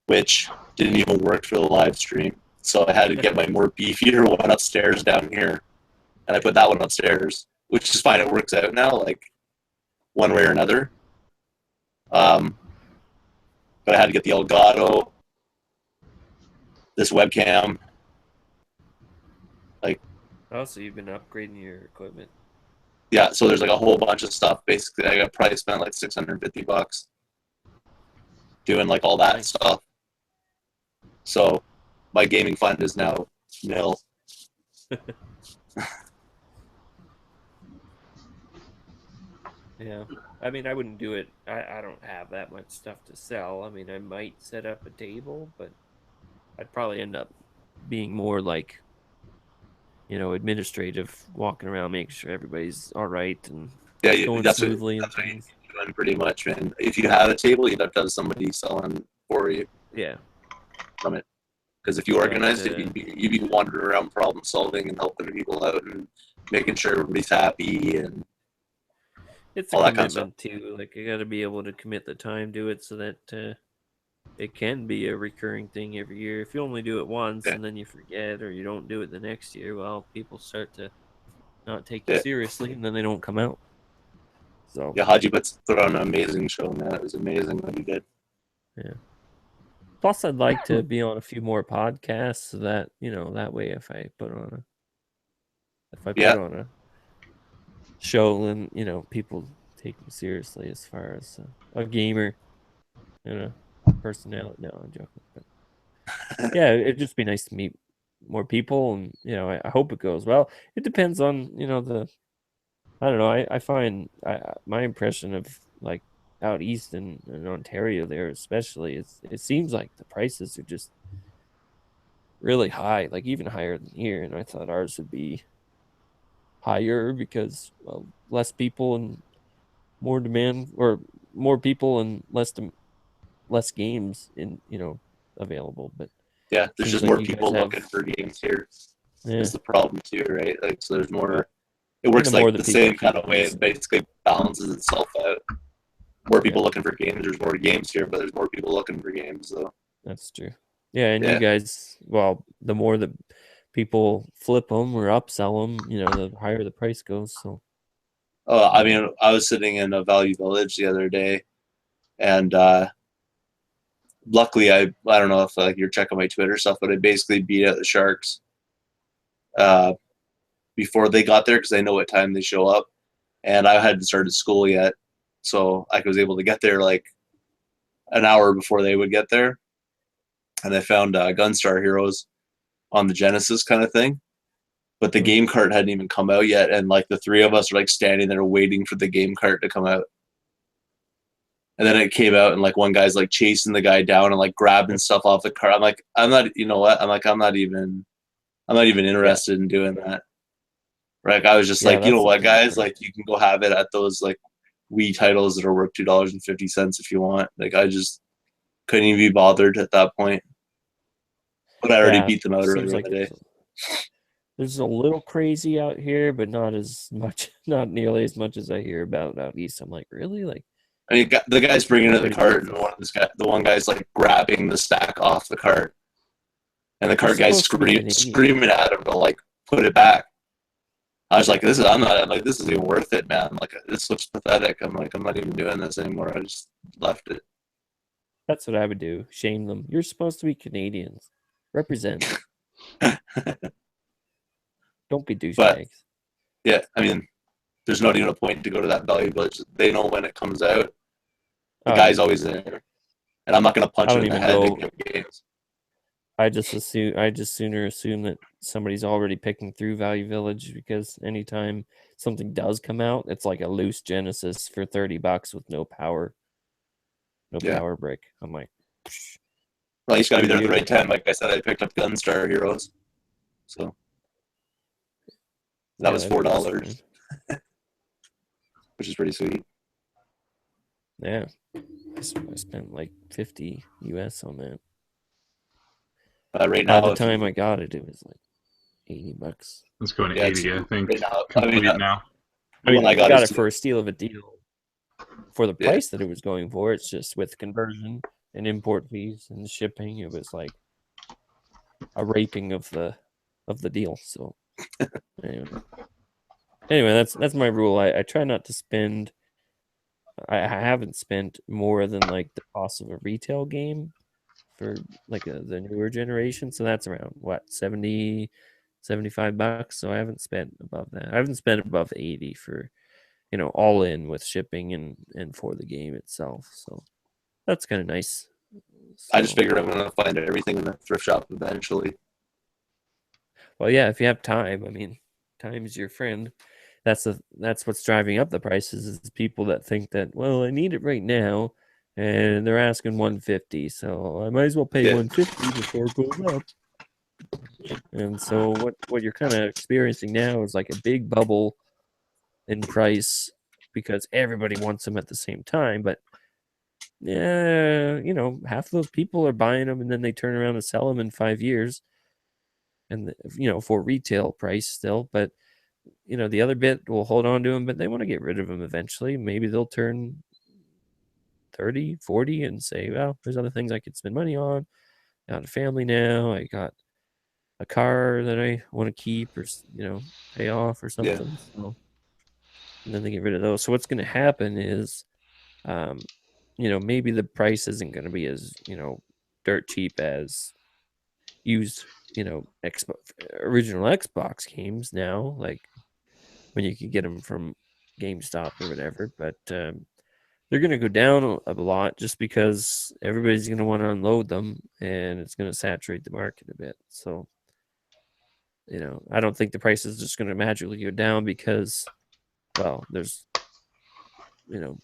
which didn't even work for the live stream. So I had to get my more beefier one upstairs down here, and I put that one upstairs, which is fine. It works out now, like one way or another. But I had to get the Elgato, this webcam. Like, oh, so you've been upgrading your equipment? Yeah, so there's like a whole bunch of stuff. Basically, I got probably spent like $650 doing like all that stuff. So my gaming fund is now nil. Yeah, I mean, I wouldn't do it. I don't have that much stuff to sell. I mean, I might set up a table, but I'd probably end up being more like, administrative, walking around, making sure everybody's all right and going smoothly and things. Doing pretty much, man. If you had a table, you'd have to have somebody selling for you. Yeah. From it, because if you organized it, you'd be wandering around problem solving and helping people out and making sure everybody's happy and. It's a commitment too. Like, you got to be able to commit the time to it so that it can be a recurring thing every year. If you only do it once and then you forget, or you don't do it the next year, well, people start to not take you seriously, and then they don't come out. So yeah, Haji put on an amazing show, man. It was amazing what he did. Yeah. Plus, I'd like to be on a few more podcasts, so that that way, if I put on a show, and people take me seriously as far as a gamer, personality. No, I'm joking. But yeah, it'd just be nice to meet more people, and I hope it goes well. It depends on I don't know. I find my impression of like out east in Ontario there especially, it seems like the prices are just really high, like even higher than here. And I thought ours would be higher because less people and more demand, or more people and less games available. But Yeah, there's seems just like more you guys people have, looking for games here. yeah, Is the problem too, right? Like, so there's more. It and works the more like the the people same kind keep of way. using It basically balances itself out. More people Yeah. looking for games. There's more games here, but there's more people looking for games. So That's true. Yeah, and you Yeah. guys, well, the more that people flip them or upsell them, the higher the price goes. So, I mean, I was sitting in a Value Village the other day, and luckily, I don't know if like you're checking my Twitter stuff, but I basically beat out the Sharks before they got there because I know what time they show up, and I hadn't started school yet, so I was able to get there like an hour before they would get there, and I found Gunstar Heroes on the Genesis kind of thing, but the game cart hadn't even come out yet, and like the three of us were like standing there waiting for the game cart to come out. And then it came out, and like one guy's like chasing the guy down and like grabbing stuff off the cart. I'm like, I'm not, you know what? I'm not even interested in doing that. Like, I was just Yeah, like, you know that's what, something guys? different. Like, you can go have it at those like Wii titles that are worth $2.50 if you want. Like, I just couldn't even be bothered at that point. But I already beat them out earlier seems in like the day. there's a little crazy out here, but not as much, not nearly as much as I hear about out east. I'm like, really? Like, I mean, the guy's bringing in the pretty cart, good. and the one guy's like grabbing the stack off the cart, and the cart guy's screaming at him to like put it back. I was like, this isn't even worth it, man. Like, this looks pathetic. I'm like, I'm not even doing this anymore. I just left it. That's what I would do. Shame them. You're supposed to be Canadians. Represent. Don't be douchebags. But yeah, I mean, there's not even a point to go to that Value Village. They know when it comes out. The guy's always there, and I'm not gonna punch him in the head and give games. I just sooner assume that somebody's already picking through Value Village, because anytime something does come out, it's like a loose Genesis for $30 with no power brick. I'm like, well, you just gotta be there at the right time. Like I said, I picked up Gunstar Heroes, so that was $4, which is pretty sweet. Yeah, I spent like $50 US on that. Right now, by the time I got it, it was like $80. It's going to 80, I think. Right now, complete now. I mean, I got it for a steal of a deal for the price that it was going for. It's just with conversion and import fees and shipping, it was like a raping of the deal. So anyway, that's my rule. I try not to spend. I haven't spent more than like the cost of a retail game for like the newer generation. So that's around what, $70, $75. So I haven't spent above that. I haven't spent above 80 for, all in with shipping and for the game itself. So that's kind of nice. So, I just figure I'm gonna find everything in the thrift shop eventually. Well, yeah, if you have time. I mean, time is your friend. That's what's driving up the prices, is people that think that, well, I need it right now, and they're asking $150, so I might as well pay $150 before it goes up. And so what you're kind of experiencing now is like a big bubble in price because everybody wants them at the same time. But yeah, half of those people are buying them and then they turn around and sell them in 5 years, and for retail price still. But the other bit will hold on to them, but they want to get rid of them eventually. Maybe they'll turn 30, 40 and say, well, there's other things I could spend money on. I got a family now. I got a car that I want to keep or, pay off or something. Yeah. So, and then they get rid of those. So what's going to happen is, maybe the price isn't going to be as, dirt cheap as used, original Xbox games now, like when you could get them from GameStop or whatever. But they're going to go down a lot just because everybody's going to want to unload them, and it's going to saturate the market a bit. So, I don't think the price is just going to magically go down because, well, there's,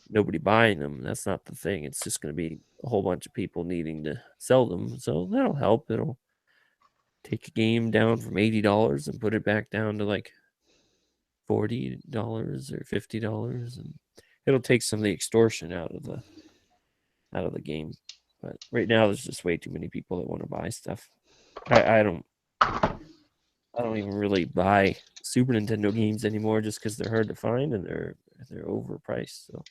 nobody buying them. That's not the thing. It's just going to be a whole bunch of people needing to sell them. So that'll help. It'll take a game down from $80 and put it back down to like $40 or $50, and it'll take some of the extortion out of the game. But right now, there's just way too many people that want to buy stuff. I don't even really buy Super Nintendo games anymore just because they're hard to find and they're overpriced. So.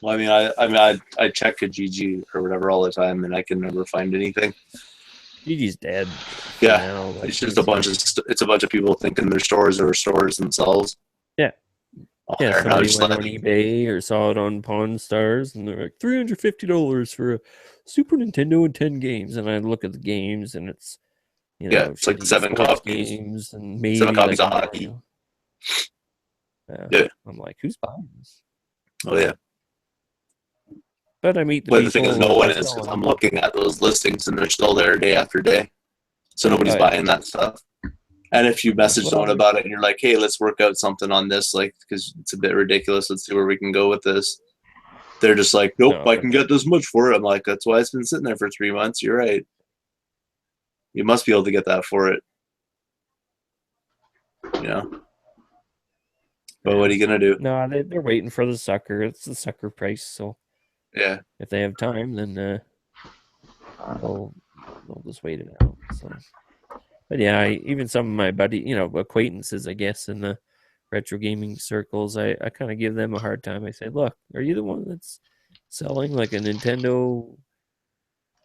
Well, I check a GG or whatever all the time, and I can never find anything. GG's dead. Yeah, now. Like, it's just a bunch of people thinking their stores are stores themselves. Yeah. Yeah, somebody went on eBay or saw it on Pawn Stars, and they're like $350 for a Super Nintendo and 10 games. And I look at the games, and it's it's like 7 copies games and maybe 7 copies like of hockey. Yeah, I'm like, who's buying this? Oh yeah. But I meet the But people. the thing is, no one is, because I'm looking at those listings and they're still there day after day. So nobody's buying that stuff. And if you message someone about it and you're like, hey, let's work out something on this, like, because it's a bit ridiculous, let's see where we can go with this. They're just like, nope, I can get this much for it. I'm like, that's why it's been sitting there for 3 months. You're right. You must be able to get that for it. But what are you going to do? No, they're waiting for the sucker. It's the sucker price. So yeah, if they have time, then they'll just wait it out. So, but yeah, even some of my acquaintances, I guess, in the retro gaming circles, I kind of give them a hard time. I say, look, are you the one that's selling like a Nintendo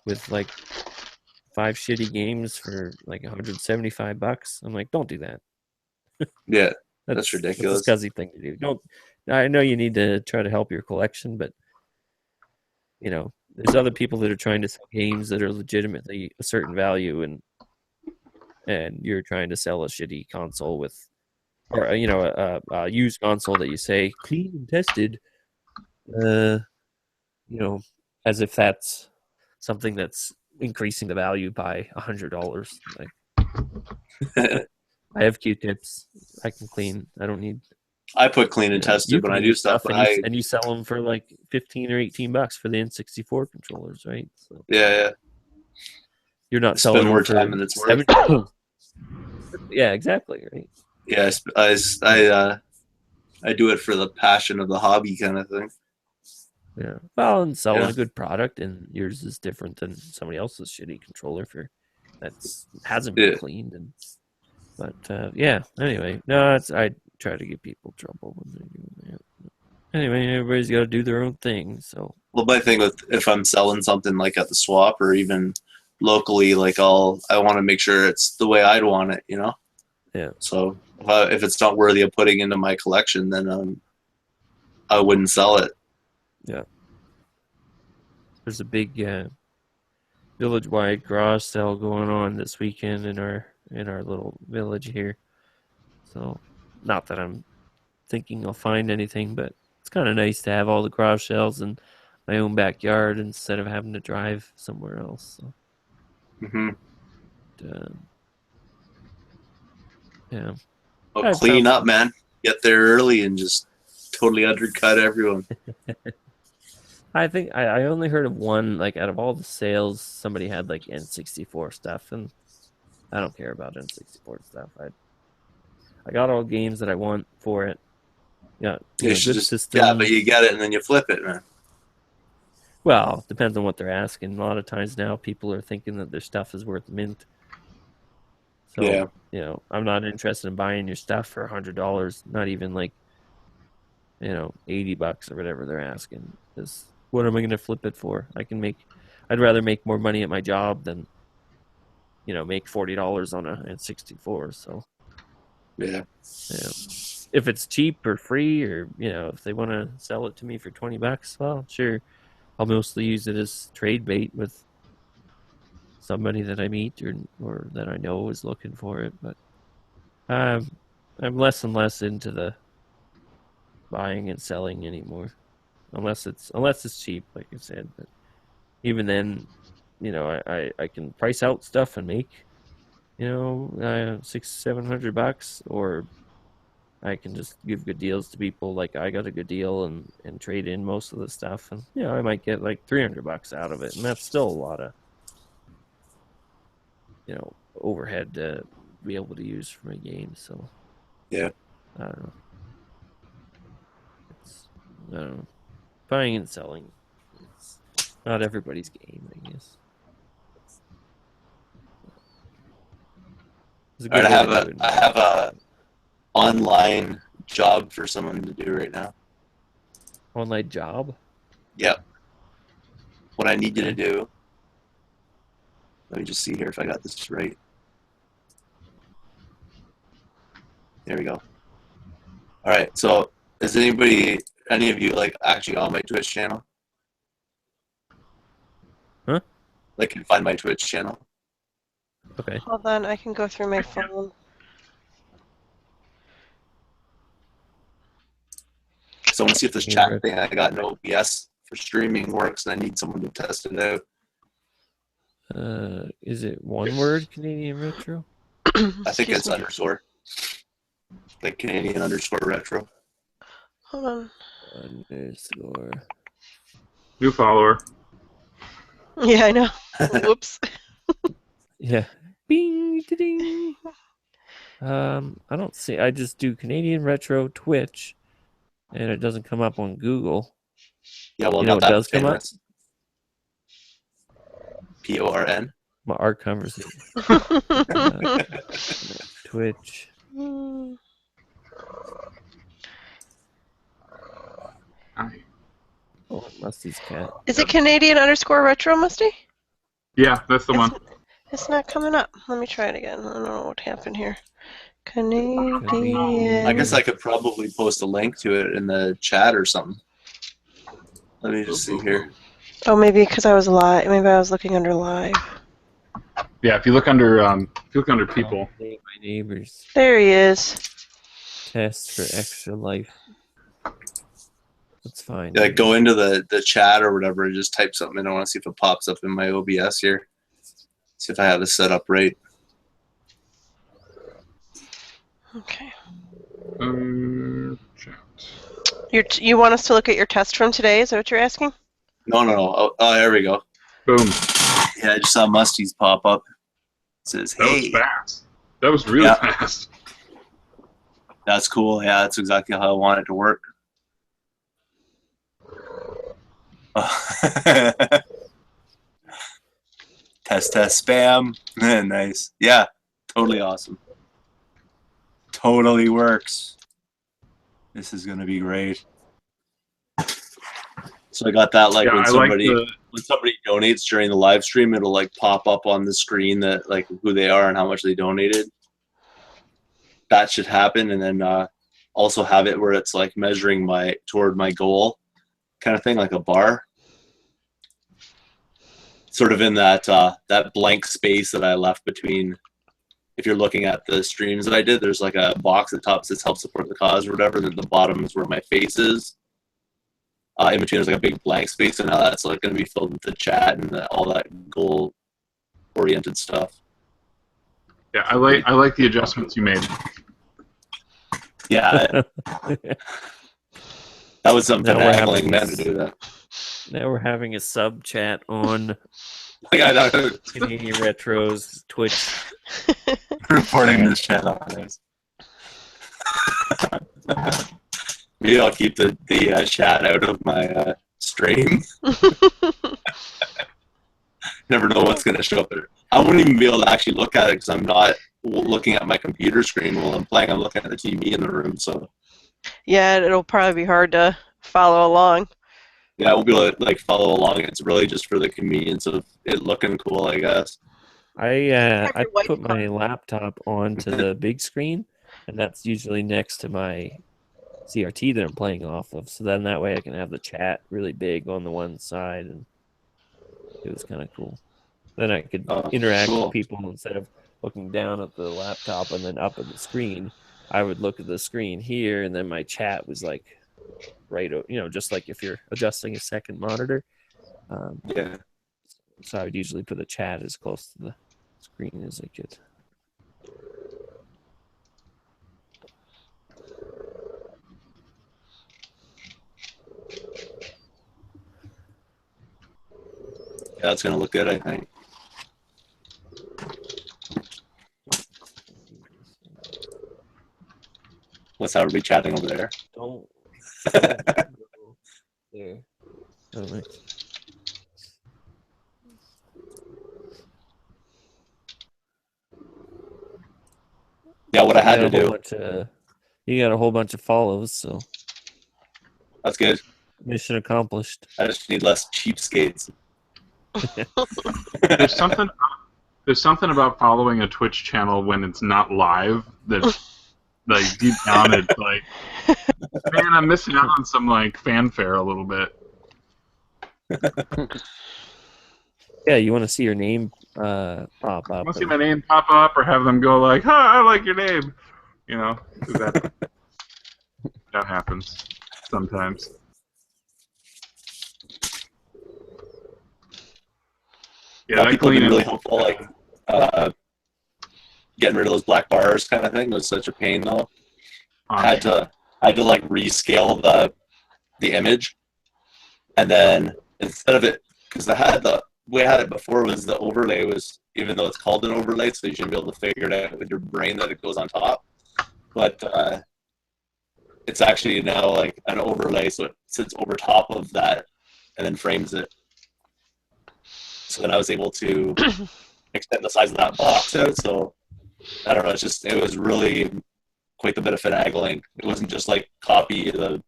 with like 5 shitty games for like $175? I'm like, don't do that. Yeah. That's ridiculous. That's a scuzzy thing to do. I know you need to try to help your collection, but there's other people that are trying to sell games that are legitimately a certain value, and you're trying to sell a shitty console or a used console that you say clean and tested, as if that's something that's increasing the value by $100. Like, I have Q-tips. I can clean. I don't need. I put clean and tested when I do stuff, and you sell them for like $15 or $18 for the N64 controllers, right? So, yeah. You're not selling more them time for than it's worth. Yeah, exactly, right. Yeah, I do it for the passion of the hobby, kind of thing. Yeah, well, and selling a good product, and yours is different than somebody else's shitty controller hasn't been cleaned, but anyway, no, I try to give people trouble when they're doing that. Anyway, everybody's got to do their own thing. So, well, my thing with if I'm selling something like at the swap or even locally, like I want to make sure it's the way I'd want it, Yeah. So if it's not worthy of putting into my collection, then I wouldn't sell it. Yeah. There's a big village-wide garage sale going on this weekend in our little village here. So, not that I'm thinking I'll find anything, but it's kind of nice to have all the garage sales in my own backyard instead of having to drive somewhere else. So. Yeah. Well, clean up, man. Get there early and just totally undercut everyone. I think I only heard of one, like out of all the sales, somebody had like N64 stuff, and I don't care about N64 stuff. I got all games that I want for it. Yeah, good system. Yeah, but you get it and then you flip it, man. Well, depends on what they're asking. A lot of times now, people are thinking that their stuff is worth mint. So, I'm not interested in buying your stuff for $100. Not even like, $80 or whatever they're asking. Because what am I going to flip it for? I'd rather make more money at my job than, make $40 on a N64. So, yeah. If it's cheap or free, or if they want to sell it to me for $20, well, sure. I'll mostly use it as trade bait with somebody that I meet or that I know is looking for it. But I'm less and less into the buying and selling anymore. unless it's cheap, like I said. But even then, I can price out stuff and make, $600-700, or I can just give good deals to people. Like I got a good deal and trade in most of the stuff, and I might get like $300 out of it, and that's still a lot of overhead to be able to use for my game. So yeah, I don't know. I don't know. Buying and selling, it's not everybody's game, I guess. All right, I have a online job for someone to do right now. Online job? Yep. What I need you to do. Let me just see here if I got this right. There we go. All right. So, is any of you actually on my Twitch channel? Huh? Like, can find my Twitch channel. Okay. Hold on, I can go through my phone. So I want to see if this chat thing I got no OBS for streaming works, and I need someone to test it out. Is it one word, Canadian Retro? I think it's underscore. Like Canadian underscore retro. Hold on. Underscore. New follower. Yeah, I know. Whoops. Yeah. Bing, ding. I don't see. I just do Canadian Retro Twitch, and it doesn't come up on Google. Yeah, well, it does come up. PORN. My art conversation. Twitch. Oh, Musty's cat. Is it Canadian underscore retro, Musty? Yeah, that's the one. It's not coming up. Let me try it again. I don't know what happened here. Canadian. I guess I could probably post a link to it in the chat or something. Let me just see here. Oh, maybe because I was live. Maybe I was looking under live. Yeah, if you look under people. My neighbors. There he is. Test for extra life. That's fine. Yeah, go into the chat or whatever and just type something in. I want to see if it pops up in my OBS here. See if I have it set up right. Okay. Chat. You want us to look at your test from today? Is that what you're asking? No. Oh, there we go. Boom. Yeah, I just saw Musty's pop up. It says, That hey. was fast. That was really fast. That's cool. Yeah, that's exactly how I want it to work. Test spam. Nice. Yeah, totally awesome. Totally works. This is gonna be great. So I got that when somebody donates during the live stream, it'll pop up on the screen that who they are and how much they donated. That should happen, and then also have it where it's measuring toward my goal, kind of thing, like a bar. Sort of in that that blank space that I left between. If you're looking at the streams that I did, there's a box at the top that says help support the cause or whatever, and then the bottom is where my face is. In between there's a big blank space, and now that's going to be filled with the chat and all that goal oriented stuff. Yeah, I like the adjustments you made. Yeah. That was something haggling men to do that. Now we're having a sub chat on Canadian Retro's Twitch. Reporting this chat on this. Maybe I'll keep the chat out of my stream. Never know what's going to show up there. I wouldn't even be able to actually look at it because I'm not looking at my computer screen while I'm playing. I'm looking at the TV in the room. So yeah, it'll probably be hard to follow along. Yeah, I won't be able to follow along. It's really just for the convenience of it looking cool, I guess. I put my laptop onto the big screen, and that's usually next to my CRT that I'm playing off of. So then that way I can have the chat really big on the one side, and it was kind of cool. Then I could interact with people instead of looking down at the laptop and then up at the screen. I would look at the screen here, and then my chat was right, just like if you're adjusting a second monitor. Yeah. So I would usually put the chat as close to the screen as I could. Yeah, that's gonna look good, I think. What's everybody chatting over there? Don't there. Oh, nice. Yeah, what I had to do. You got a whole bunch of follows, so That's good. mission accomplished. I just need less cheapskates. There's something about following a Twitch channel when it's not live that, like, deep down it's like, man, I'm missing out on some like fanfare a little bit. Yeah, you want to see your name pop up. I want to see my name pop up or have them go like, "Hi, I like your name." You know, that happens sometimes. Yeah, that people have been really helpful, like getting rid of those black bars kind of thing was such a pain though. I had to like rescale the image, and then instead of it, because the way I had it before was the overlay was, even though it's called an overlay, so you should be able to figure it out with your brain that it goes on top, but it's actually now like an overlay, so it sits over top of that and then frames it. So then I was able to extend the size of that box out. So I don't know. It was really quite a bit of finagling. It wasn't just like copy the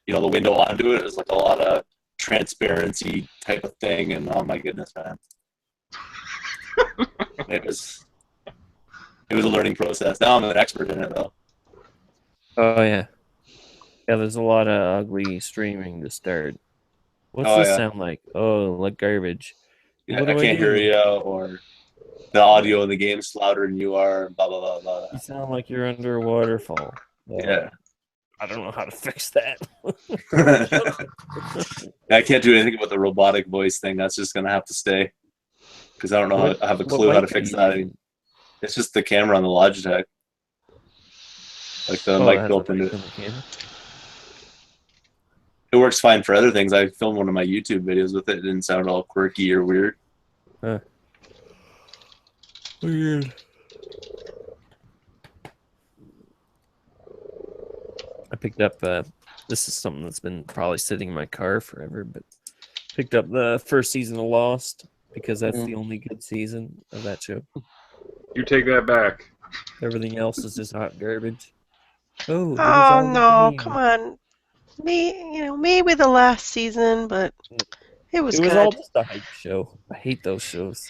window onto it. It was like a lot of transparency type of thing. And oh my goodness, man, it was a learning process. Now I'm an expert in it though. Oh yeah, there's a lot of ugly streaming to start. What's this sound like? Oh, like garbage. I can't hear you, or the audio in the game's louder than you are, blah, blah, blah, blah. You sound like you're under a waterfall. Yeah. I don't know how to fix that. I can't do anything about the robotic voice thing. That's just going to have to stay. Because I don't know I have a clue how to fix that. It's just the camera on the Logitech. Like the mic built into it. It works fine for other things. I filmed one of my YouTube videos with it. It didn't sound all quirky or weird. Huh. Weird. I picked up, this is something that's been probably sitting in my car forever, but picked up the first season of Lost because that's the only good season of that show. You take that back. Everything else is just hot garbage. Oh no, come on. Maybe the last season, but it was good. All just a hype show. I hate those shows.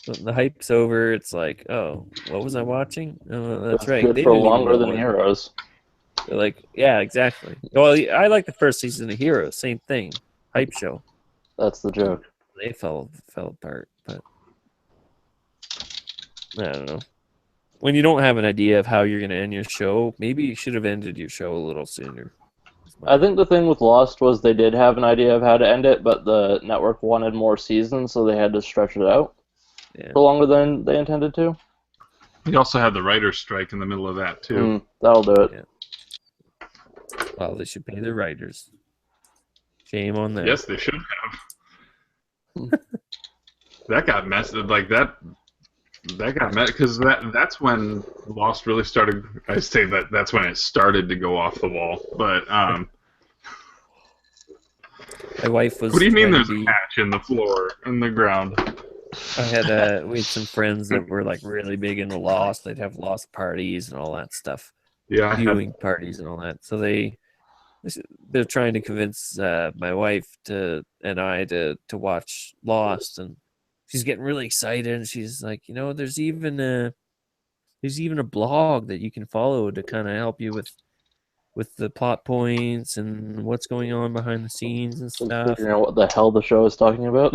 The hype's over. It's like, oh, what was I watching? Oh, that's right. Good for longer than Heroes. They're like, yeah, exactly. Well, I like the first season of Heroes. Same thing. Hype show. That's the joke. They fell apart, but I don't know. When you don't have an idea of how you're going to end your show, maybe you should have ended your show a little sooner. I think the thing with Lost was they did have an idea of how to end it, but the network wanted more seasons, so they had to stretch it out for longer than they intended to. We also had the writer's strike in the middle of that, too. That'll do it. Yeah. Well, they should pay their writers. Shame on them. Yes, they should have. That got messed up. Like, that got messed, because that's when Lost really started. I say that's when it started to go off the wall. But my wife was. What do you mean? There's a patch in the floor, in the ground? We had some friends that were like really big into Lost. They'd have Lost parties and all that stuff. Yeah, viewing parties and all that. So they're trying to convince my wife and I to watch Lost, and she's getting really excited, and she's like, there's even a blog that you can follow to kind of help you with with the plot points and what's going on behind the scenes and stuff. Figuring out what the hell the show is talking about.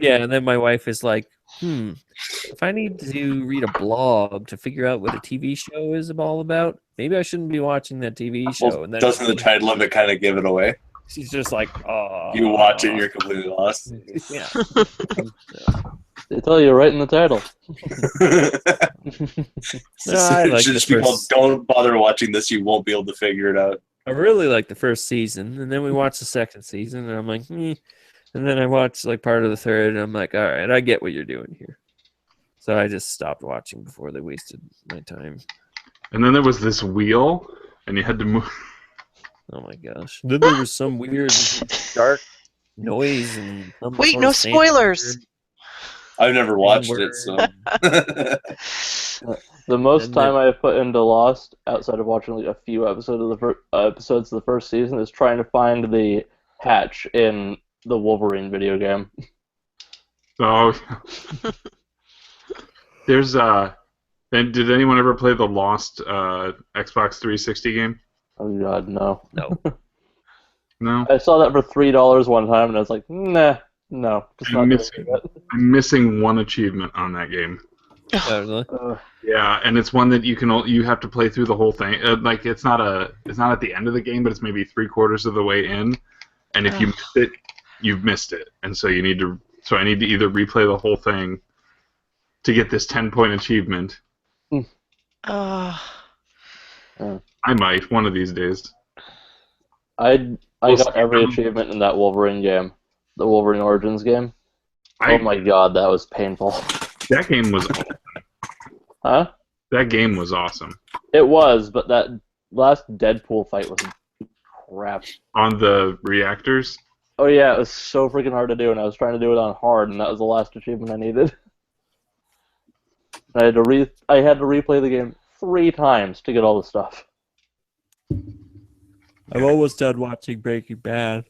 Yeah, and then my wife is like, if I need to read a blog to figure out what a TV show is all about, maybe I shouldn't be watching that TV show. Well, And then doesn't the title of it kind of give it away? she's just like, oh. You watch it, and you're completely lost. Yeah. They tell you right in the title. No, I like Just the people first- don't bother watching this. You won't be able to figure it out. I really like the first season, and then we watched the second season, and I'm like, and then I watched like part of the third, and I'm like, all right, I get what you're doing here. So I just stopped watching before they wasted my time. And then there was this wheel, and you had to move. Oh my gosh! Then there was some weird dark noise and some Wait, sort no of sand spoilers. bird. I've never watched Word. it, so. The most And time I've put into Lost, outside of watching like a few episodes of the first season, is trying to find the hatch in the Wolverine video game. Oh, there's And did anyone ever play the Lost Xbox 360 game? Oh god, no. No. No. I saw that for $3 one time, and I was like, nah, no. Just not gonna do that. I'm missing one achievement on that game. Totally. Yeah, and it's one that you have to play through the whole thing. Like it's not at the end of the game, but it's maybe 3/4 of the way in. And if you miss it, you've missed it. And so I need to either replay the whole thing to get this 10-point achievement. I might one of these days. I got every achievement in that Wolverine game, the Wolverine Origins game. Oh my god, that was painful. That game was awesome. Huh? That game was awesome. It was, but that last Deadpool fight was crap. On the reactors? Oh yeah, it was so freaking hard to do, and I was trying to do it on hard, and that was the last achievement I needed. I had to replay the game 3 times to get all the stuff. I'm almost done watching Breaking Bad.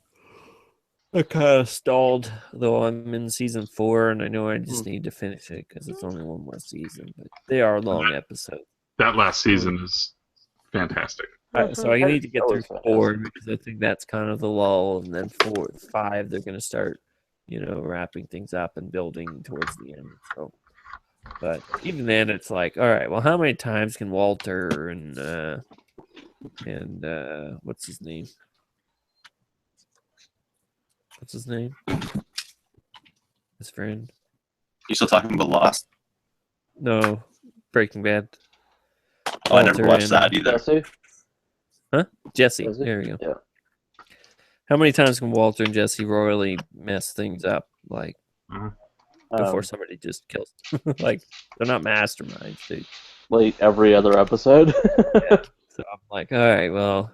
I kind of stalled, though I'm in season 4, and I know I just need to finish it because it's only one more season. But they are long episodes. That last season is fantastic. So I need to get through 4 because I think that's kind of the lull, and then 5 they're going to start, wrapping things up and building towards the end. So, but even then, it's like, all right, well, how many times can Walter and what's his name? What's his name? His friend. You still talking about Lost? No, Breaking Bad. Oh, I never watched that either. Jesse? Huh? Jesse. Jesse? There you go. Yeah. How many times can Walter and Jesse royally mess things up, like before somebody just kills them? Like they're not masterminds, dude. Like every other episode. Yeah. So I'm like, all right, well,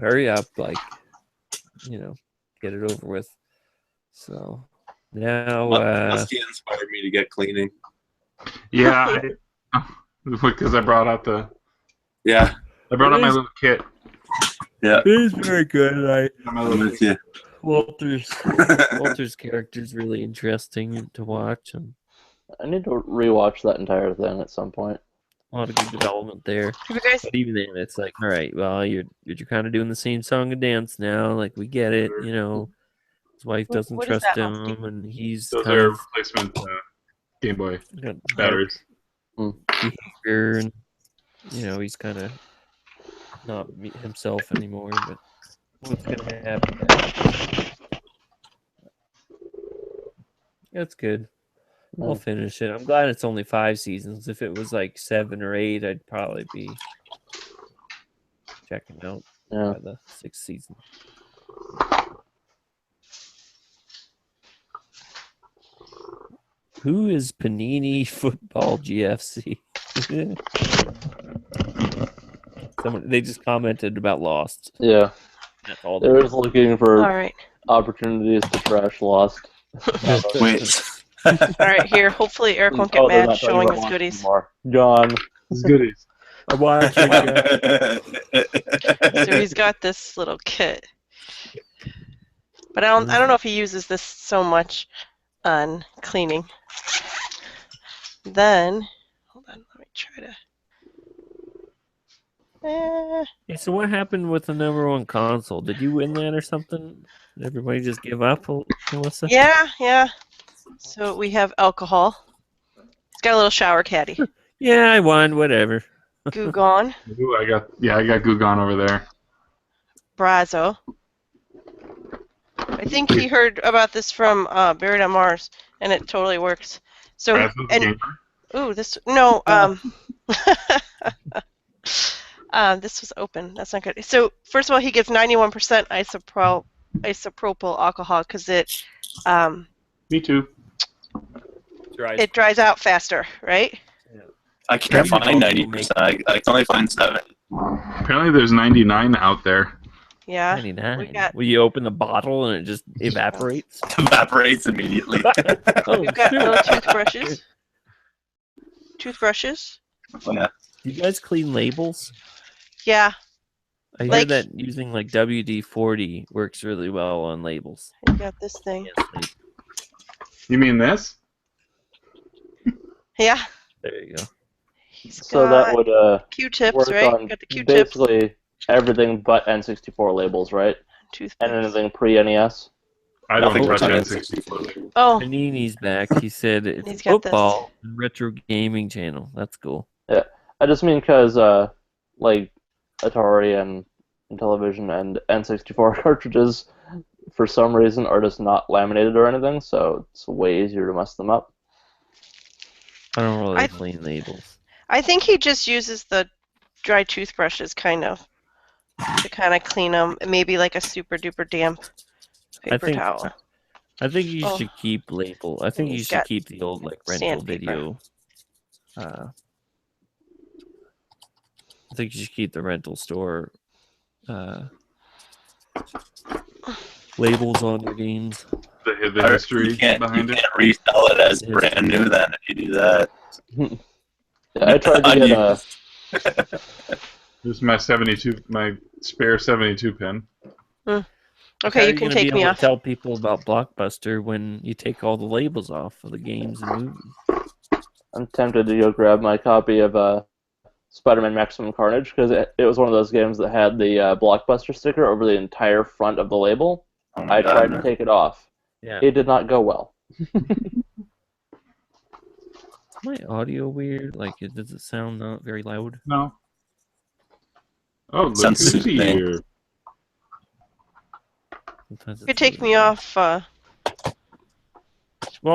hurry up, like, get it over with. So now, Muskie inspired me to get cleaning. Yeah, because I brought out the. Yeah. I brought out my little kit. Yeah. It is very good. I'm with you. Walter's character is really interesting to watch, and I need to rewatch that entire thing at some point. a lot of good development there. Have you guys? But even then, it's like, all right, well, you're kind of doing the same song and dance now. Like we get it, His wife doesn't What is trust that, him, Muskie? and he's Those kind are of replacement Game Boy got batteries. behavior, and he's kind of not himself anymore. But what's gonna happen? That's good. I'll finish it. I'm glad it's only 5 seasons. If it was like 7 or 8, I'd probably be checking out by the 6th season. Who is Panini Football GFC? They just commented about Lost. Yeah. That's all They're just looking for All right. opportunities to trash Lost. Wait. All right, here. Hopefully, Eric won't get Oh, they're mad not talking showing about his Lost goodies. anymore. John. It's goodies. I'm watching. So he's got this little kit, but I don't know if he uses this so much on cleaning. Then, hold on, let me try to. Hey, so what happened with the #1 console? Did you win that or something? Did everybody just give up, Melissa? Yeah. So we have alcohol. It's got a little shower caddy. Yeah, I won. Whatever. Gugon. Ooh, I got Gugon over there. Brazo. I think he heard about this from Buried on Mars, and it totally works. So Brazo's a gamer? ooh, this this was open. That's not good. So first of all, he gives 91% isopropyl alcohol because it Me too. it dries out faster, right? I can't find 90%. I can only find 7. Apparently there's 99 out there. Yeah. 99. Will you open the bottle and it just evaporates? Evaporates immediately. We've got little toothbrushes. Oh, yeah. Do you guys clean labels? Yeah. I hear that using like WD-40 works really well on labels. You got this thing. You mean this? Yeah. There you go. So that would Q-tips, work right? on You got the Q-tips. basically everything but N64 labels, right? Toothpicks. And anything pre-NES. I don't Nothing touch but N64. Oh. Panini's back. He said it's He's got football and retro gaming channel. That's cool. Yeah, I just mean because like Atari and Intellivision and N64 cartridges, for some reason, are just not laminated or anything, so it's way easier to mess them up. I don't really clean labels. I think he just uses the dry toothbrushes to kind of clean them. Maybe like a super duper damp paper towel. I think you should keep label. I think you should keep the old like rental sandpaper. video. I think you should keep the rental store labels on your games. The history behind it. You can't resell it as brand new then if you do that. Yeah, I tried to get This is my spare 72 pin. Okay, you can take me off. Tell people about Blockbuster when you take all the labels off of the games and movies. I'm tempted to go grab my copy of Spider-Man Maximum Carnage because it was one of those games that had the Blockbuster sticker over the entire front of the label. I tried to take it off. Yeah. It did not go well. Is my audio weird? Like, does it sound not very loud? No. Oh, look who's here. Sometimes You could take me off. Well,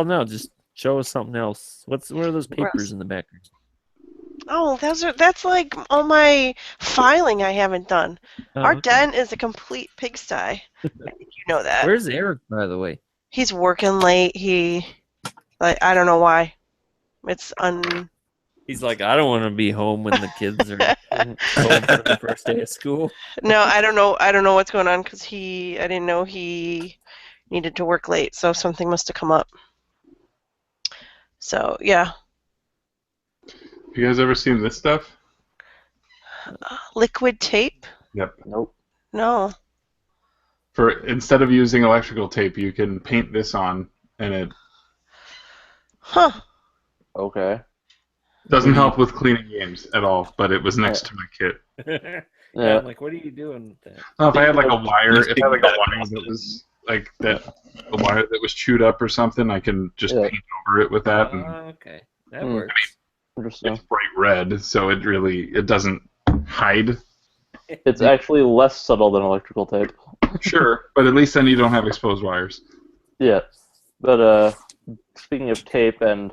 no, just show us something else. What are those papers in the background? Oh, that's like all my filing I haven't done. Our den is a complete pigsty. I think you know that. Where's Eric, by the way? He's working late. I don't know why. He's like, I don't want to be home when the kids are home for the first day of school. No, I don't know. I don't know what's going on because I didn't know he needed to work late, so something must have come up. So yeah. Have you guys ever seen this stuff? Liquid tape? Yep. Nope. No. Instead of using electrical tape, you can paint this on, and it. Huh. Okay. Doesn't help with cleaning games at all, but it was next to my kit. Yeah, I'm like, what are you doing with that? Oh, if I had like a wire, that was like a wire that was chewed up or something, I can just paint over it with that. Okay, that works. Interesting. It's bright red, so it doesn't hide. It's actually less subtle than electrical tape. Sure, but at least then you don't have exposed wires. Yeah, but speaking of tape and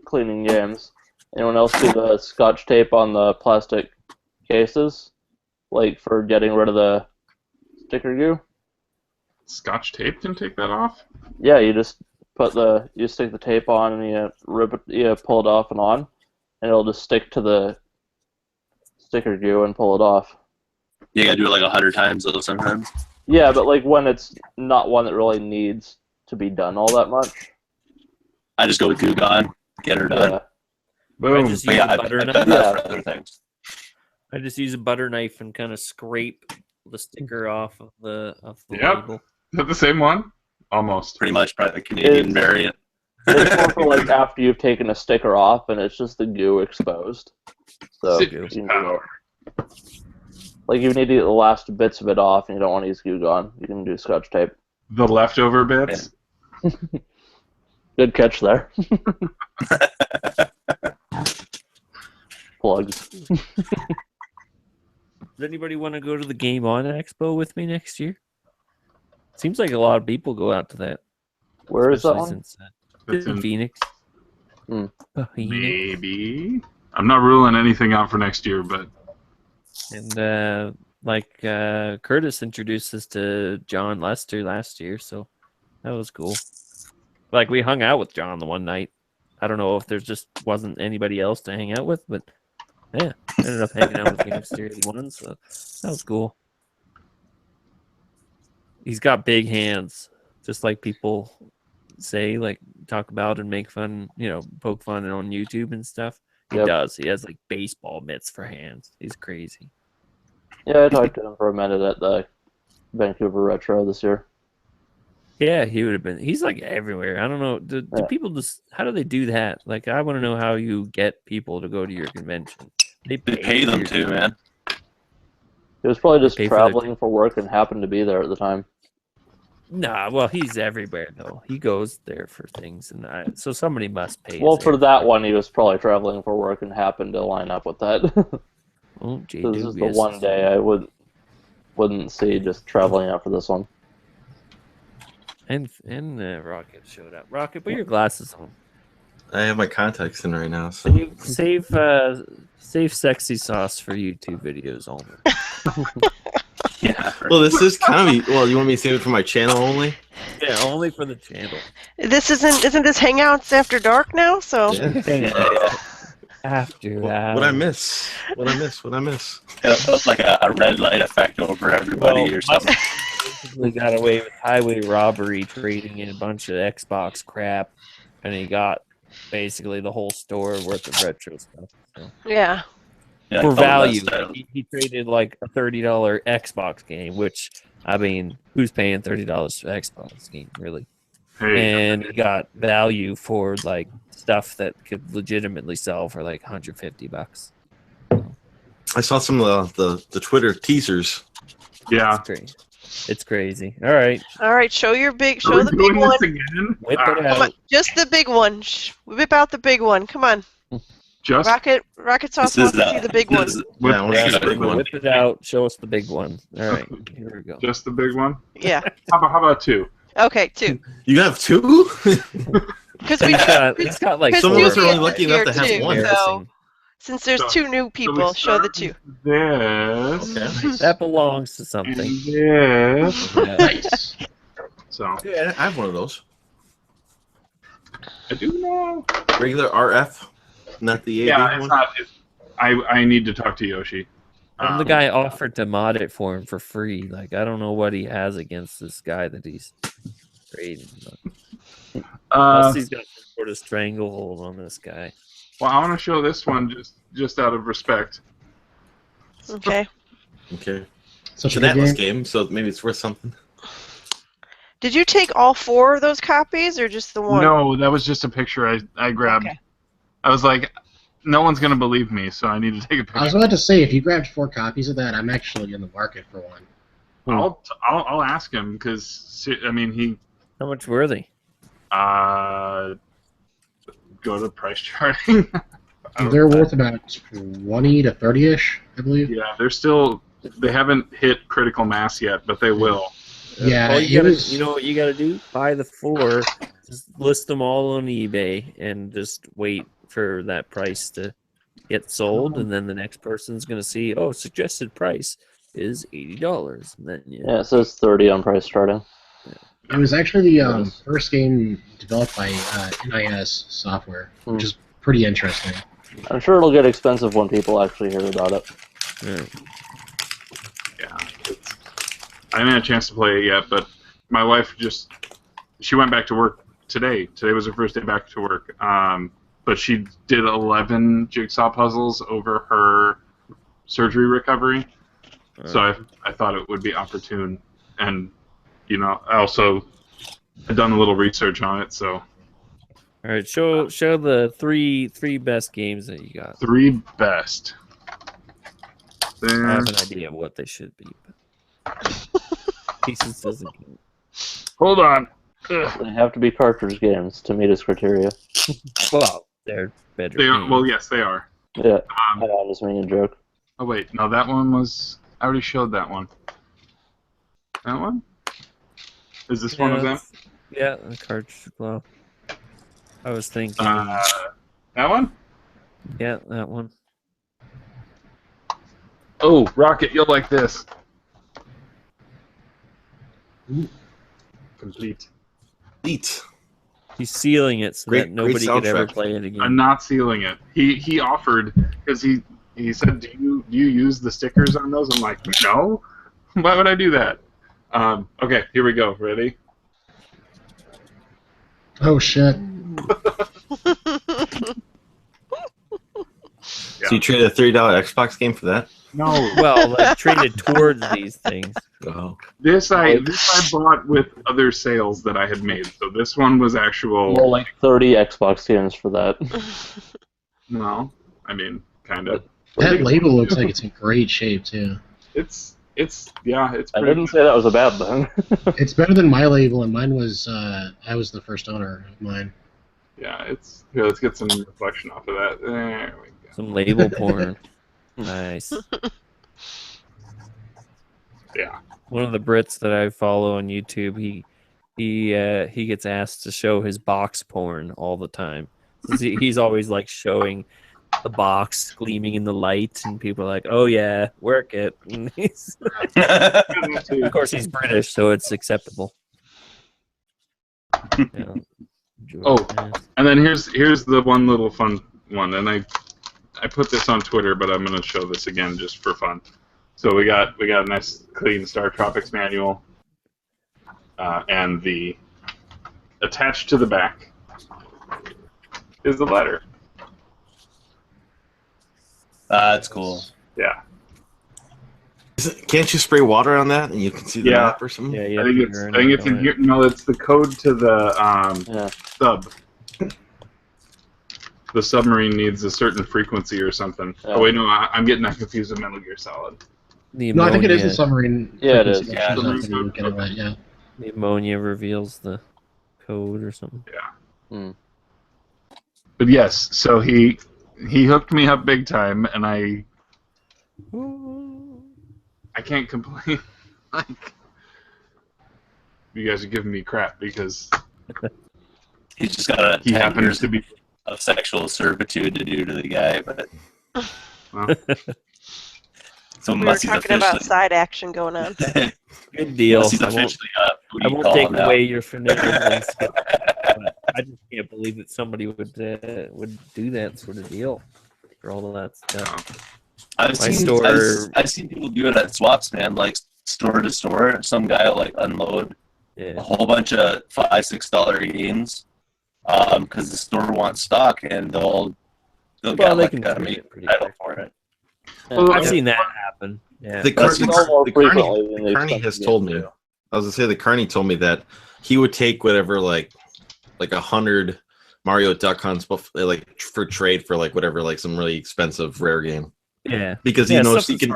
cleaning games, anyone else see the Scotch tape on the plastic cases, like for getting rid of the sticker goo? Scotch tape can take that off? Yeah, you just stick the tape on and you rip it, you pull it off and on, and it'll just stick to the sticker goo and pull it off. You gotta do it like 100 times though sometimes. Yeah, but like when it's not one that really needs to be done all that much. I just go with Goo Gone, get her done. Yeah. Boom. I just use a butter knife. For other things. I just use a butter knife and kind of scrape the sticker off of the label. Is that the same one? Almost. Pretty much, probably the Canadian variant. It's more for like after you've taken a sticker off and it's just the goo exposed. So Citrus power. Like, you need to get the last bits of it off, and you don't want to use glue gun. You can do Scotch tape. The leftover bits? Good catch there. Plugs. Does anybody want to go to the Game On Expo with me next year? Seems like a lot of people go out to that. Where is that one? Since, it's in Phoenix. Maybe. I'm not ruling anything out for next year, but... And, Curtis introduced us to John Lester last year, so that was cool. Like, we hung out with John the one night. I don't know if there just wasn't anybody else to hang out with, but yeah, ended up hanging out with Phoenix 31, so that was cool. He's got big hands, just like people say, like, talk about and make fun, poke fun on YouTube and stuff. He does. He has, like, baseball mitts for hands. He's crazy. Yeah, I talked to him for a minute at the Vancouver Retro this year. Yeah, he would have been. He's like everywhere. I don't know. Do people just? How do they do that? Like, I want to know how you get people to go to your convention. They pay them to, man. He was probably just traveling for work and happened to be there at the time. Nah, well, he's everywhere though. He goes there for things, and so somebody must pay. Well, for that one, he was probably traveling for work and happened to line up with that. Oh, so this is the one day I wouldn't see just traveling out for this one. And Rocket showed up. Rocket, put your glasses on. I have my contacts in right now. So. Save sexy sauce for YouTube videos only. Yeah. Well, this is kind of. Well, you want me to save it for my channel only? Yeah, only for the channel. This isn't this Hangouts After Dark now? So. Yeah. After that. What I miss? What I miss? It was like a red light effect over everybody or something. Basically got away with highway robbery, trading in a bunch of Xbox crap, and he got basically the whole store worth of retro stuff. So. Yeah. For value, he traded like a $30 Xbox game, which, I mean, who's paying $30 for Xbox game, really? Hey. And he got value for like stuff that could legitimately sell for like $150. I saw some of the Twitter teasers. Yeah, it's crazy. All right, show the big one. Whip it out. Come on, just the big one. Whip out the big one. Come on. Just Rocket Sauce wants to see the big one. Whip it out. Show us the big one. All right, here we go. Just the big one. Yeah. How about two? Okay, two. You have two? Because it's got like some of us are only lucky enough to have one. So, since there's two new people, show the two. This. Okay. That belongs to something. This. Nice. So. Yeah, I have one of those. I do know. Regular RF, not the AV yeah, it's one. not. I need to talk to Yoshi. And the guy offered to mod it for him for free. Like, I don't know what he has against this guy that he's trading. Unless he's got some sort of stranglehold on this guy. Well, I want to show this one just out of respect. Okay. Okay. Such an Atlas game, so maybe it's worth something. Did you take all 4 of those copies, or just the one? No, that was just a picture I grabbed. Okay. I was like, no one's going to believe me, so I need to take a picture. I was about to say, if you grabbed 4 copies of that, I'm actually in the market for one. I'll ask him, because, I mean, he... How much were they? Go to price charting. They're worth about 20 to 30-ish, I believe. Yeah, they haven't hit critical mass yet, but they will. Yeah, you know what you gotta do? Buy the 4, just list them all on eBay, and just wait for that price to get sold, and then the next person's gonna see, oh, suggested price is $80, and then yeah, it says 30 on price charting. It was actually the first game developed by NIS Software, which is pretty interesting. I'm sure it'll get expensive when people actually hear about it. Yeah, I haven't had a chance to play it yet, but my wife she went back to work today. Today was her first day back to work. But she did 11 jigsaw puzzles over her surgery recovery. So I thought it would be opportune, and I also had done a little research on it. So, all right, show the three best games that you got. 3 best. there. I have an idea of what they should be, but pieces doesn't count. Hold on. They have to be cartridge games to meet its criteria. Well, they're better. They are, well, yes, they are. Yeah, I was making a joke. Oh wait, no, that one was. I already showed that one. That one? Is this one of them? Yeah, the cartridge glove. I was thinking. That one? Yeah, that one. Oh, Rocket, you'll like this. Ooh. Complete. Eat. He's sealing it so that nobody could ever play it again. I'm not sealing it. He offered because he said, do you use the stickers on those? I'm like, no. Why would I do that? Okay, here we go. Ready? Oh shit. So you traded a $30 Xbox game for that? No. Well, I traded towards these things. Oh. This I bought with other sales that I had made. So this one was actual. Well, like 30 Xbox games for that. No, I mean, kind of. That label looks like it's in great shape too. It's I didn't say that was a bad thing. It's better than my label, and mine was I was the first owner of mine. Yeah, it's here. Let's get some reflection off of that. There we go. Some label porn. Nice. Yeah. One of the Brits that I follow on YouTube, he gets asked to show his box porn all the time. He's always like showing the box gleaming in the light, and people are like, "Oh yeah, work it." And of course, he's British, so it's acceptable. Yeah. Oh, and then here's the one little fun one, and I put this on Twitter, but I'm gonna show this again just for fun. So we got a nice clean Star Tropics manual, and the attached to the back is the letter. That's cool. Yeah. Can't you spray water on that and you can see the map or something? Yeah, I think it's in here. No, it's the code to the sub. The submarine needs a certain frequency or something. Yeah. Oh wait, no, I'm getting that confused with Metal Gear Solid. No, I think it is the submarine. Yeah, it is. frequency that Yeah, shows up when you get it right, yeah. The ammonia reveals the code or something. Yeah. But yes, so he hooked me up big time, and I can't complain. Like, you guys are giving me crap because He's just got he happens to be. of sexual servitude to do to the guy, but Well, so We were unless he's talking about officially side action going on. Good deal. unless he's I won't, officially up, who do I you won't call take him now? away your finagling skill. But I just can't believe that somebody would do that sort of deal for all of that stuff. I've seen people do it at swaps, man, like store to store. Some guy will like unload a whole bunch of $5-6 games because the store wants stock, and they'll get like a title for it. Well, I've seen that happen. Yeah. The Carney has told me. I was gonna say the Carney told me that he would take whatever like 100 Mario Duck Hunts like for trade for like whatever like some really expensive rare game. Yeah. Because he knows he can.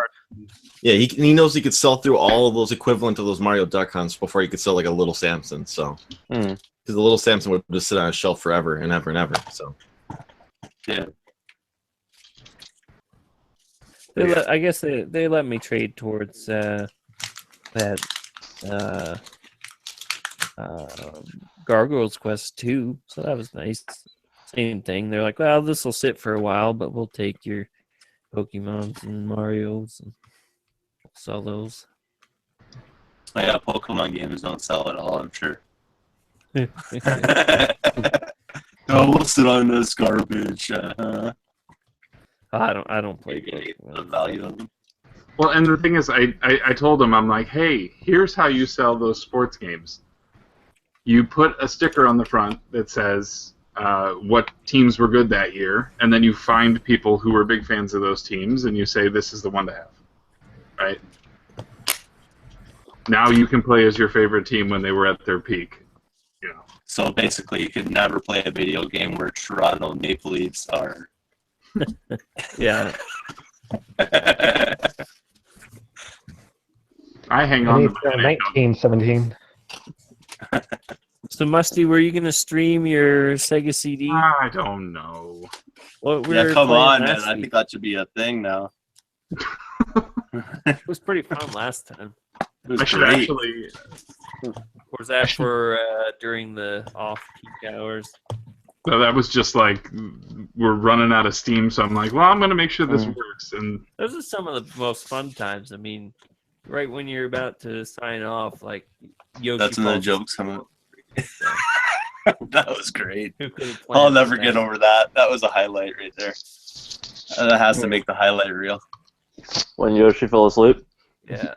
Yeah, he knows he could sell through all of those equivalent to those Mario Duck Hunts before he could sell like a Little Samson. So because the Little Samson would just sit on a shelf forever and ever and ever. So yeah. I guess they let me trade towards that Gargoyles Quest 2, so that was nice. Same thing. They're like, well, this will sit for a while, but we'll take your Pokemons and Marios and sell those. Oh, yeah, Pokemon games don't sell at all, I'm sure. Oh, we'll sit on this garbage. I don't play the value of them. Well, and the thing is, I told him, I'm like, hey, here's how you sell those sports games. You put a sticker on the front that says what teams were good that year, and then you find people who were big fans of those teams, and you say, this is the one to have. Right? Now you can play as your favorite team when they were at their peak. You know. So basically, you could never play a video game where Toronto Maple Leafs are... Yeah. I hang on. It's 1917. So, Musty, were you going to stream your Sega CD? I don't know. Well, Yeah, come on, man. I think that should be a thing now. It was pretty fun last time. It was I should great. actually. Was that for during the off-peak hours? No, that was just like we're running out of steam, so I'm like, well, I'm gonna make sure this works. And those are some of the most fun times. I mean, right when you're about to sign off, like Yoshi. That's when the jokes come out. That was great. I'll never get over that. That was a highlight right there. That has to make the highlight reel. When Yoshi fell asleep. Yeah.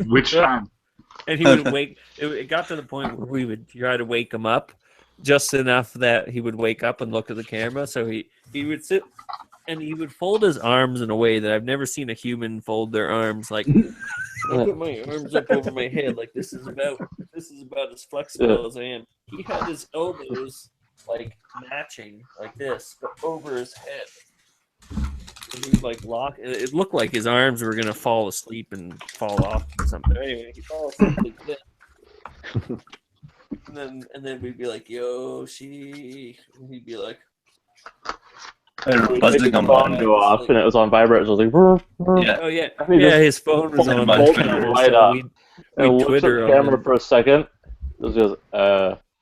Which time? And he would wake. It got to the point where we would try to wake him up, just enough that he would wake up and look at the camera. So he would sit and he would fold his arms in a way that I've never seen a human fold their arms. Like, I put my arms up over my head, like this is about as flexible as I am. He had his elbows like matching like this, but over his head. And he would like lock. It looked like his arms were gonna fall asleep and fall off or something. Anyway, he fell asleep like this. And then we'd be like, Yoshi. And he'd be like, the phone go off and it was on vibrate. So it was like, yeah. Oh yeah, I mean, yeah. His phone was on right so up. we'd And looks at Twitter the camera on for a second. Just goes,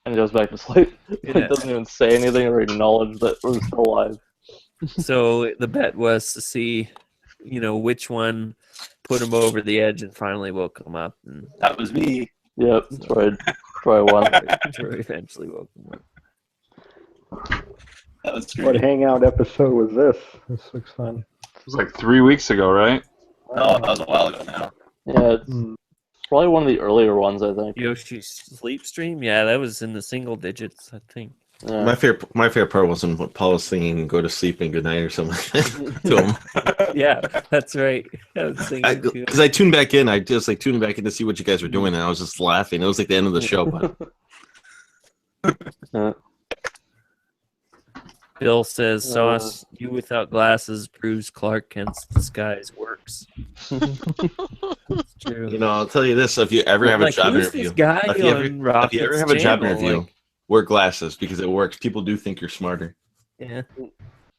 and goes back to sleep. Yeah. It doesn't even say anything or acknowledge that we're still alive. So the bet was to see, which one put him over the edge and finally woke him up. And that was me. Yep, Troy won. Troy eventually woke him up. That was great. What Hangout episode was this? This looks fun. It was like 3 weeks ago, right? No, that was a while ago now. Yeah, it's probably one of the earlier ones, I think. Yoshi's sleep stream? Yeah, that was in the single digits, I think. Yeah. My favorite part wasn't when Paul was singing "Go to Sleep and Good Night" or something to him. Yeah, that's right. Because I tuned back in, I just like tuned back in to see what you guys were doing, and I was just laughing. It was like the end of the show, but Bill says, "Sauce, you without glasses proves Clark Kent's disguise works." It's true. I'll tell you this: if you ever have a job interview, if you ever have a job interview. Wear glasses because it works. People do think you're smarter. Yeah.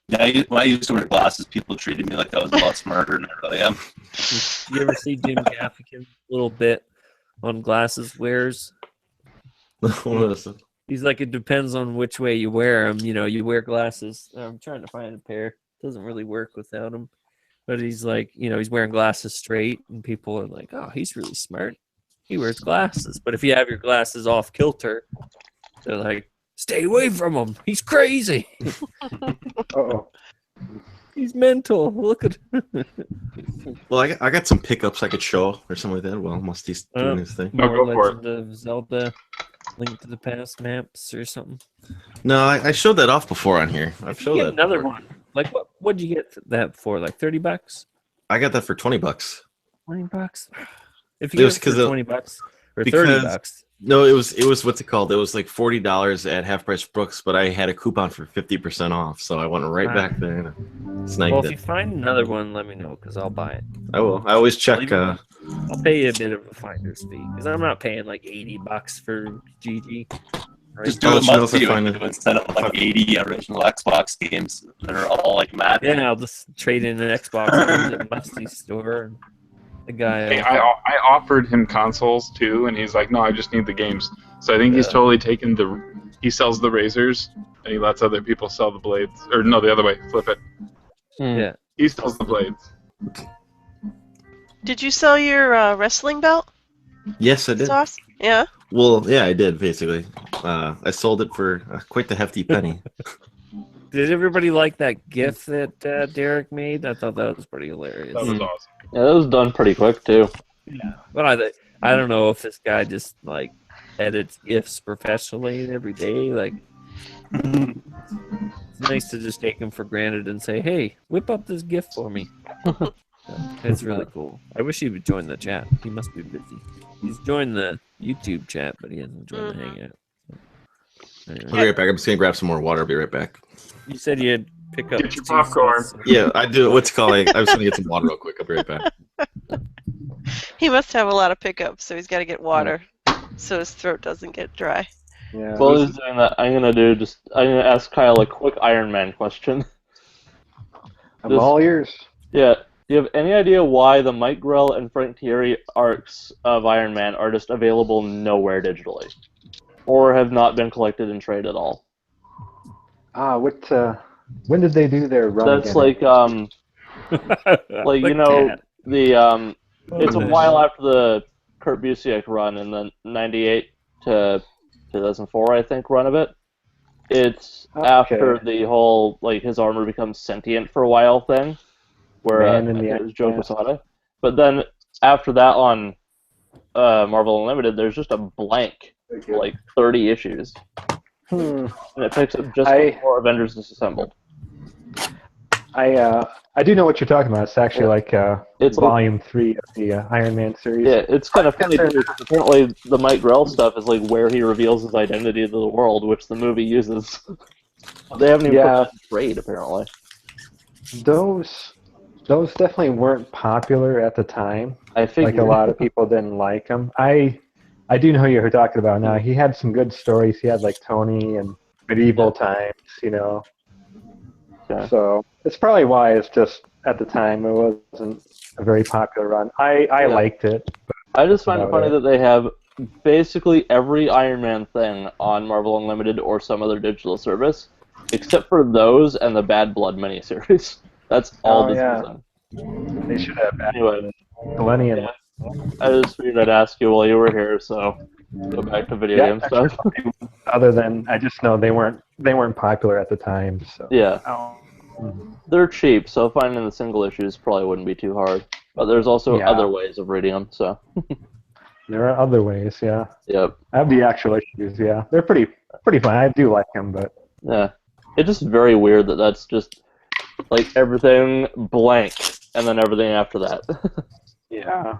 Yeah, when I used to wear glasses, people treated me like I was a lot smarter than I really am. You ever see Jim Gaffigan's little bit on glasses wears? He's like, it depends on which way you wear them. You wear glasses. I'm trying to find a pair. Doesn't really work without them. But he's like, he's wearing glasses straight, and people are like, oh, he's really smart. He wears glasses. But if you have your glasses off kilter, they're like, stay away from him. He's crazy. Uh-oh. He's mental. Look at Well, I got some pickups I could show or something like that. Well, Musty's doing his thing. No, go for Legend of Zelda, Link to the Past maps or something. No, I showed that off before on here. I've showed that. Another one. Like, what'd you get that for? Like $30? I got that for $20. $20? If you get it for $20 or $30. No, it was what's it called? It was like $40 at Half Price Brooks, but I had a coupon for 50% off, so I went right back there and sniped Well, if it. you find another one, let me know because I'll buy it. I will. I always check. I'll pay you a bit of a finder's fee because I'm not paying like $80 for GG. Right? Just do it monthly instead of like 80 original Xbox games that are all like mad. Yeah, I'll just trade in an Xbox at the Musty store. And the guy. Hey, I offered him consoles too, and he's like, "No, I just need the games." So I think he's totally taken he sells the razors, and he lets other people sell the blades. Or no, the other way, flip it. Yeah. He sells the blades. Did you sell your wrestling belt? Yes, I did. Sauce? Yeah. Well, yeah, I did basically. I sold it for quite the hefty penny. Did everybody like that GIF that Derek made? I thought that was pretty hilarious. That was awesome. Yeah, that was done pretty quick too. Yeah, but I don't know if this guy just like edits GIFs professionally every day. Like, it's nice to just take him for granted and say, "Hey, whip up this GIF for me." It's really cool. I wish he would join the chat. He must be busy. He's joined the YouTube chat, but he hasn't joined the Hangout. Anyway. I'll be right back. I'm just gonna grab some more water. I'll be right back. You said you had pick up. Get your popcorn. Yeah, I do. What's it called? I was gonna get some water real quick. I'll be right back. He must have a lot of pickups, so he's got to get water so his throat doesn't get dry. Yeah. While he's doing that, I'm gonna ask Kyle a quick Iron Man question. I'm all ears. Yeah. Do you have any idea why the Mike Grell and Frank Thierry arcs of Iron Man are just available nowhere digitally? Or have not been collected in trade at all? When did they do their run That's again? like you know, it's a while after the Kurt Busiek run in the 98 to 2004, I think, run of it. It's after the whole, like, his armor becomes sentient for a while thing, where I think it was Joe Quesada. But then after that on Marvel Unlimited, there's just a blank, like 30 issues. And it picks up just before Avengers Disassembled. I do know what you're talking about. It's actually it's volume 3 of the Iron Man series. Yeah, it's kind of funny too, because apparently the Mike Grell stuff is like where he reveals his identity to the world, which the movie uses. They haven't even put that in trade, apparently. Those definitely weren't popular at the time. I figured. Like, a lot of people didn't like them. I do know who you're talking about now. He had some good stories. He had like Tony and Medieval Times, you know. Yeah. So it's probably why it's just at the time it wasn't a very popular run. I liked it. But I just find it funny that they have basically every Iron Man thing on Marvel Unlimited or some other digital service, except for those and the Bad Blood miniseries. That's all this is on. They should have anyway. Millennium. Yeah. I just figured I'd ask you while you were here, so go back to video game stuff. Other than I just know they weren't popular at the time. So yeah, they're cheap, so finding the single issues probably wouldn't be too hard. But there's also other ways of reading them. So there are other ways, yeah. Yep. I have the actual issues, yeah. They're pretty fun. I do like them, but yeah, it's just very weird that that's just like everything blank and then everything after that. Yeah.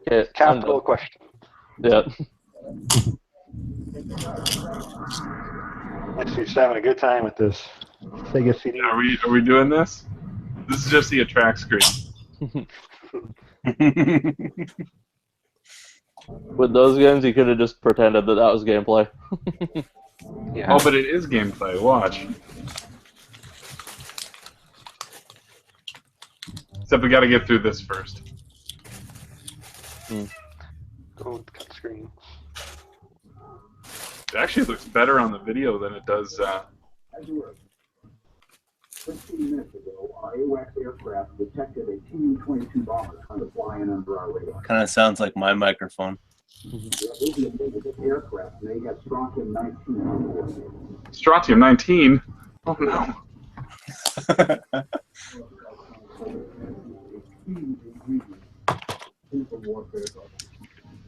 Okay, capital question. Yeah. She's just having a good time with this Sega CD. Are we doing this? This is just the attract screen. With those games, you could have just pretended that was gameplay. Yeah. Oh, but it is gameplay. Watch. Except we got to get through this first. Gold cut screen. It actually looks better on the video than it does. 15 minutes ago, our AWACS aircraft detected a Tu-22 bomber trying to fly in under our radar. Kind of sounds like my microphone. This aircraft may have strontium-19 on board. Strontium-19? Oh no.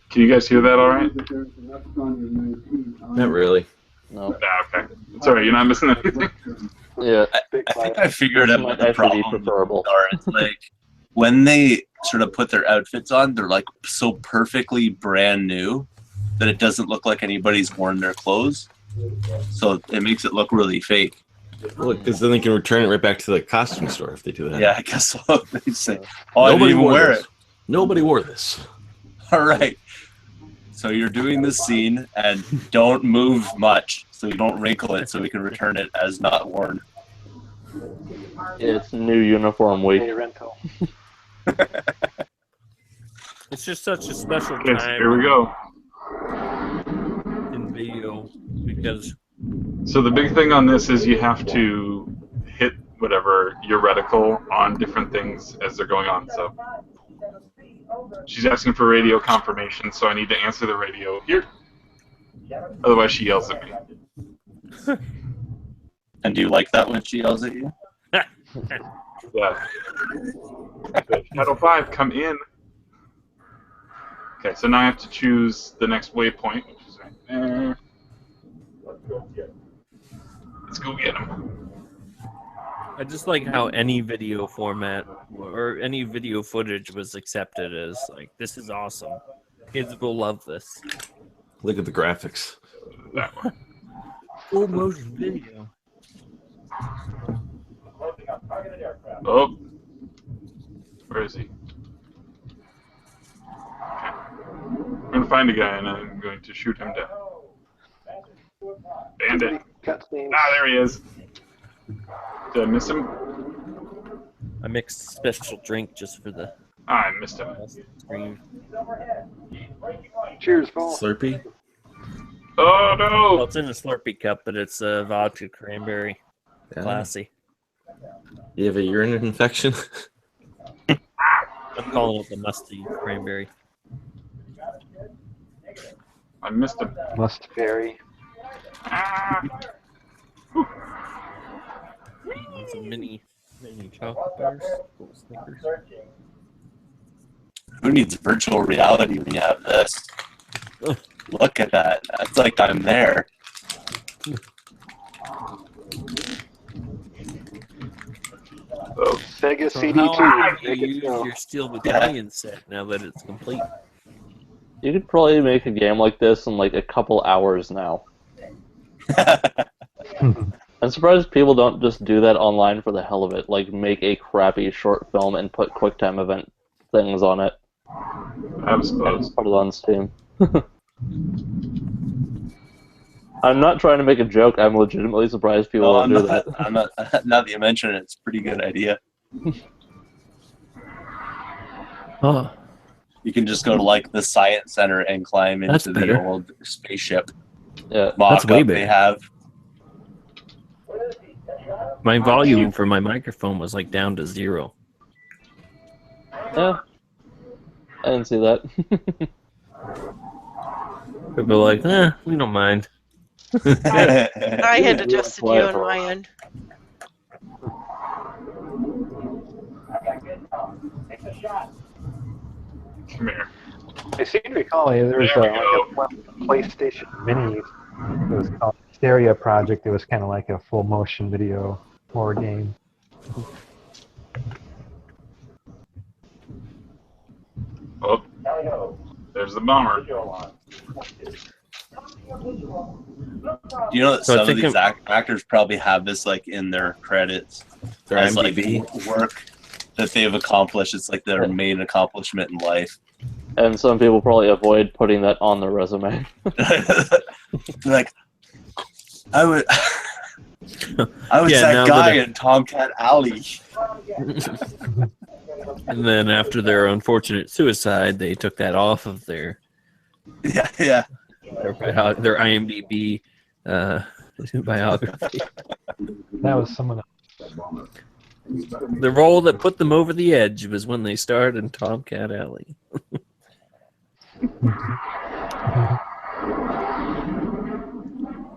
Can you guys hear that all right? Not really. No. Okay. Sorry, you're not missing anything. Yeah. I think I figured out what the problem preferable. are. It's like when they sort of put their outfits on, they're like so perfectly brand new that it doesn't look like anybody's worn their clothes. So it makes it look really fake. Well, because then they can return it right back to the costume store if they do that. Yeah, I guess so. They say, "Oh, I didn't even wear it." Nobody wore this. All right. So you're doing this scene and don't move much, so you don't wrinkle it, so we can return it as not worn. It's new uniform week. Rental. It's just such a special Okay, time. here we go. In video, because. So the big thing on this is you have to hit whatever your reticle on different things as they're going on. So she's asking for radio confirmation, so I need to answer the radio here. Otherwise, she yells at me. And do you like that when she yells at you? Yeah. Shadow 5, come in. Okay, so now I have to choose the next waypoint, which is right there. Let's go get him. I just like how any video format or any video footage was accepted as like, this is awesome. Kids will love this. Look at the graphics. That one. Full motion video. Oh. Where is he? find a guy and I'm going to shoot him down. Bandit. Ah, there he is. Did I miss him? I mixed a special drink just for the. Ah, I missed him. Screen. Cheers, Paul. Slurpee? Oh, no! Well, it's in a Slurpee cup, but it's a vodka cranberry. Yeah. Classy. You have a urine infection? I'm calling it the musty cranberry. I missed him. Must vary. Ah! Some mini chocolate bars. Little Snickers. Who needs virtual reality when you have this? Look at that. That's like I'm there. Oh. Sega So CD2. how do you use your Steel Battalion set now that it's complete? You could probably make a game like this in like a couple hours now. I'm surprised people don't just do that online for the hell of it. Like, make a crappy short film and put QuickTime event things on it. I was close. Put it on Steam. I'm not trying to make a joke. I'm legitimately surprised people don't do that. I'm not. Now that you mention it, it's a pretty good idea. Oh. You can just go to like the science center and climb That's into better. the old spaceship. Yeah, that's way better. They have. My volume for my microphone was like down to 0. Yeah. I didn't see that. People are like, we don't mind. I had adjusted you on my end. Come here. I seem to recall there was There we a PlayStation Mini. It was called Stereo Project. It was kind of like a full motion video horror game. Oh, there's the bomber. You know that So I some of think these actors probably have this like in their credits, Their as IMDb? like work that they've accomplished. It's like their main accomplishment in life. And some people probably avoid putting that on their resume. Like, I was Yeah, that now guy that in Tomcat Alley. And then after their unfortunate suicide, they took that off of their Yeah. their IMDb biography. That was someone else. The role that put them over the edge was when they starred in Tomcat Alley.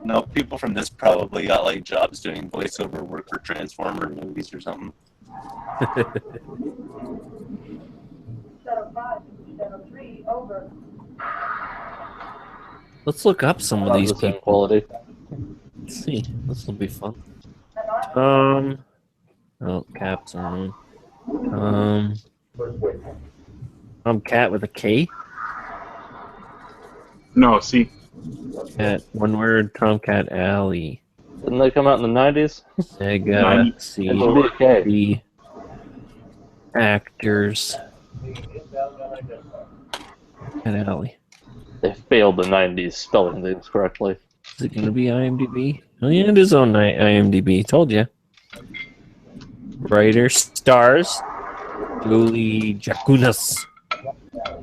No, people from this probably got like jobs doing voiceover work for Transformer movies or something. Let's look up some of these The same people. quality. Let's see. This will be fun. Oh, caps on. Cat with a K. No, see. Cat, one word. Tomcat Alley. Didn't they come out in the 90s? Sega. It should be a K. The actors. Tomcat Alley. They failed the 90s spelling things correctly. Is it going to be IMDb? Oh, yeah, it is on IMDb. Told you. Writer, stars, Julie Jakunas,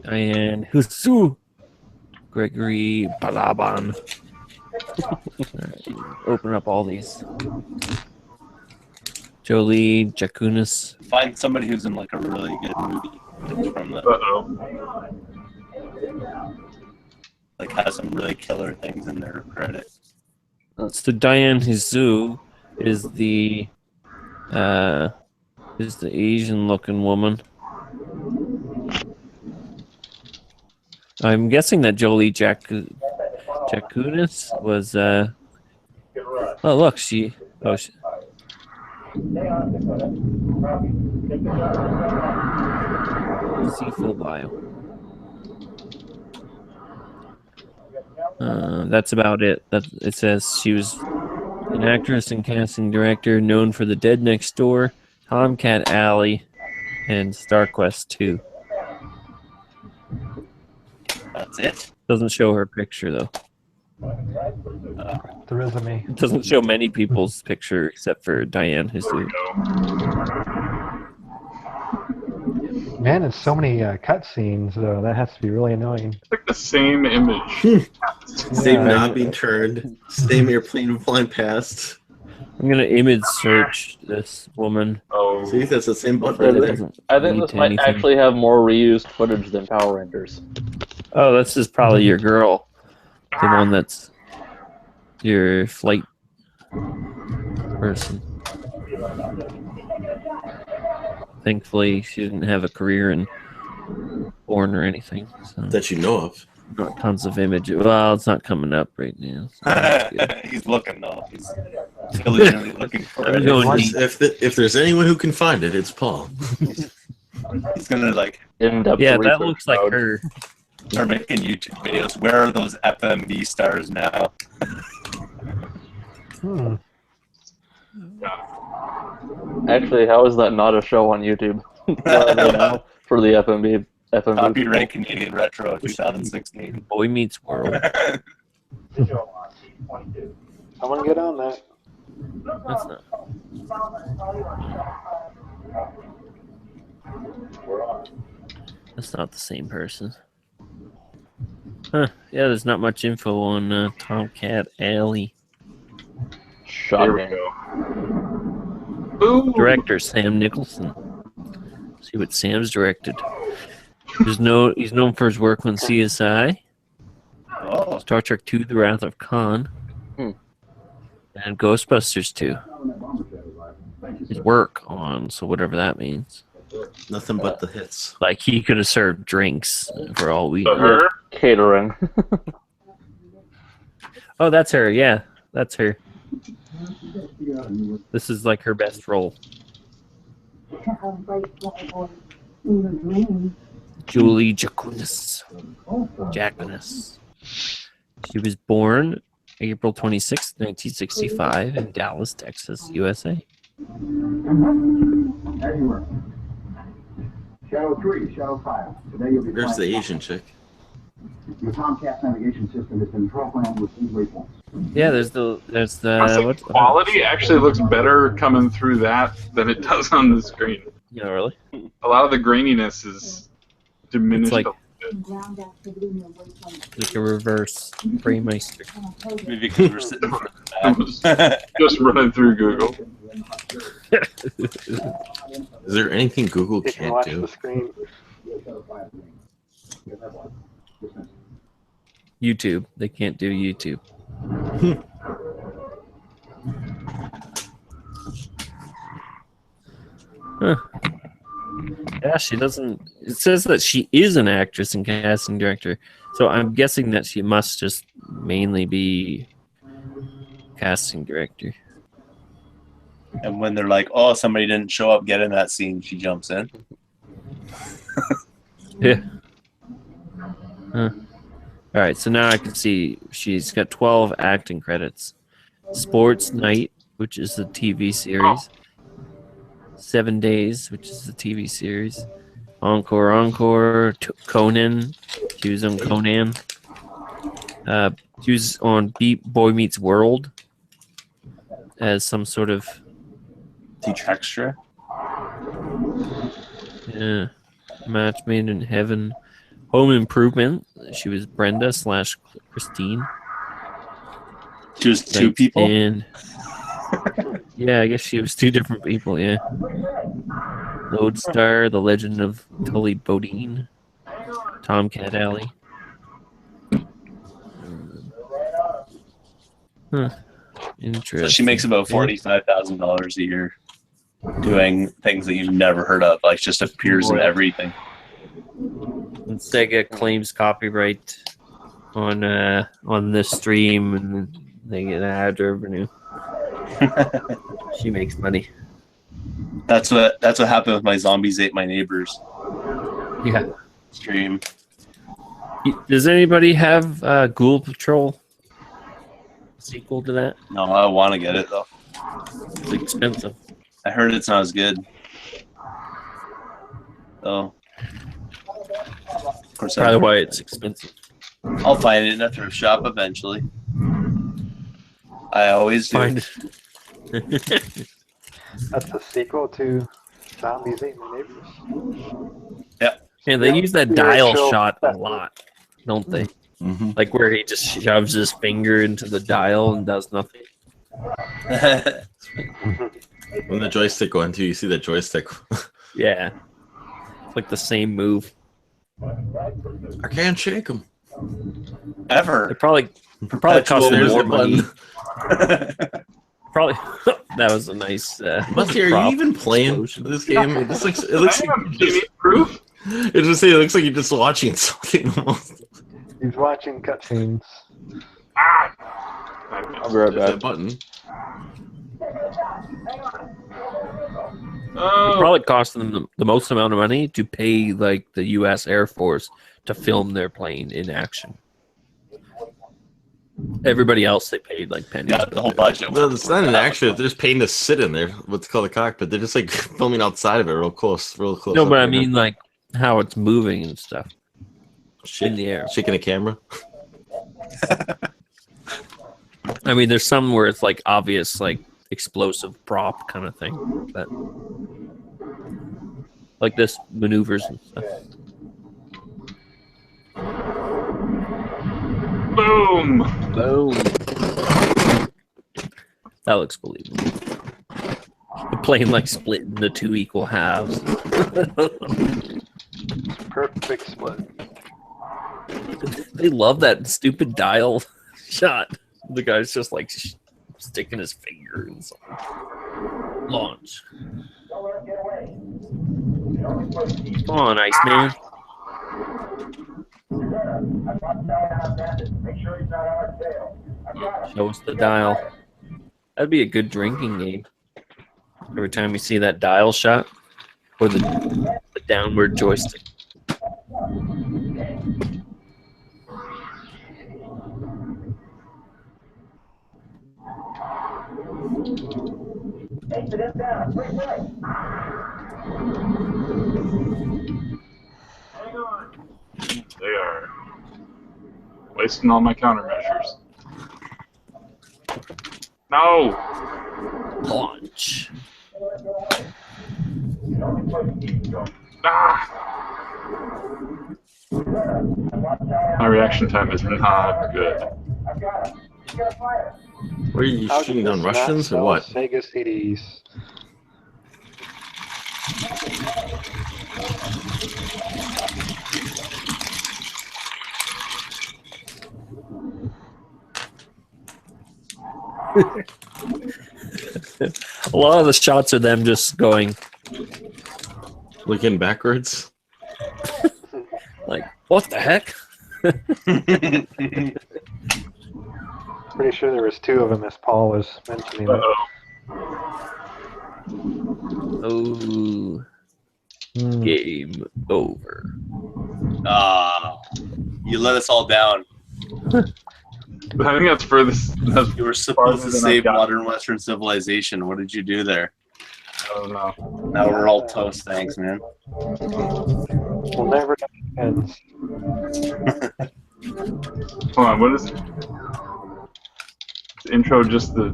and Husu, Gregory Balaban. Right, open up all these. Jolie Jakunas. Find somebody who's in like a really good movie from the like has some really killer things in their credit. So Diane Hizu is the Asian-looking woman. I'm guessing that Jolie Jakunas was. Oh, look, she. Oh, she. See full bio. That's about it. It says she was an actress and casting director known for The Dead Next Door, Tomcat Alley, and StarQuest 2. That's it. Doesn't show her picture though. The resume. It doesn't show many people's picture except for Diane Jesus. Man, it's so many cutscenes, though. That has to be really annoying. It's like the same image. Same knob being turned. Same airplane flying past. I'm gonna image search this woman. Oh, see, that's the same button right there. I think this might actually have more reused footage than Power Rangers. Oh, this is probably your girl. The one that's your flight person. Thankfully, she didn't have a career in porn or anything. So. That you know of. Not tons of images. Well, it's not coming up right now. So He's looking though. He's diligently looking for it. If there's anyone who can find it, it's Paul. He's gonna like. Yeah, that looks like her. Start making YouTube videos. Where are those FMV stars now? Actually, how is that not a show on YouTube? Now for the FMV. Copyright Canadian Retro 2016. Boy Meets World. I want to get on that. That's not. That's not the same person. Huh. Yeah, there's not much info on Tomcat Alley. Shocking. There we go. Director Sam Nicholson. See what Sam's directed. He's known for his work on CSI, Star Trek II: The Wrath of Khan, and Ghostbusters 2. His work on, so whatever that means. Nothing but the hits. Like he could have served drinks for all we catering. Oh, that's her. Yeah, that's her. This is like her best role. Julie Jacquemus. She was born April 26, 1965 in Dallas, Texas, USA. Shadow 3, Shadow 5. Today you'll be There's the Asian chick. Your Tomcat navigation system has been programmed with these waypoints. Yeah, there's the what quality actually looks better coming through that than it does on the screen. Yeah, really? A lot of the graininess is diminished. It's like, a bit. like a reverse Brainmeister. Maybe because we're sitting for just running through Google. Is there anything Google can't do? YouTube. They can't do YouTube. Huh. Yeah, she doesn't. It says that she is an actress and casting director, so I'm guessing that she must just mainly be casting director. And when they're like, "Oh, somebody didn't show up, get in that scene," she jumps in. Yeah. Huh. All right, so now I can see she's got 12 acting credits. Sports Night, which is the TV series. 7 Days, which is the TV series. Encore, Conan. She was on Conan. She was on Boy Meets World as some sort of teacher extra. Yeah. Match Made in Heaven. Home Improvement. She was Brenda / Christine. She was two people? And yeah, I guess she was two different people, yeah. Lodestar, The Legend of Tully Bodine. Tomcat Alley. Huh. Interesting. So she makes about $45,000 a year doing things that you've never heard of. Like, just appears in everything. And Sega claims copyright on this stream, and they get ad revenue. She makes money. That's what happened with my Zombies Ate My Neighbors. Yeah. Stream. Does anybody have Ghoul Patrol sequel to that? No, I want to get it though. It's expensive. I heard it's not as good. Oh. Of course, probably why it's expensive. I'll find it in a thrift shop eventually. I always do. Find That's a sequel to Zombies Ate My Neighbors. Yeah. Yeah, they use that The dial actual- shot a lot, don't they? Mm-hmm. Like where he just shoves his finger into the dial and does nothing. When the joystick go into, you see the joystick. Yeah. It's like the same move. I can't shake him. Ever. It probably cost them more money. Button. Probably that was a nice. Musty, are you prop even playing explosion. this game? It just looks. It looks. Do you need proof? It just it looks like you're just watching something. Almost. He's watching cutscenes. Ah! I'll be right There's that back. button. It Oh, probably cost them the most amount of money to pay like the U.S. Air Force to film their plane in action. Everybody else they paid like pennies. Yeah, the whole budget. No, it's not an action. They're just paying to sit in there. What's called a cockpit. They're just like filming outside of it, real close, real close. No, up but I there. mean like how it's moving and stuff in the air. Shaking a camera. I mean, there's some where it's like obvious, like explosive prop kind of thing, but like this maneuvers and stuff. boom! Boom. That looks believable. The plane like split into 2 equal halves. Perfect split. They love that stupid dial shot. The guy's just like sticking his finger in something. Launch. Come on, Iceman. Show us the dial. That'd be a good drinking game. Every time you see that dial shot or the downward joystick. They are wasting all my countermeasures. No! Launch. Ah! My reaction time is not good. Were you How did shooting down this not Russians or sell what? Sega CDs. A lot of the shots are them just going Looking backwards. like, what the heck? Pretty sure there was 2 of them as Paul was mentioning it. Oh, game over. Ah, you let us all down. I think that's furthest. That's You were supposed to farther than save I've gotten. modern Western civilization. What did you do there? I don't know. Now we're all toast. Thanks, man. We'll never know the ends. Hold on, what is the intro? Just the.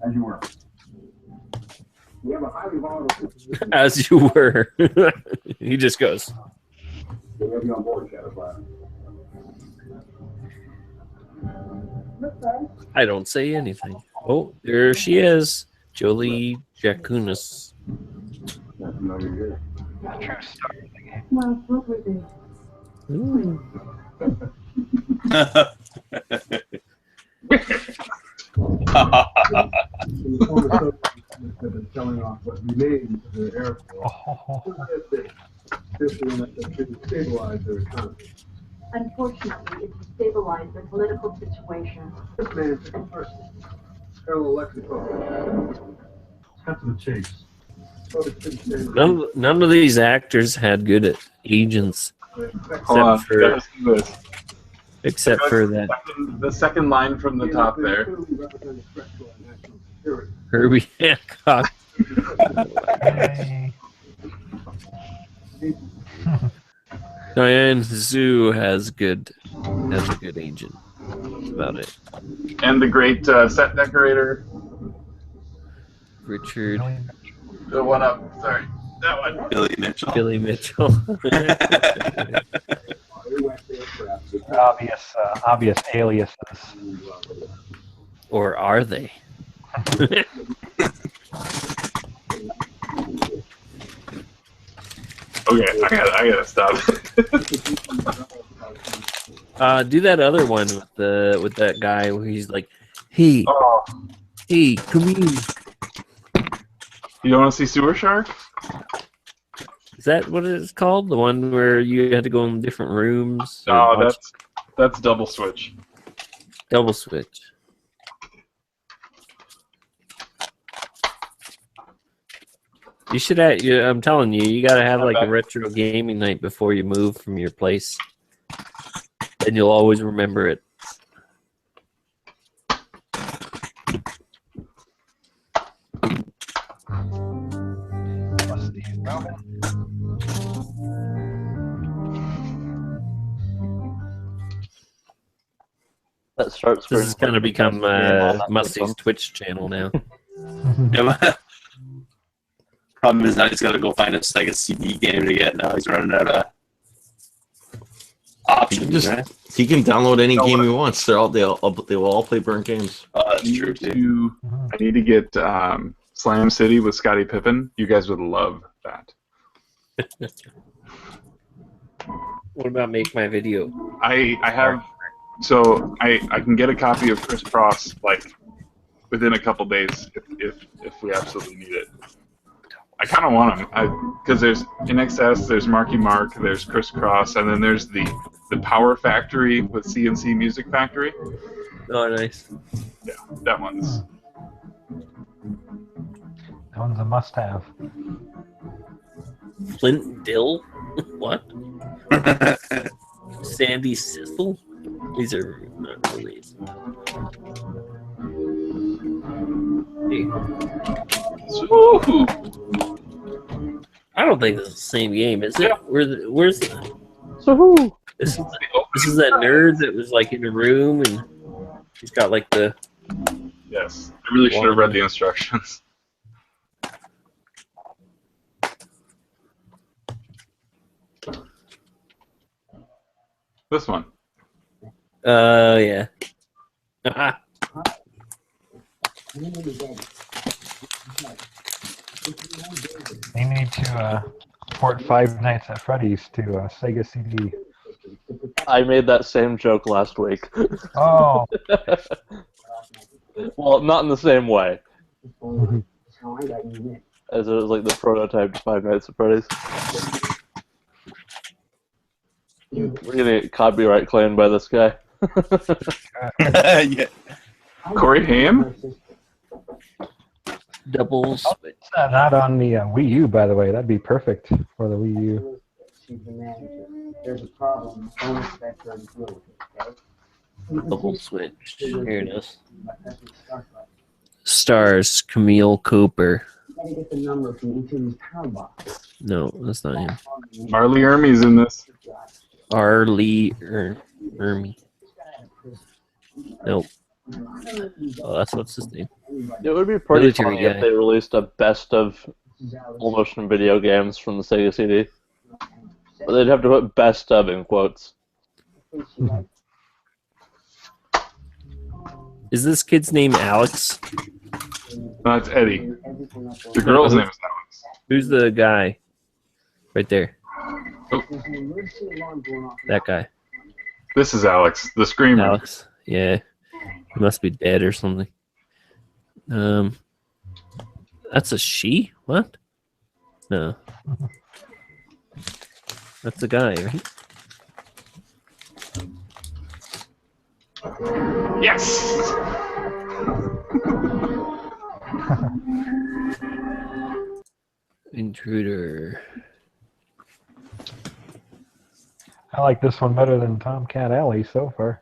As you were. We have a highly volatile system. As you were. He just goes. We have you on board, Shadowfire. I don't say anything. Oh, there she is. Jolie Jakunas. That's familiar here. True story. Well, what were they? The former Soviets have been selling off what remains of their air force. This will stabilize their economy. Unfortunately, it's to stabilize the political situation. This man took it personally. Colonel Lexicon. Cut to the chase. None of these actors had good agents, Hold on, except for gotta see this. except for that The second line from the top there. Herbie Hancock. Diane Zoo has a good agent. That's about it. And the great set decorator. Richard. The one up. Sorry. That one. Billy Mitchell. Billy Mitchell. Obvious aliases. Or are they? Okay, I gotta stop. Do that other one with that guy where he's like, "Hey, hey, come here." You don't want to see Sewer Shark? Is that what it's called? The one where you had to go in different rooms? No, that's Double Switch. Double Switch. You should have, I'm telling you, you gotta have like a retro gaming night before you move from your place. And you'll always remember it. That starts. This is gonna become Musty's Twitch channel now. Problem is now he's got to go find a Sega CD game to get. Now he's running out of options. He can download any game he wants. They will all play burnt games. That's true too. I need to get Slam City with Scottie Pippen. You guys would love that. What about Make My Video? I have, so I can get a copy of Criss Cross like within a couple days if we absolutely need it. I kind of want them because there's In Excess, there's Marky Mark, there's Criss Cross, and then there's the Power Factory with CNC Music Factory. Oh, nice. Yeah, that one's. That one's a must-have. Flint Dill? What? Sandy Sizzle? These are not released. I don't think this is the same game, is it? Where's the... This is that nerd that was like in a room and he's got like the... Yes, I really should have read the instructions. This one. Yeah. They need to port Five Nights at Freddy's to Sega CD. I made that same joke last week. Oh. Well, not in the same way. As it was like the prototype to Five Nights at Freddy's. We're gonna get copyright claimed by this guy. Yeah. Corey Haim? Double Switch. It's not on the Wii U, by the way. That'd be perfect for the Wii U. There's a problem. Double Switch. Here it is. Stars Camille Cooper. No, that's not him. Marley Ermey's in this. Arlie Ermey. Nope. Oh, that's what's his name. It would be pretty Military funny guy. if they released a best of full-motion video games from the Sega CD. But they'd have to put best of in quotes. Is this kid's name Alex? No, it's Eddie. The girl's name is Alex. Who's the guy? Right there. Oh. That guy. This is Alex, the screamer. Alex. Yeah. He must be dead or something. That's a she? What? No. That's a guy, right? Yes! Intruder. I like this one better than Tomcat Alley so far.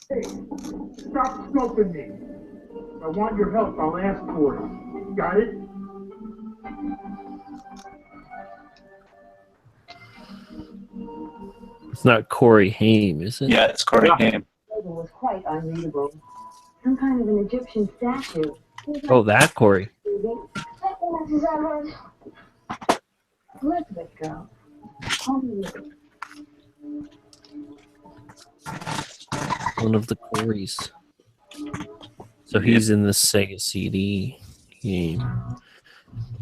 Hey, stop scoping me. If I want your help, I'll ask for it. Got it? It's not Corey Haim, is it? Yeah, it's Corey Haim. It was quite unreadable. Some kind of an Egyptian statue. Oh, that Corey. Elizabeth girl. One of the Corys. So he's in the Sega CD game.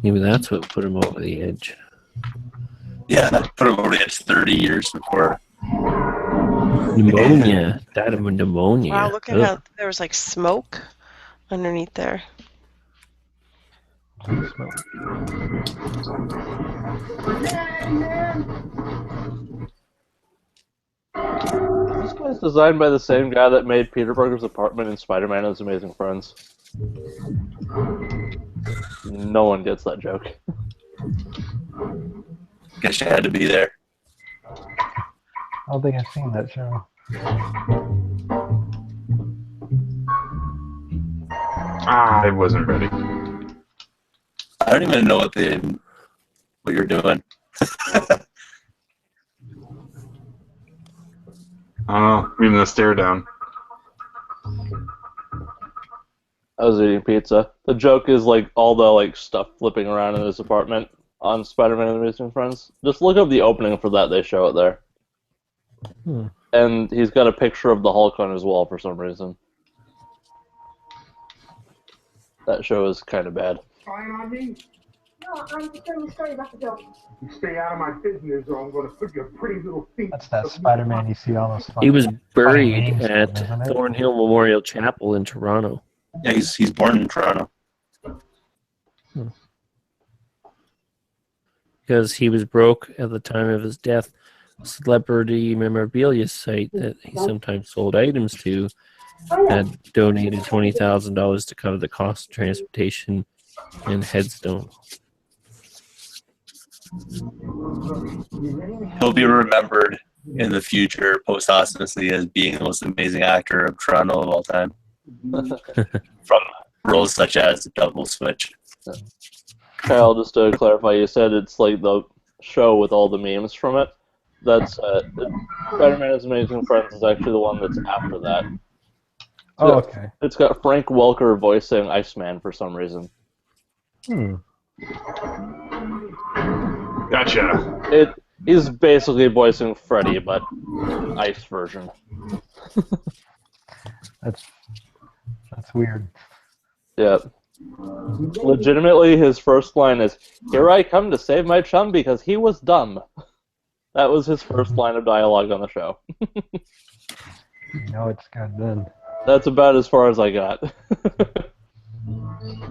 Maybe that's what put him over the edge. Yeah, that put him over the edge 30 years before. Pneumonia. Died of pneumonia. Wow, look at Ugh. how there was like smoke underneath there. This guy's designed by the same guy that made Peter Parker's apartment in Spider-Man and His Amazing Friends. No one gets that joke. Guess you had to be there. I don't think I've seen that show. I wasn't ready. I don't even know what you're doing. Even the stare down. I was eating pizza. The joke is like all the like stuff flipping around in his apartment on Spider-Man and Amazing Friends. Just look up the opening for that. They show it there. And he's got a picture of the Hulk on his wall for some reason. That show is kind of bad. Spying on me? No, I'm just telling the story about the dog. You stay out of my business or I'm going to put your pretty little feet... That's that Spider-Man you see all those fun, He was buried memes from, at isn't it? Thornhill Memorial Chapel in Toronto. Yeah, he's born in Toronto. Because he was broke at the time of his death. A celebrity memorabilia site that he sometimes sold items to had donated $20,000 to cover the cost of transportation and headstone. He'll be remembered in the future posthumously as being the most amazing actor of Toronto of all time. From roles such as Double Switch. Kyle, just to clarify, you said it's like the show with all the memes from it. That's Spider-Man His Amazing Friends is actually the one that's after that. Oh, okay. It's got Frank Welker voicing Iceman for some reason. Gotcha. He's basically voicing Freddy, but Ice version. That's weird. Yeah. Legitimately, his first line is, "Here I come to save my chum because he was dumb." That was his first line of dialogue on the show. You know it's good then. That's about as far as I got.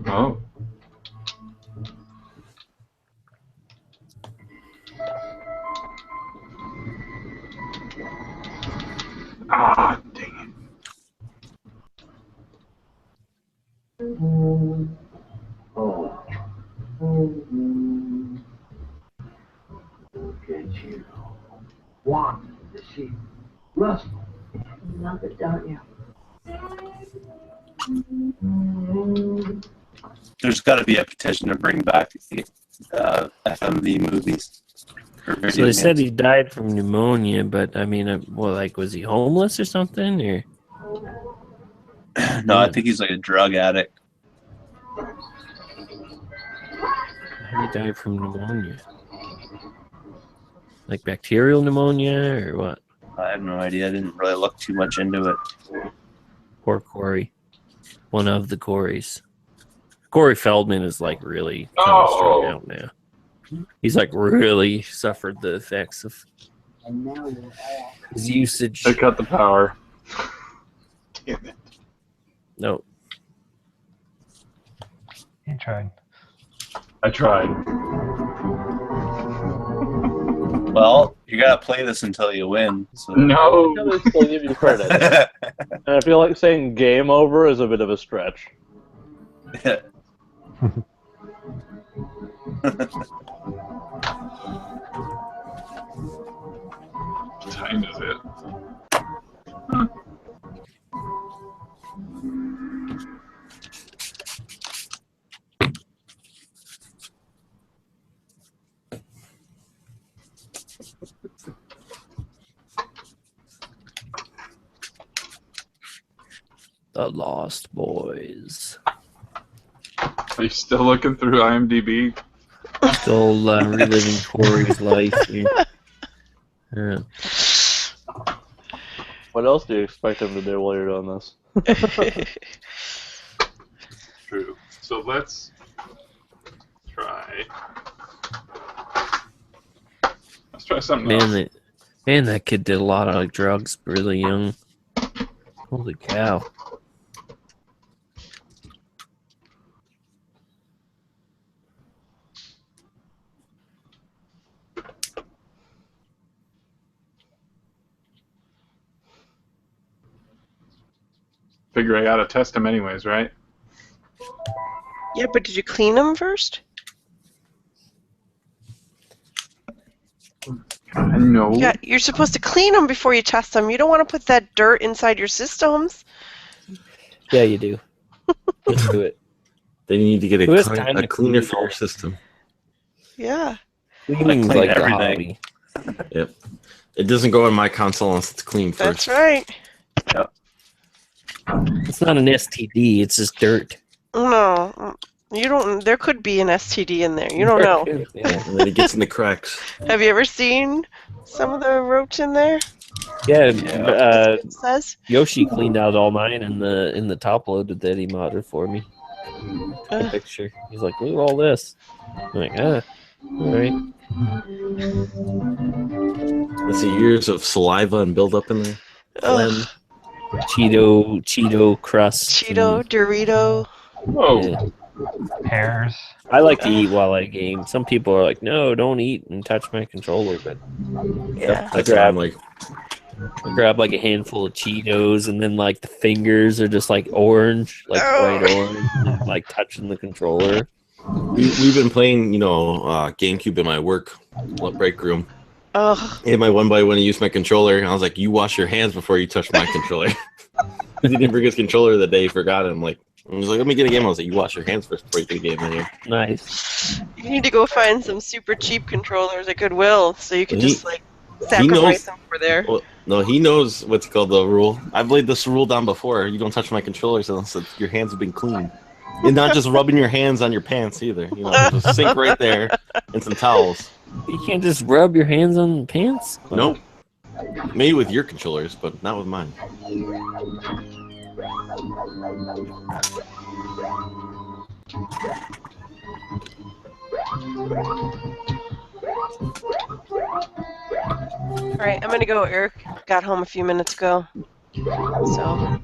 Oh. Ah, dang it. Oh. Look at you. Want to see. Lust. You love it, don't you? There's got to be a petition to bring back the FMV movies. So they said he died from pneumonia, but I mean, well, like, was he homeless or something? Or no, I think he's like a drug addict. how did he die from pneumonia? Like bacterial pneumonia or what? I have no idea. I didn't really look too much into it. Poor Corey. One of the Corys. Corey Feldman is like really kind of strung out now. He's like really suffered the effects of his usage. I cut the power. Damn it. No. He tried. I tried. Well, you gotta play this until you win. So. No. They still give you credit. And I feel like saying game over is a bit of a stretch. What time is it? The Lost Boys. Are you still looking through IMDb? Still reliving Corey's life here. Yeah. What else do you expect him to do while you're doing this? True. So let's try. Let's try something else. Man, that kid did a lot of drugs really young. Holy cow. Figure I gotta test him anyways, right? Yeah, but did you clean them first? No. Yeah, you're supposed to clean them before you test them. You don't want to put that dirt inside your systems. Yeah, you do. Let's do it. Then you need to get Who has a time to cleaner clean for your system. Yeah. Cleaning's clean like the everything. hobby. Yep. It doesn't go in my console unless it's clean first. That's right. Yep. It's not an STD, it's just dirt. No, you don't. There could be an STD in there. You don't know. Yeah. And then it gets in the cracks. Have you ever seen some of the roach in there? Yeah, It says. Yoshi cleaned out all mine in the top loaded that he modded for me. Took a picture. He's like, look at all this. I'm like, all right. That's years of saliva and buildup in there. Ugh. Cheeto crust. Cheeto, Dorito. Whoa. Yeah. Pears. I like to eat while I game. Some people are like, no, don't eat and touch my controller, but Yeah. I grab like a handful of Cheetos, and then like the fingers are just like orange, like bright orange, like touching the controller. We've been playing, GameCube in my work break room. Ugh. And my one buddy went to use my controller, and I was like, "You wash your hands before you touch my controller." He didn't bring his controller the day. He forgot it. I'm like, he was like, "Let me get a game." I was like, "You wash your hands first before you get a game in here." Nice. You need to go find some super cheap controllers at Goodwill, so you can just like He sacrifice knows. them for there. Well, no, he knows what's called the rule. I've laid this rule down before. You don't touch my controllers unless your hands have been clean. And not just rubbing your hands on your pants either. There's a sink right there and some towels. You can't just rub your hands on pants? Nope. Maybe with your controllers, but not with mine. Alright, I'm gonna go. Eric got home a few minutes ago. So.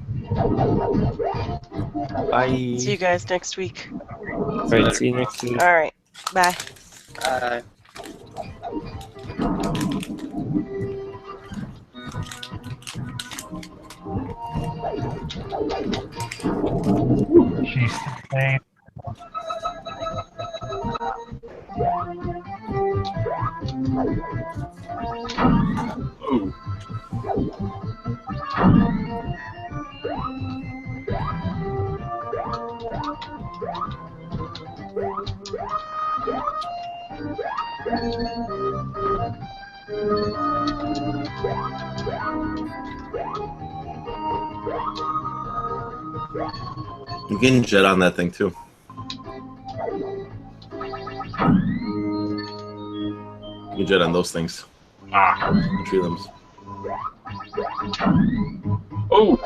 Bye. See you guys next week. Alright, see you next week. Alright, bye. Bye. She's insane. Ooh. You can jet on that thing too. You can jet on those things. The tree limbs. Oh!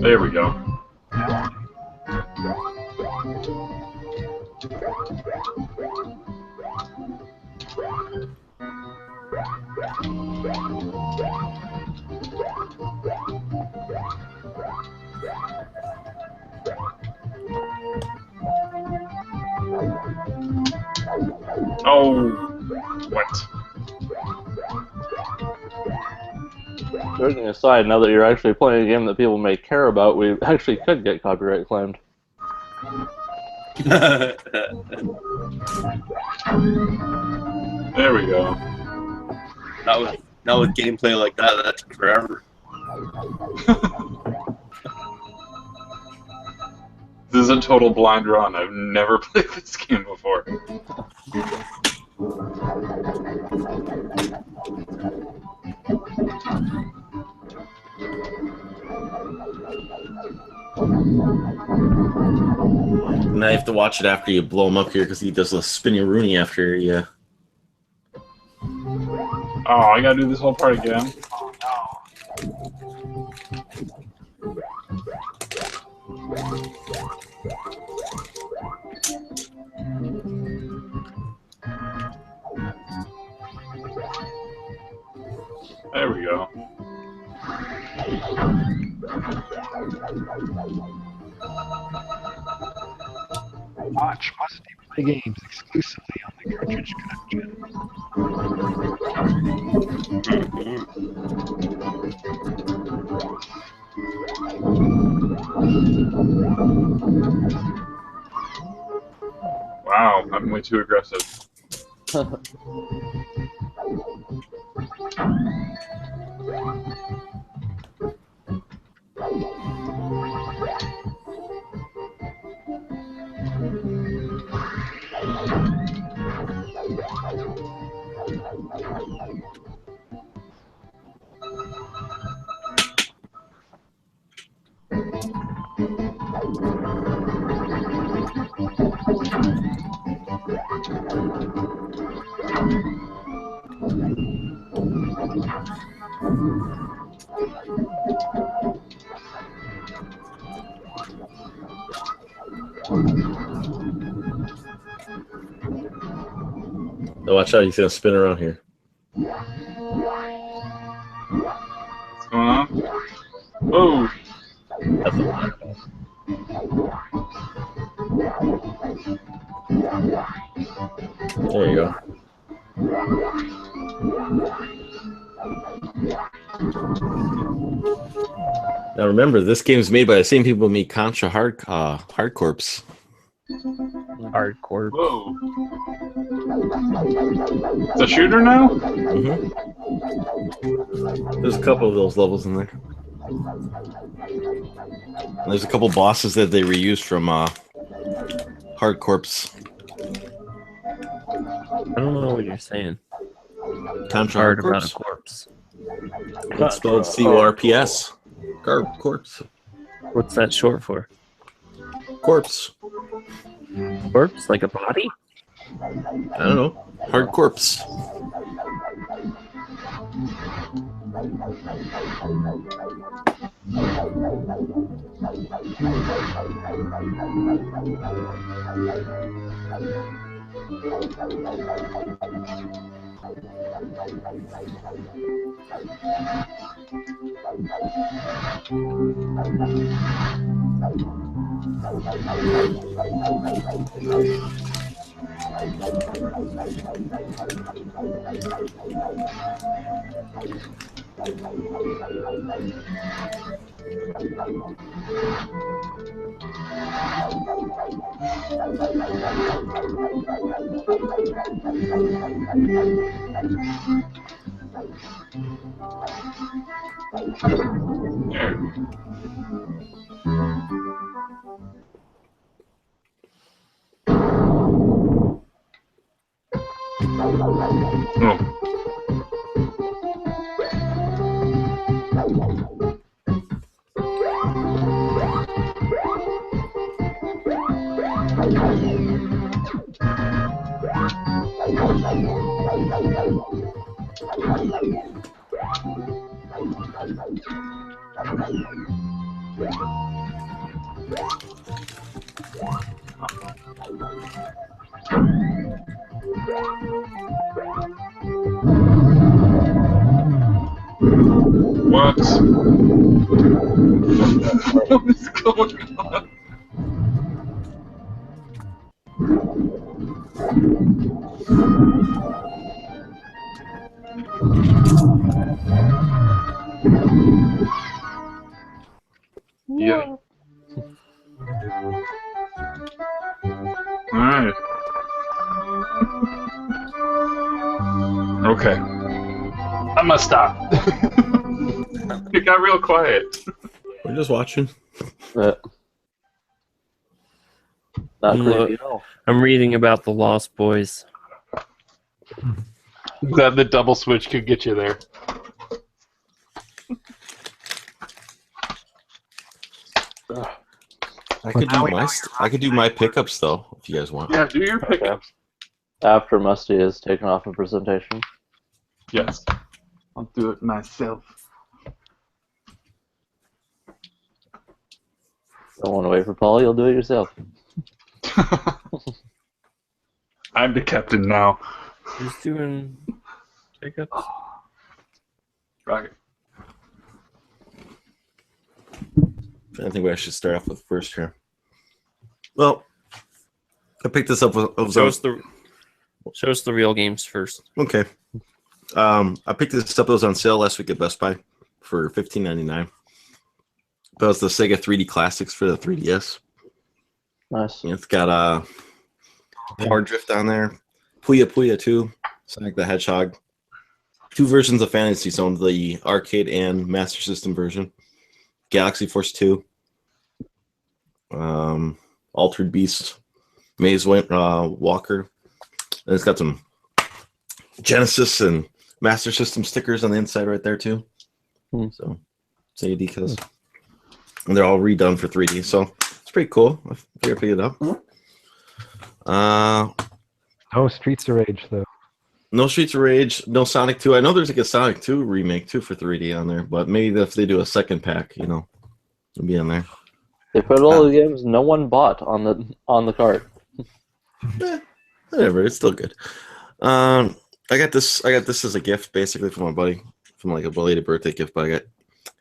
There we go. Oh, what? Joking aside, now that you're actually playing a game that people may care about, we actually could get copyright claimed. There we go. Not with gameplay like that. That took forever. This is a total blind run. I've never played this game before. Now you have to watch it after you blow him up here because he does a spinny Rooney after you. Oh, I gotta do this whole part again. There we go. Watch must-play games exclusively on the cartridge connection. Wow, I'm way too aggressive. Now watch out, he's gonna spin around here. What's going on? Whoa! That's a lot. There you go. Now remember, this game is made by the same people who made Contra Hard Corps. Hardcore. Whoa! It's a shooter now? Mm-hmm. There's a couple of those levels in there. And there's a couple bosses that they reused from Hard Corps. I don't know what you're saying. Contra Hard Hard about a Corps. corpse. It's spelled C-O-R-P-S. Corpse. What's that short for? Corpse. Corpse? Like a body? I don't know. Hard Corpse. What? What is going on? Yeah. Alright. Okay. I must stop. It got real quiet. We're just watching. Not creepy at all. I'm reading about the Lost Boys. Glad the double switch could get you there. I could do my pickups though, if you guys want. Yeah, do your pickups. After Musty is taken off in presentation. Yes. I'll do it myself. Don't want to wait for Paul, you'll do it yourself. I'm the captain now. Who's doing pickups? Rocket. I think I should start off with first here. Well, I picked this up with. Show us the real games first. Okay. I picked this up. It was on sale last week at Best Buy for $15.99. That was the Sega 3D Classics for the 3DS. Nice. It's got Power Drift on there, Puya Puya 2, Sonic the Hedgehog, 2 versions of Fantasy Zone, the arcade and Master System version, Galaxy Force 2, Altered Beast, Maze Walker, and it's got some Genesis and Master System stickers on the inside right there too. So, say because and they're all redone for 3D, so it's pretty cool. I figured I'd pick it up. No Streets of Rage though. No Streets of Rage, no Sonic 2. I know there's like a Sonic 2 remake too for 3D on there, but maybe if they do a second pack, it'll be on there. They put all the games no one bought on the cart. Whatever, it's still good. I got this as a gift basically from my buddy, from like a belated birthday gift, but I got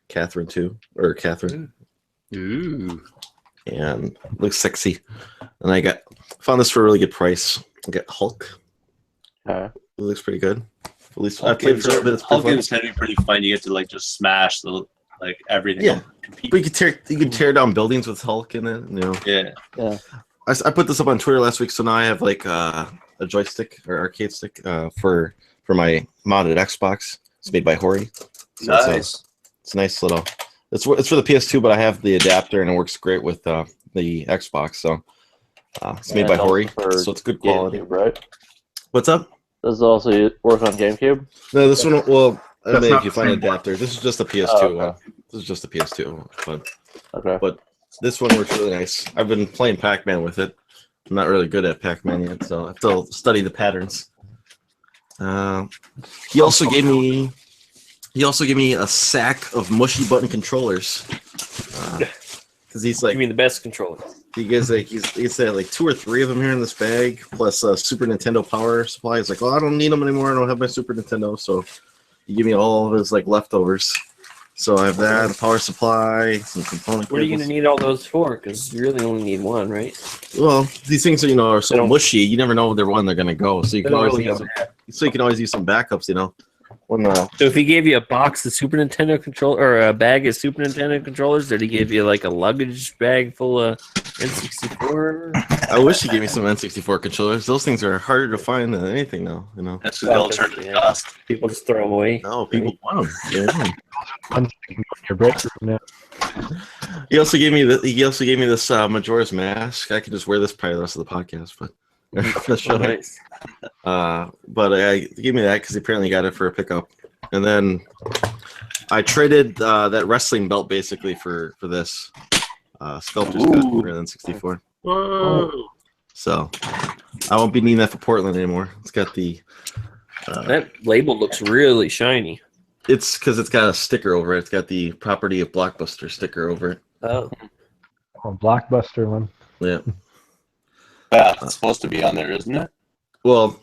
Catherine. Ooh. And looks sexy. And I found this for a really good price. I got Hulk. It looks pretty good. At least I played for a bit. Hulk games can be pretty fun. You get to like just smash everything. Yeah, but you could tear down buildings with Hulk in it. Yeah. I put this up on Twitter last week, so now I have like a joystick or arcade stick for my modded Xbox. It's made by Hori. So Nice. It's a nice little. It's for the PS2, but I have the adapter and it works great with the Xbox. So it's made by Hori, so it's good quality. GameCube, right? What's up? Does it also work on GameCube? No, this one. Well, I That's mean, not if you the find an same adapter, this is just a PS2 okay. one. This is just a PS2 one. But this one works really nice. I've been playing Pac-Man with it. I'm not really good at Pac-Man yet, so I have to study the patterns. He also gave me a sack of mushy button controllers. Because he's like, You mean the best controller? he said like 2 or 3 of them here in this bag, plus a Super Nintendo power supply. He's like, I don't need them anymore. I don't have my Super Nintendo, so he gave me all of his like leftovers. So I have that, a power supply, some component. What are you going to need all those for? Because you really only need one, right? Well, these things are so mushy. You never know when they're going to go. So you can always use some backups. So if he gave you a box of Super Nintendo controller or a bag of Super Nintendo controllers, did he give you like a luggage bag full of N64? I wish he gave me some N64 controllers. Those things are harder to find than anything now. That's the alternative cost. People just throw them away. No, people want them. They want them. Your break room now. He also gave me this Majora's Mask. I could just wear this probably the rest of the podcast, but. Nice. But he gave me that because he apparently got it for a pickup, and then I traded that wrestling belt basically for this sculptor's cut for N64. Whoa! So I won't be needing that for Portland anymore. It's got the that label looks really shiny. It's because it's got a sticker over it. It's got the Property of Blockbuster sticker over it. Oh, Blockbuster one. Yeah. Yeah, it's supposed to be on there, isn't it? Well,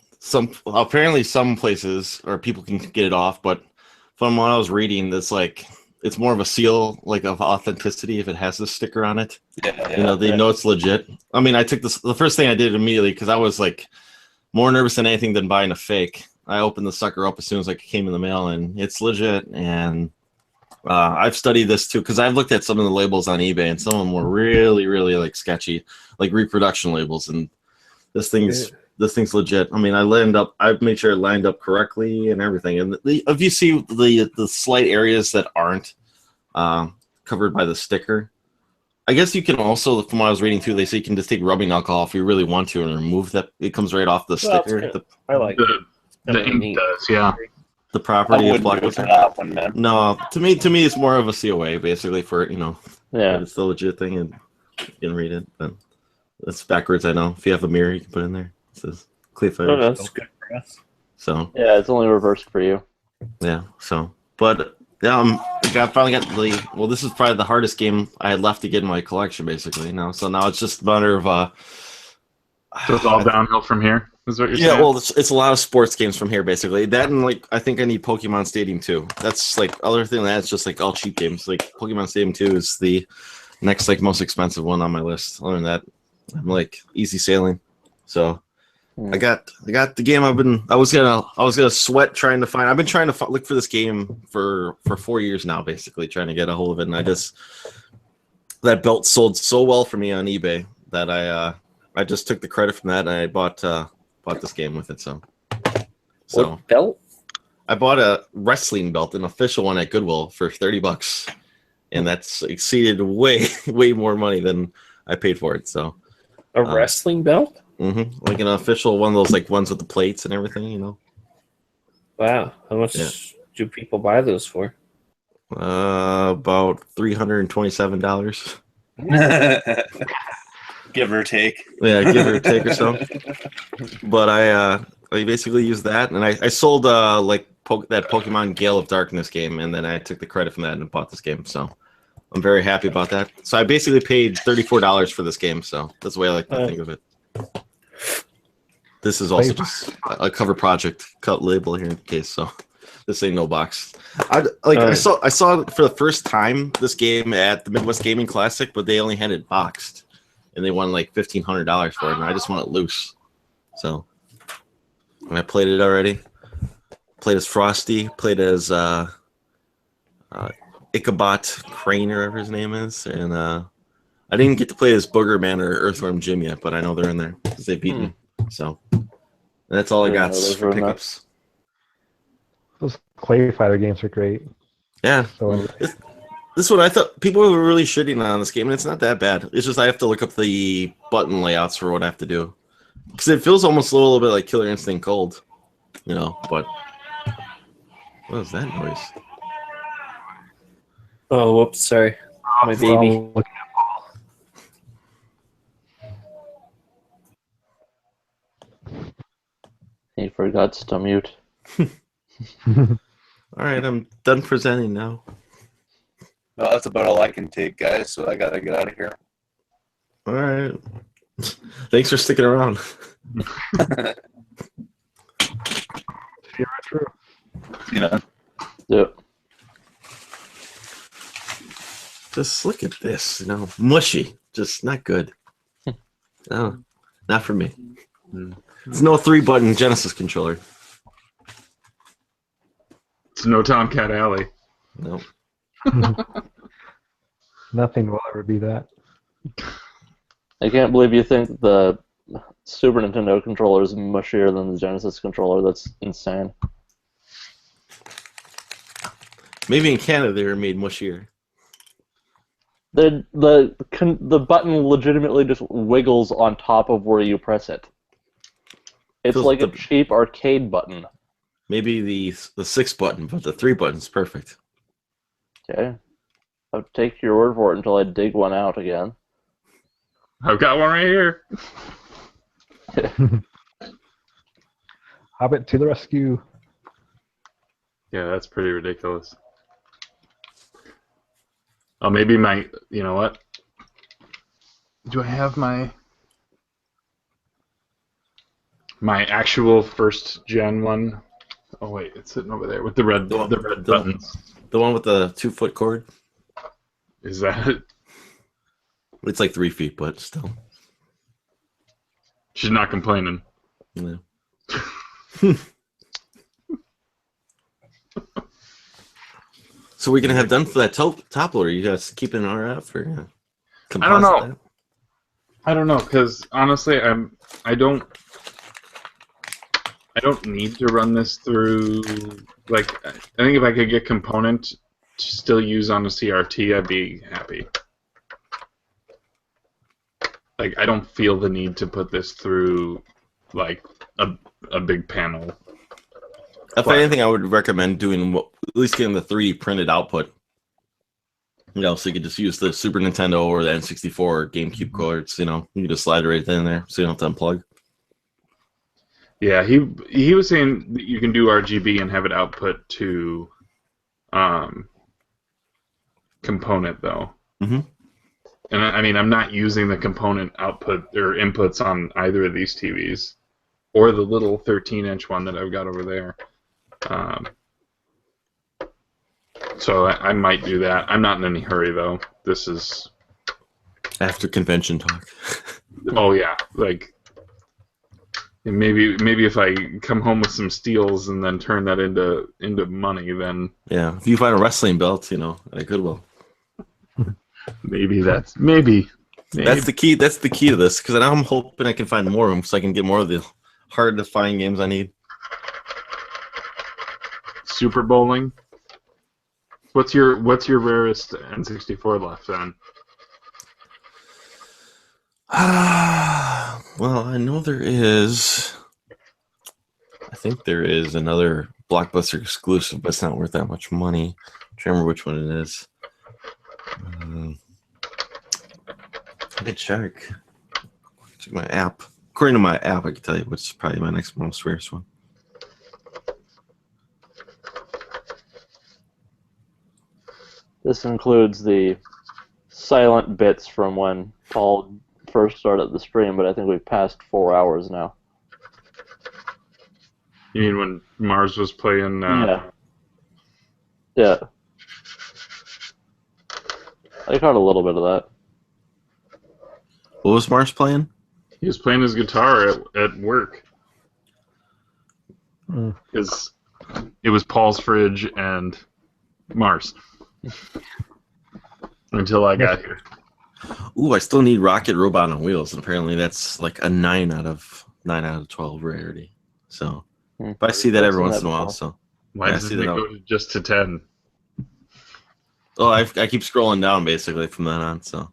apparently some places or people can get it off, but from what I was reading, it's more of a seal of authenticity if it has this sticker on it. Yeah. They know it's legit. I mean, I took this. The first thing I did immediately because I was more nervous than anything than buying a fake. I opened the sucker up as soon as it came in the mail, and it's legit. And I've studied this too because I've looked at some of the labels on eBay, and some of them were really, really sketchy, like reproduction labels. And this thing's legit. I mean, I made sure it lined up correctly and everything. And if you see the slight areas that aren't covered by the sticker, I guess you can also, from what I was reading too, they say you can just take rubbing alcohol if you really want to and remove that. It comes right off the sticker. I like it. The ink does, yeah. The property of black for that one, man. No, to me, it's more of a COA basically for Yeah, it's the legit thing and you can read it. But that's backwards, I know. If you have a mirror, you can put it in there. It says clear fire. Oh, that's good for us. So yeah, it's only reversed for you. yeah. So, but yeah, I finally got the. Well, this is probably the hardest game I had left to get in my collection, basically. So now it's just a matter of. So it's all downhill from here. Is what you're saying? Yeah, well, it's a lot of sports games from here, basically. That and I think I need Pokemon Stadium 2. That's other thing that's just all cheap games. Like Pokemon Stadium 2 is the next most expensive one on my list. Other than that, I'm easy sailing. So I got the game. I was gonna sweat trying to find. I've been trying to look for this game for 4 years now, basically trying to get a hold of it. And that belt sold so well for me on eBay that I just took the credit from that and I bought this game with it. So what belt? I bought a wrestling belt, an official one at Goodwill for $30, and that's exceeded way more money than I paid for it. So a wrestling belt? Mm-hmm. Like an official one of those ones with the plates and everything, Wow. How much do people buy those for? About $327. Give or take. Yeah, give or take or so. But I basically used that, and I sold that Pokemon Gale of Darkness game, and then I took the credit from that and bought this game. So I'm very happy about that. So I basically paid $34 for this game. So that's the way I like to think of it. This is also just a cover project, cut label here in case. So this ain't no box. I saw for the first time this game at the Midwest Gaming Classic, but they only had it boxed. And they won $1,500 for it, and I just want it loose. So, and I played it already. Played as Frosty. Played as Ichabod Crane, or whatever his name is. And I didn't get to play as Booger Man or Earthworm Jim yet, but I know they're in there because they beat me. So, and that's all I got for pickups. Those Clay Fighter games are great. Yeah. So this one, I thought people were really shitting on this game, and it's not that bad. It's just I have to look up the button layouts for what I have to do. Because it feels almost a little bit like Killer Instinct Gold, but... What is that noise? Oh, whoops, sorry. My baby. He forgot to mute. Alright, I'm done presenting now. No, that's about all I can take, guys, so I gotta get out of here. Alright. Thanks for sticking around. True. Yeah. Yep. Just look at this, mushy. Just not good. No, not for me. It's no 3-button Genesis controller. It's no Tomcat Alley. No. Nothing will ever be that. I can't believe you think the Super Nintendo controller is mushier than the Genesis controller. That's insane. Maybe in Canada they were made mushier. The button legitimately just wiggles on top of where you press it. It's like a cheap arcade button. Maybe the 6-button, but the 3-button's perfect. Okay. I'll take your word for it until I dig one out again. I've got one right here. Hobbit to the rescue. Yeah, that's pretty ridiculous. Oh, maybe you know what? Do I have my actual first gen one? Oh wait, it's sitting over there with the red buttons. The one with the 2-foot cord? Is that it? It's like 3 feet, but still. She's not complaining. No. So we're gonna have done for that top loader. You guys keeping an RF or? I don't know. I don't know because honestly, I don't need to run this through. I think if I could get component to still use on a CRT, I'd be happy. like I don't feel the need to put this through like a big panel. If anything, I would recommend doing at least getting the 3D printed output. You know, so you could just use the Super Nintendo or the N64 or GameCube cords. You know, you can just slide it right in there, so you don't have to unplug. Yeah, he was saying that you can do RGB and have it output to component though. Mm-hmm. And I mean, I'm not using the component output or inputs on either of these TVs, or the little 13-inch one that I've got over there. So I might do that. I'm not in any hurry though. This is after convention talk. Oh yeah, like maybe if I come home with some steals and then turn that into money, then yeah. If you find a wrestling belt, you know, at Goodwill. Maybe that's the key. That's the key to this, because I'm hoping I can find more of them, so I can get more of the hard to find games I need. Super Bowling. What's your rarest N64 left then? Well, I know there is. I think there is another Blockbuster exclusive, but it's not worth that much money. I'm trying to remember which one it is. I can check my app. According to my app, I can tell you what's probably my next most rarest one. This includes the silent bits from when Paul first started the stream, but I think we've passed 4 hours now. You mean when Mars was playing? Yeah. I caught a little bit of that. What was Mars playing? He was playing his guitar at work. Because it was Paul's fridge and Mars. Until I got here. Ooh, I still need Rocket Robot on Wheels, and apparently that's like a 9 out of 12 rarity. So, but I see that every once in a while. So, why doesn't it go just to 10? Oh, I keep scrolling down basically from then on. So,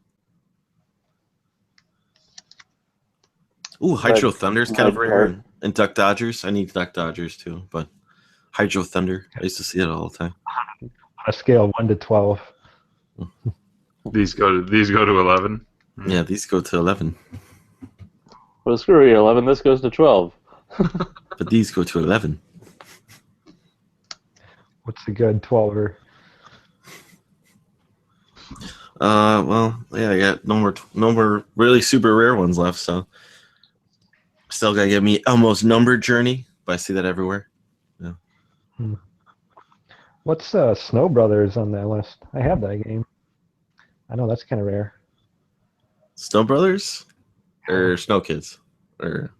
ooh, Hydro Thunder's kind of rare, and Duck Dodgers. I need Duck Dodgers too, but Hydro Thunder, I used to see it all the time. On a scale of 1 to 12. These go to 11. Yeah, these go to 11. Well, screw you, 11. This goes to 12. But these go to 11. What's a good 12er? Well, yeah, I got no more really super rare ones left, so still gotta get me Almost Numbered Journey, but I see that everywhere. Yeah. What's Snow Brothers on that list? I have that game. I know that's kind of rare. Snow Brothers or Snow Kids or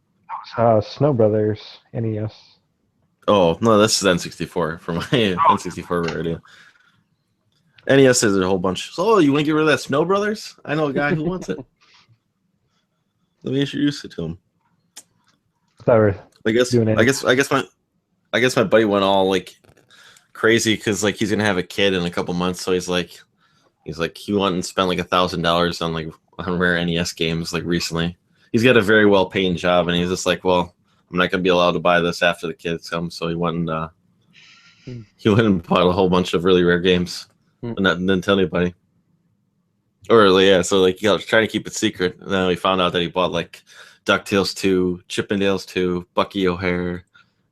Snow Brothers NES. Oh no, this is N64 for my N64 rarity. NES has a whole bunch. So, you want to get rid of that Snow Brothers? I know a guy who wants it. Let me introduce it to him. I guess my buddy went all like crazy because like he's gonna have a kid in a couple months, so he's like he went and spent like $1,000 on rare NES games like recently. He's got a very well paying job, and he's just like, well, I'm not gonna be allowed to buy this after the kids come, so he went and bought a whole bunch of really rare games, but didn't tell anybody. Or yeah, so like he was trying to keep it secret, and then we found out that he bought like DuckTales 2, Chippendales 2, Bucky O'Hare,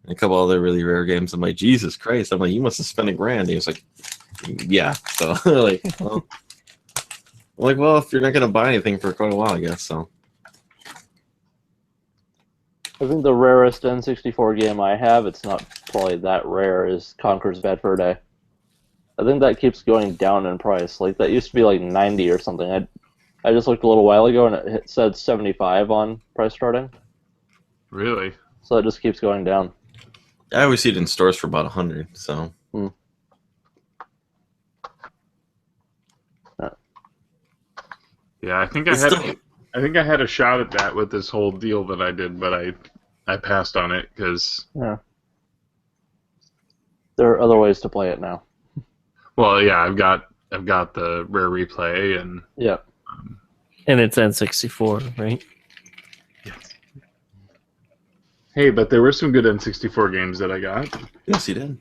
and a couple other really rare games. I'm like, Jesus Christ! I'm like, you must have spent $1,000. He was like, yeah. So like, well, I'm like, well, if you're not gonna buy anything for quite a while, I guess so. I think the rarest N64 game I have, it's not probably that rare, is Conker's Bad Fur Day. I think that keeps going down in price. Like, that used to be like 90 or something. I just looked a little while ago, and it said 75 on price starting. Really? So it just keeps going down. I always see it in stores for about 100, so... Yeah, I think I had a shot at that with this whole deal that I did, but I passed on it because there are other ways to play it now. Well, yeah, I've got the rare replay and And it's N64, right? Hey, but there were some good N64 games that I got. Yes, he did.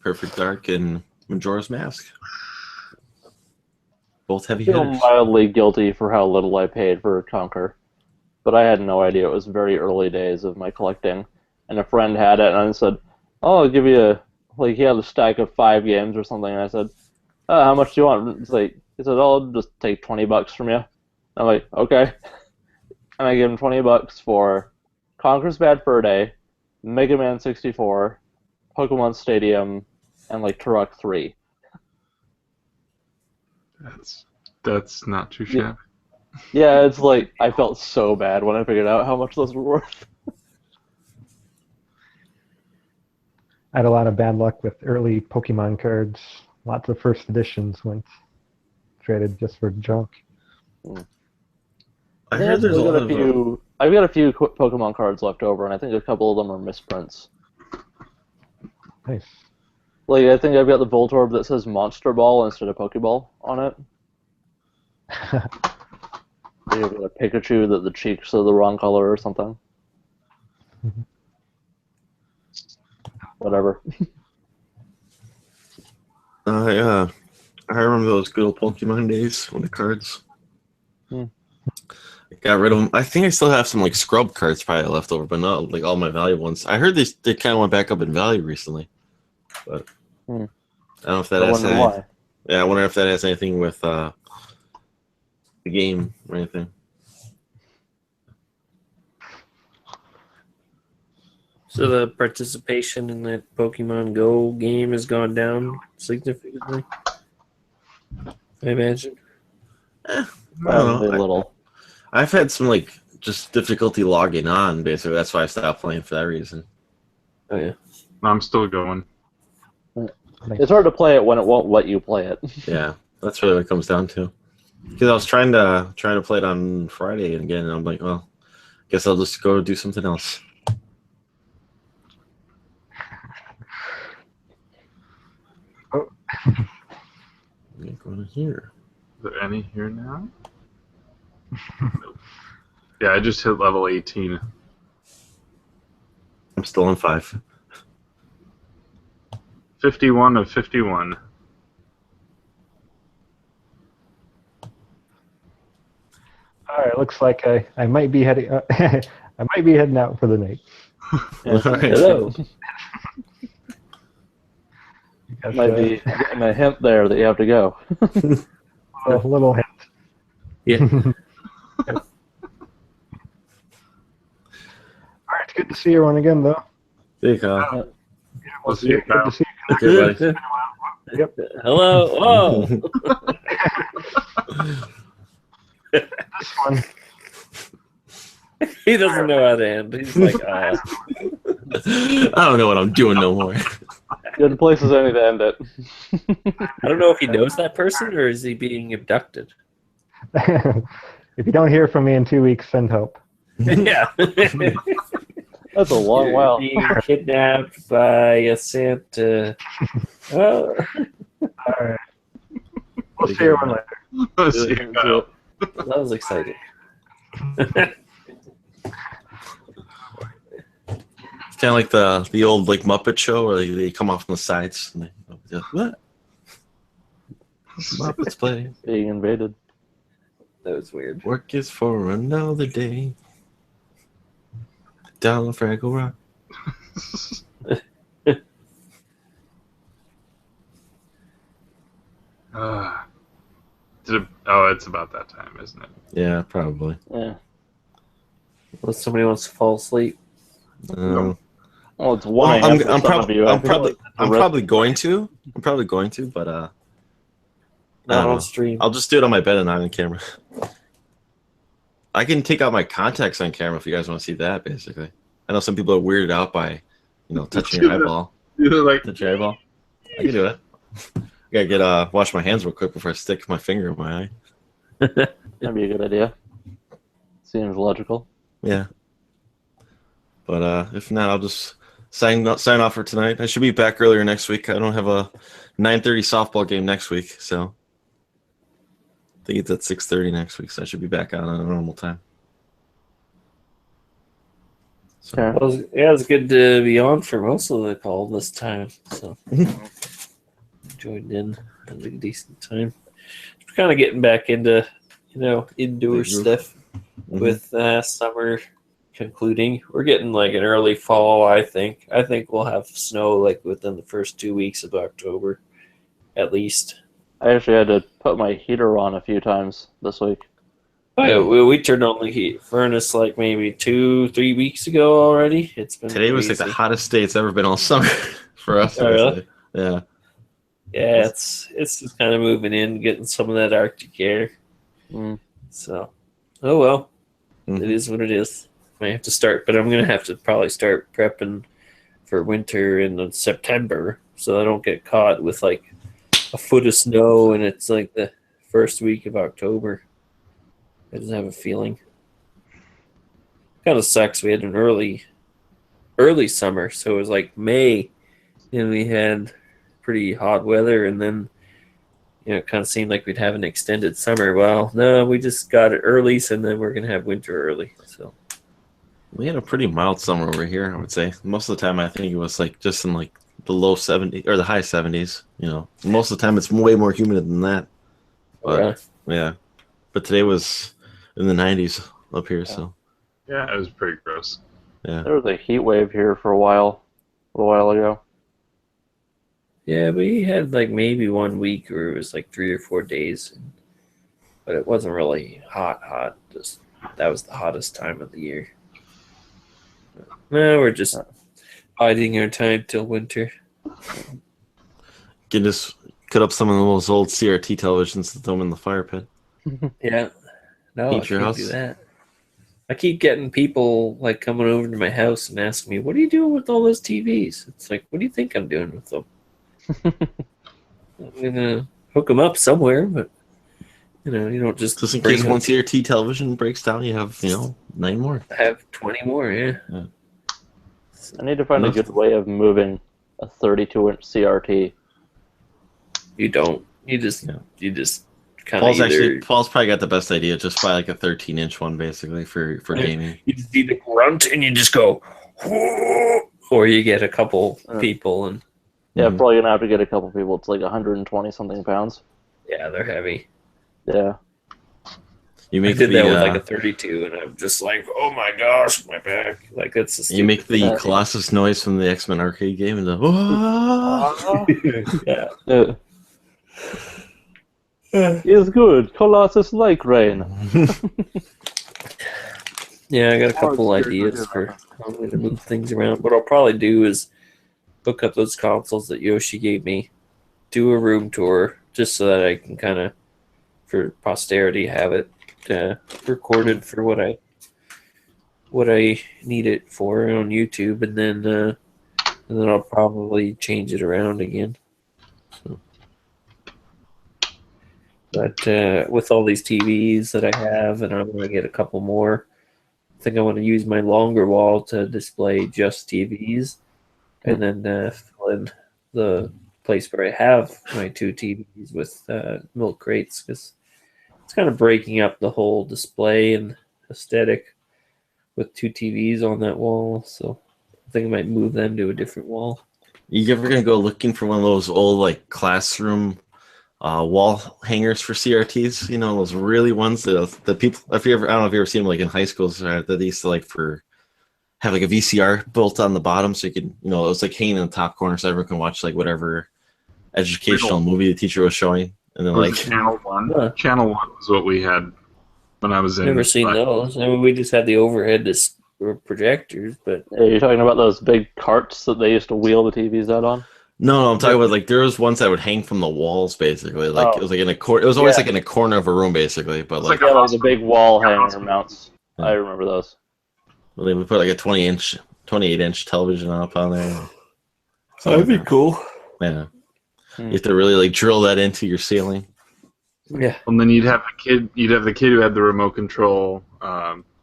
Perfect Dark and Majora's Mask. Both heavy I feel hitters. mildly guilty for how little I paid for Conquer, but I had no idea. It was very early days of my collecting, and a friend had it, and I said, "Oh, I'll give you a he had a stack of 5 games or something." And I said, "How much do you want?" He said, "Oh, I'll just take $20 from you." I'm like, "Okay," and I gave him $20 for Conquer's Bad Fur Day, Mega Man 64, Pokemon Stadium, and Turok 3. That's not too shabby. Yeah, it's I felt so bad when I figured out how much those were worth. I had a lot of bad luck with early Pokemon cards. Lots of first editions went traded just for junk. I heard there's a lot of I've got a few Pokemon cards left over, and I think a couple of them are misprints. Nice. I think I've got the Voltorb that says Monster Ball instead of Pokeball on it. Maybe I've got a Pikachu that the cheeks are the wrong color or something. Whatever. Yeah. I remember those good old Pokemon days when the cards. I got rid of them. I think I still have some scrub cards probably left over, but not all my valuable ones. I heard they kind of went back up in value recently, but I don't know if that has anything. Yeah, I wonder if that has anything with the game or anything. So the participation in that Pokemon Go game has gone down significantly, I imagine. I don't know. A little. I've had some just difficulty logging on. Basically, that's why I stopped playing for that reason. Oh yeah. I'm still going. It's hard to play it when it won't let you play it. Yeah, that's really what it comes down to. Because I was trying to play it on Friday again, and I'm like, well, guess I'll just go do something else. Oh. Going here. Is there any here now? Nope. Yeah, I just hit level 18. I'm still on 5. 51 of 51. All right, looks like I might be heading I might be heading out for the night. Hello. Might be getting a hint there that you have to go. A little hint. Yeah. All right, it's good to see everyone again, though. See you, Kyle. We'll see you, Kyle. Good to see you. Okay, buddy. Yep. Hello. Whoa. This one. He doesn't know how to end. He's like, I don't know what I'm doing no more. Good place as any to end it. I don't know if he knows that person or is he being abducted. If you don't hear from me in 2 weeks, send hope. Yeah. That's a long while. Being kidnapped by a Santa. Oh. All right. We'll see everyone later. We'll see you, Kyle. That was exciting. It's kind of like the old Muppet Show where they come off on the sides and they what? Muppets play. Being invaded. That was weird. Work is for another day. Down the Fraggle Rock. It's about that time, isn't it? Yeah, probably. Yeah. Unless somebody wants to fall asleep. Well, it's 1 a.m. I'm probably going to. But not on stream. I'll just do it on my bed and not on camera. I can take out my contacts on camera if you guys want to see that. Basically, I know some people are weirded out by, touching your eyeball. Touch your eyeball. I can do it. I gotta wash my hands real quick before I stick my finger in my eye. That'd be a good idea. Seems logical. Yeah. But if not, I'll just sign off for tonight. I should be back earlier next week. I don't have a 9:30 softball game next week, so think it's at 6:30 next week, so I should be back on at a normal time. So. Well, yeah, it's good to be on for most of the call this time. So joined in at a decent time. We're kind of getting back into, indoor stuff with summer concluding. We're getting like an early fall, I think. I think we'll have snow like within the first 2 weeks of October, at least. I actually had to put my heater on a few times this week. Oh, yeah, we turned on the heat furnace like maybe 2-3 weeks ago already. It's been today was like the hottest day it's ever been all summer for us. Oh, really? Yeah. Yeah, it's just kind of moving in, getting some of that Arctic air. So, oh well, it is what it is. I have to start, but I'm gonna have to probably start prepping for winter in September, so I don't get caught with like a foot of snow and it's like the first week of October. I just have a feeling. Kind of sucks. We had an early summer, so it was like May, and we had pretty hot weather, and then it kind of seemed like we'd have an extended summer. Well, no, we just got it early, so then we're gonna have winter early. So we had a pretty mild summer over here, I would say. Most of the time, I think it was like just in like the low 70s or the high 70s. Most of the time it's way more humid than that. But yeah, but today was in the 90s up here. So yeah, it was pretty gross. Yeah, there was a heat wave here for a while ago. Yeah, we had like maybe 1 week where it was like 3 or 4 days, but it wasn't really hot. Just that was the hottest time of the year. No, we're just biding our time till winter. Can just cut up some of those old CRT televisions and throw them in the fire pit. Yeah, no, Heat I your can't house. do that. I keep getting people like coming over to my house and asking me, "What are you doing with all those TVs?" It's like, what do you think I'm doing with them? I'm gonna hook them up somewhere, but you don't just in bring case one CRT television breaks down, you have 9 more. I have 20 more. Yeah. I need to find a good way of moving a 32-inch CRT. You don't. You just kind of. Paul's probably got the best idea. Just buy like a 13-inch one, basically for gaming. You just need a grunt and you just go, or you get a couple people and. Yeah, probably gonna have to get a couple people. It's like 120 something pounds. Yeah, they're heavy. Yeah. You make I did that with like a 32, and I'm just like, oh my gosh, my back! Like that's the. You make the Colossus noise from the X-Men arcade game, and the yeah. It's good. Colossus like rain. Yeah, I got a couple ideas for how I'm going to move things around. What I'll probably do is hook up those consoles that Yoshi gave me, do a room tour, just so that I can kind of, for posterity, have it recorded for what I need it for on YouTube, and then I'll probably change it around again. But with all these TVs that I have, and I'm going to get a couple more, I think I want to use my longer wall to display just TVs, and then fill in the place where I have my 2 TVs with milk crates, because it's kind of breaking up the whole display and aesthetic with 2 TVs on that wall. So I think I might move them to a different wall. You ever gonna go looking for one of those old like classroom wall hangers for CRTs? Those really ones that people. I don't know if you ever seen them like in high schools that they used to like have like a VCR built on the bottom, so you could it was like hanging in the top corner, so everyone can watch like whatever educational movie the teacher was showing. And then like Channel 1. Channel 1 was what we had when I was in. Never seen those. I mean, we just had the overhead projectors, but you're talking about those big carts that they used to wheel the TVs out on? No, I'm talking about like there was ones that would hang from the walls, basically. Like it was like in a corner. It was always like in a corner of a room, basically. But like the big wall hanger mounts. Yeah. I remember those. Well, they would put like a 28-inch television up on there. That'd be cool. Yeah. You have to really like drill that into your ceiling. Yeah. And then you'd have the kid who had the remote control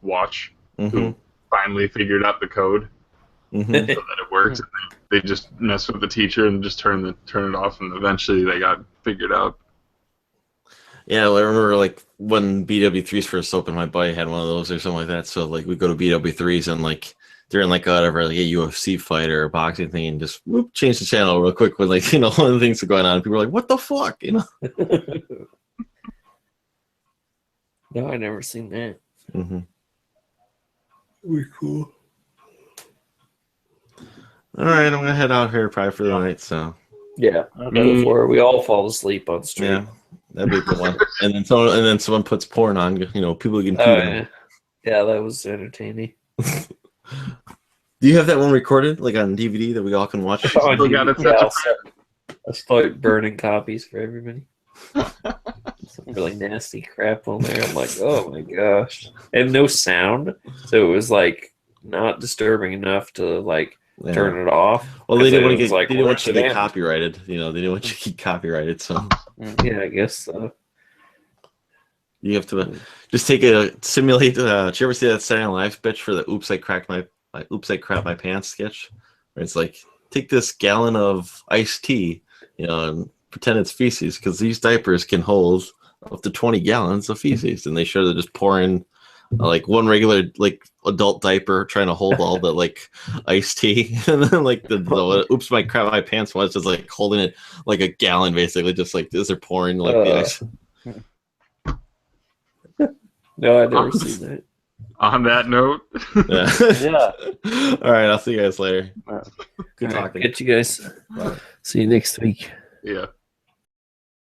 watch, who finally figured out the code so that it worked. And they just messed with the teacher and just turn it off, and eventually they got figured out. Yeah, I remember like when BW3s first opened, my buddy had one of those or something like that. So like we go to BW3s and like during like whatever like a UFC fight or a boxing thing and just whoop, change the channel real quick when like one of the things are going on. People are like, "What the fuck?" No, I never seen that. Mm-hmm. Very cool. All right, I'm gonna head out here probably for the night. So yeah, before we all fall asleep on stream. Yeah, that'd be a good one. And then someone puts porn on. People can. Yeah, that was entertaining. Do you have that one recorded, like on DVD, that we all can watch? I'll start burning copies for everybody. Some really nasty crap on there. I'm like, oh my gosh, and no sound, so it was like not disturbing enough to like turn it off. Well, they didn't want you to get copyrighted. They didn't want you to get copyrighted. So yeah, I guess so. You have to just simulate. Did you ever see that Saturday Night Live sketch for the "Oops, I cracked my my pants" sketch? Where it's like, take this gallon of iced tea, and pretend it's feces, because these diapers can hold up to 20 gallons of feces, and they show they're just pouring like one regular like adult diaper trying to hold all the like iced tea, and then like the "Oops, my crap my pants" was just like holding it like a gallon, basically, just like this. They're pouring like the ice. No, I've never seen that. On that note, yeah. All right, I'll see you guys later. Good talking. Catch you guys. See you next week. Yeah.